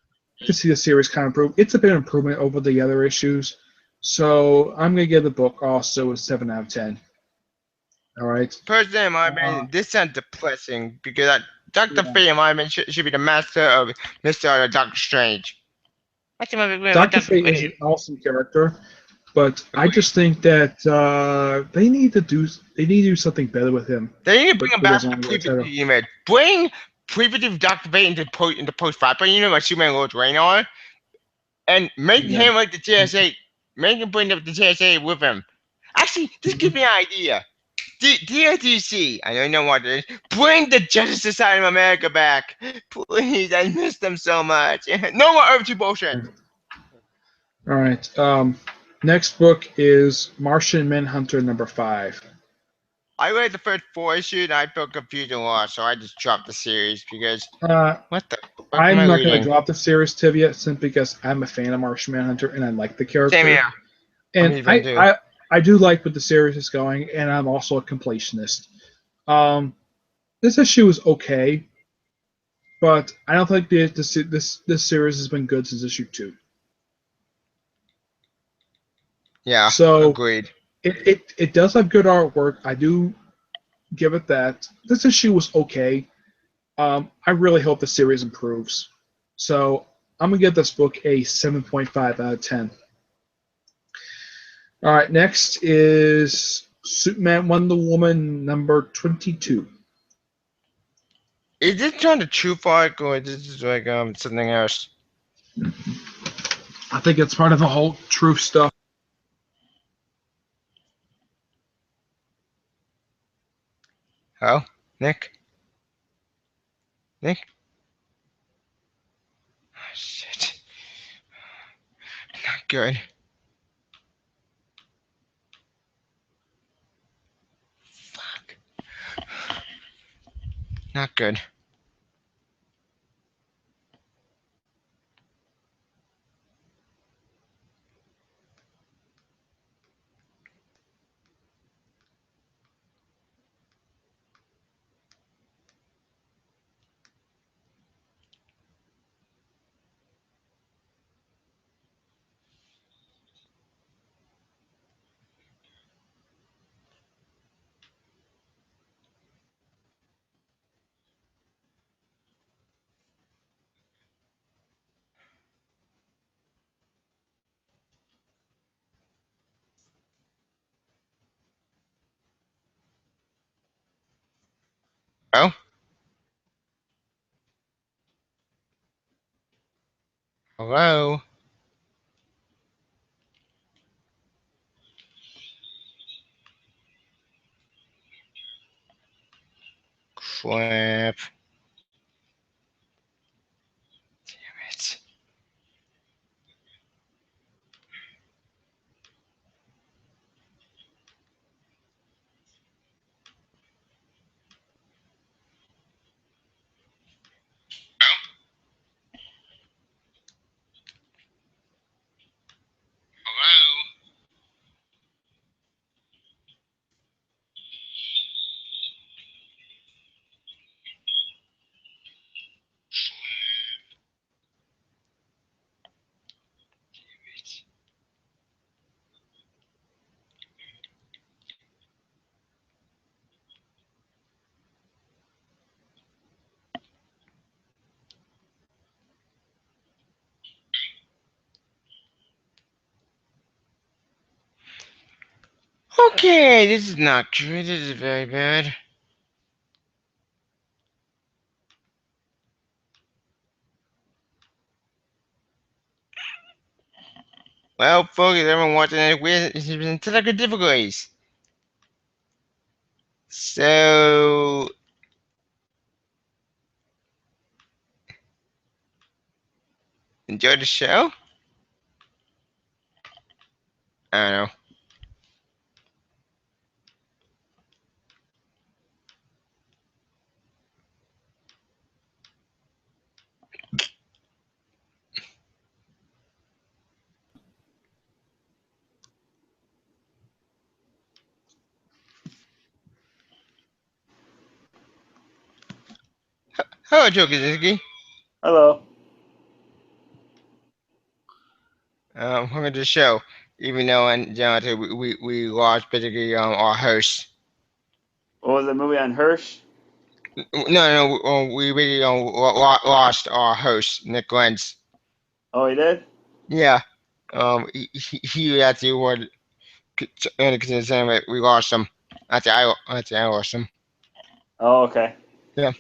see the series kind of improve. It's a bit of improvement over the other issues. So I'm going to give the book also a 7 out of 10. All right. Personally, in my opinion, this sounds depressing because Dr. Fate, in my opinion, should be the master of Mr. Doctor Strange. Dr. Fate is an awesome character, but I just think that they need to do something better with him. They need to bring him back to the Bring primitive Dr. Fate into post-5, but you know what Superman Lord's Reign are, and make him like the TSA. Make him bring up the TSA with him. Actually, this gives me an idea. DSDC, I don't know what it is. Bring the Justice Society of America back. Please, I miss them so much. No more Earth 2 bullshit. All right. Next book is Martian Manhunter number 5. I read the first 4 issues and I felt confused and lost, so I just dropped the series because what the fuck I'm not going to drop the series, Tevya, simply because I'm a fan of Martian Manhunter and I like the character. Same here. And I do like what the series is going, and I'm also a completionist. This issue is okay, but I don't think this series has been good since issue 2. Yeah, so agreed. It does have good artwork. I do give it that. This issue was okay. I really hope the series improves. So I'm gonna give this book a 7.5 out of 10. All right, next is Superman Wonder Woman number 22. Is this trying to truth arc or this is like something else? I think it's part of the whole truth stuff. Oh, Nick? Nick? Oh, shit. Not good. Fuck. Not good. Oh? Hello? Crap. Damn it. Hello? Okay, this is not good. This is very bad. Well, folks, everyone watching it with technical difficulties. So, enjoy the show? I don't know. Hello, Joe Kaczynski. Hello. Welcome to the show. Even though we lost basically our host. What was the movie on Hirsch? No, we really lost our host, Nick Lenz. Oh, he did? Yeah. He actually would consider we lost him. I lost him. Oh, okay. Yeah.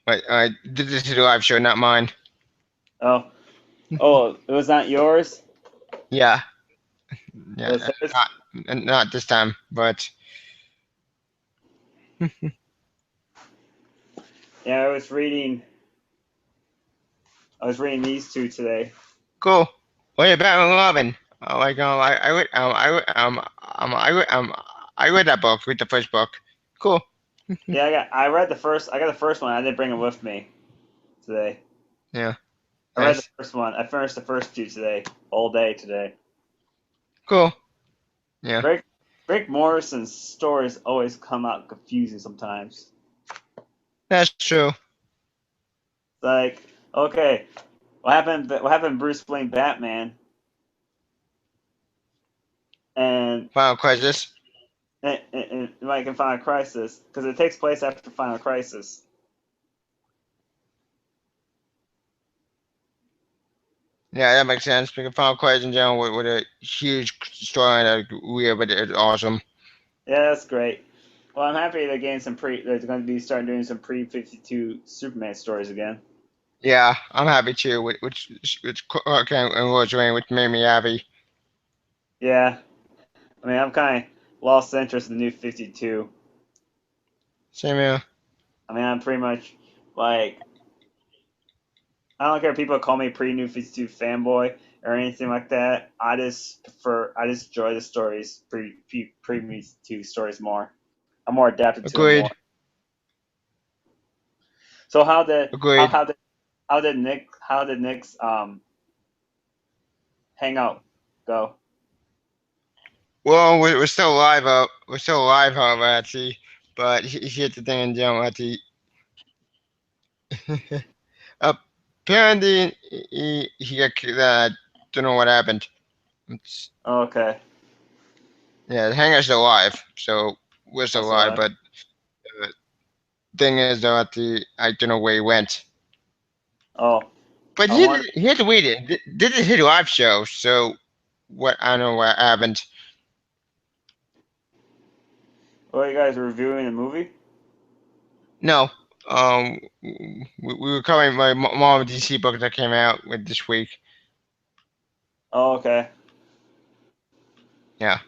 But this is a live show, not mine. Oh. Oh, it was not yours? Yeah. It was Yeah. his? Not this time, but Yeah, I was reading these two today. cool. What about Batman Robin? I read I read that book. Read the first book. Cool. Yeah, I got the first one. I didn't bring it with me today. Yeah. I read the Nice. first one. I finished the first two today. All day today. Cool. Yeah. Rick Morrison's stories always come out confusing sometimes. That's true. Like, okay, what happened to Bruce Wayne Batman? And Final Crisis. like in Final Crisis, because it takes place after Final Crisis. Yeah, that makes sense. Because Final Crisis in general with a huge storyline, weird, but it's awesome. Yeah, that's great. Well, I'm happy they're getting some pre. They're going to be starting doing some pre-52 Superman stories again. Yeah, I'm happy too. Which and Lois Lane, which made me happy. Yeah, I mean, I'm kind of lost interest in the New 52. Same here. I mean, I'm pretty much like I don't care if people call me pre-New 52 fanboy or anything like that. I just enjoy the stories pre-New 52 stories more. I'm more adapted to them more. Agreed. So Agreed. how did Nick's hangout go? Well, we're still alive. We're still alive, however, actually. But he hit the thing in general at the. Apparently, he got kicked. Don't know what happened. It's, Okay, yeah, the hangar's still alive, so we're still that's alive. alive. But the thing is, though, at the I don't know where he went. Oh, But I wonder. he had to wait. Did hit a live show, so what? I don't know what happened. Are you guys reviewing the movie? No, we were covering my mom DC book that came out with this week. Oh, okay. Yeah.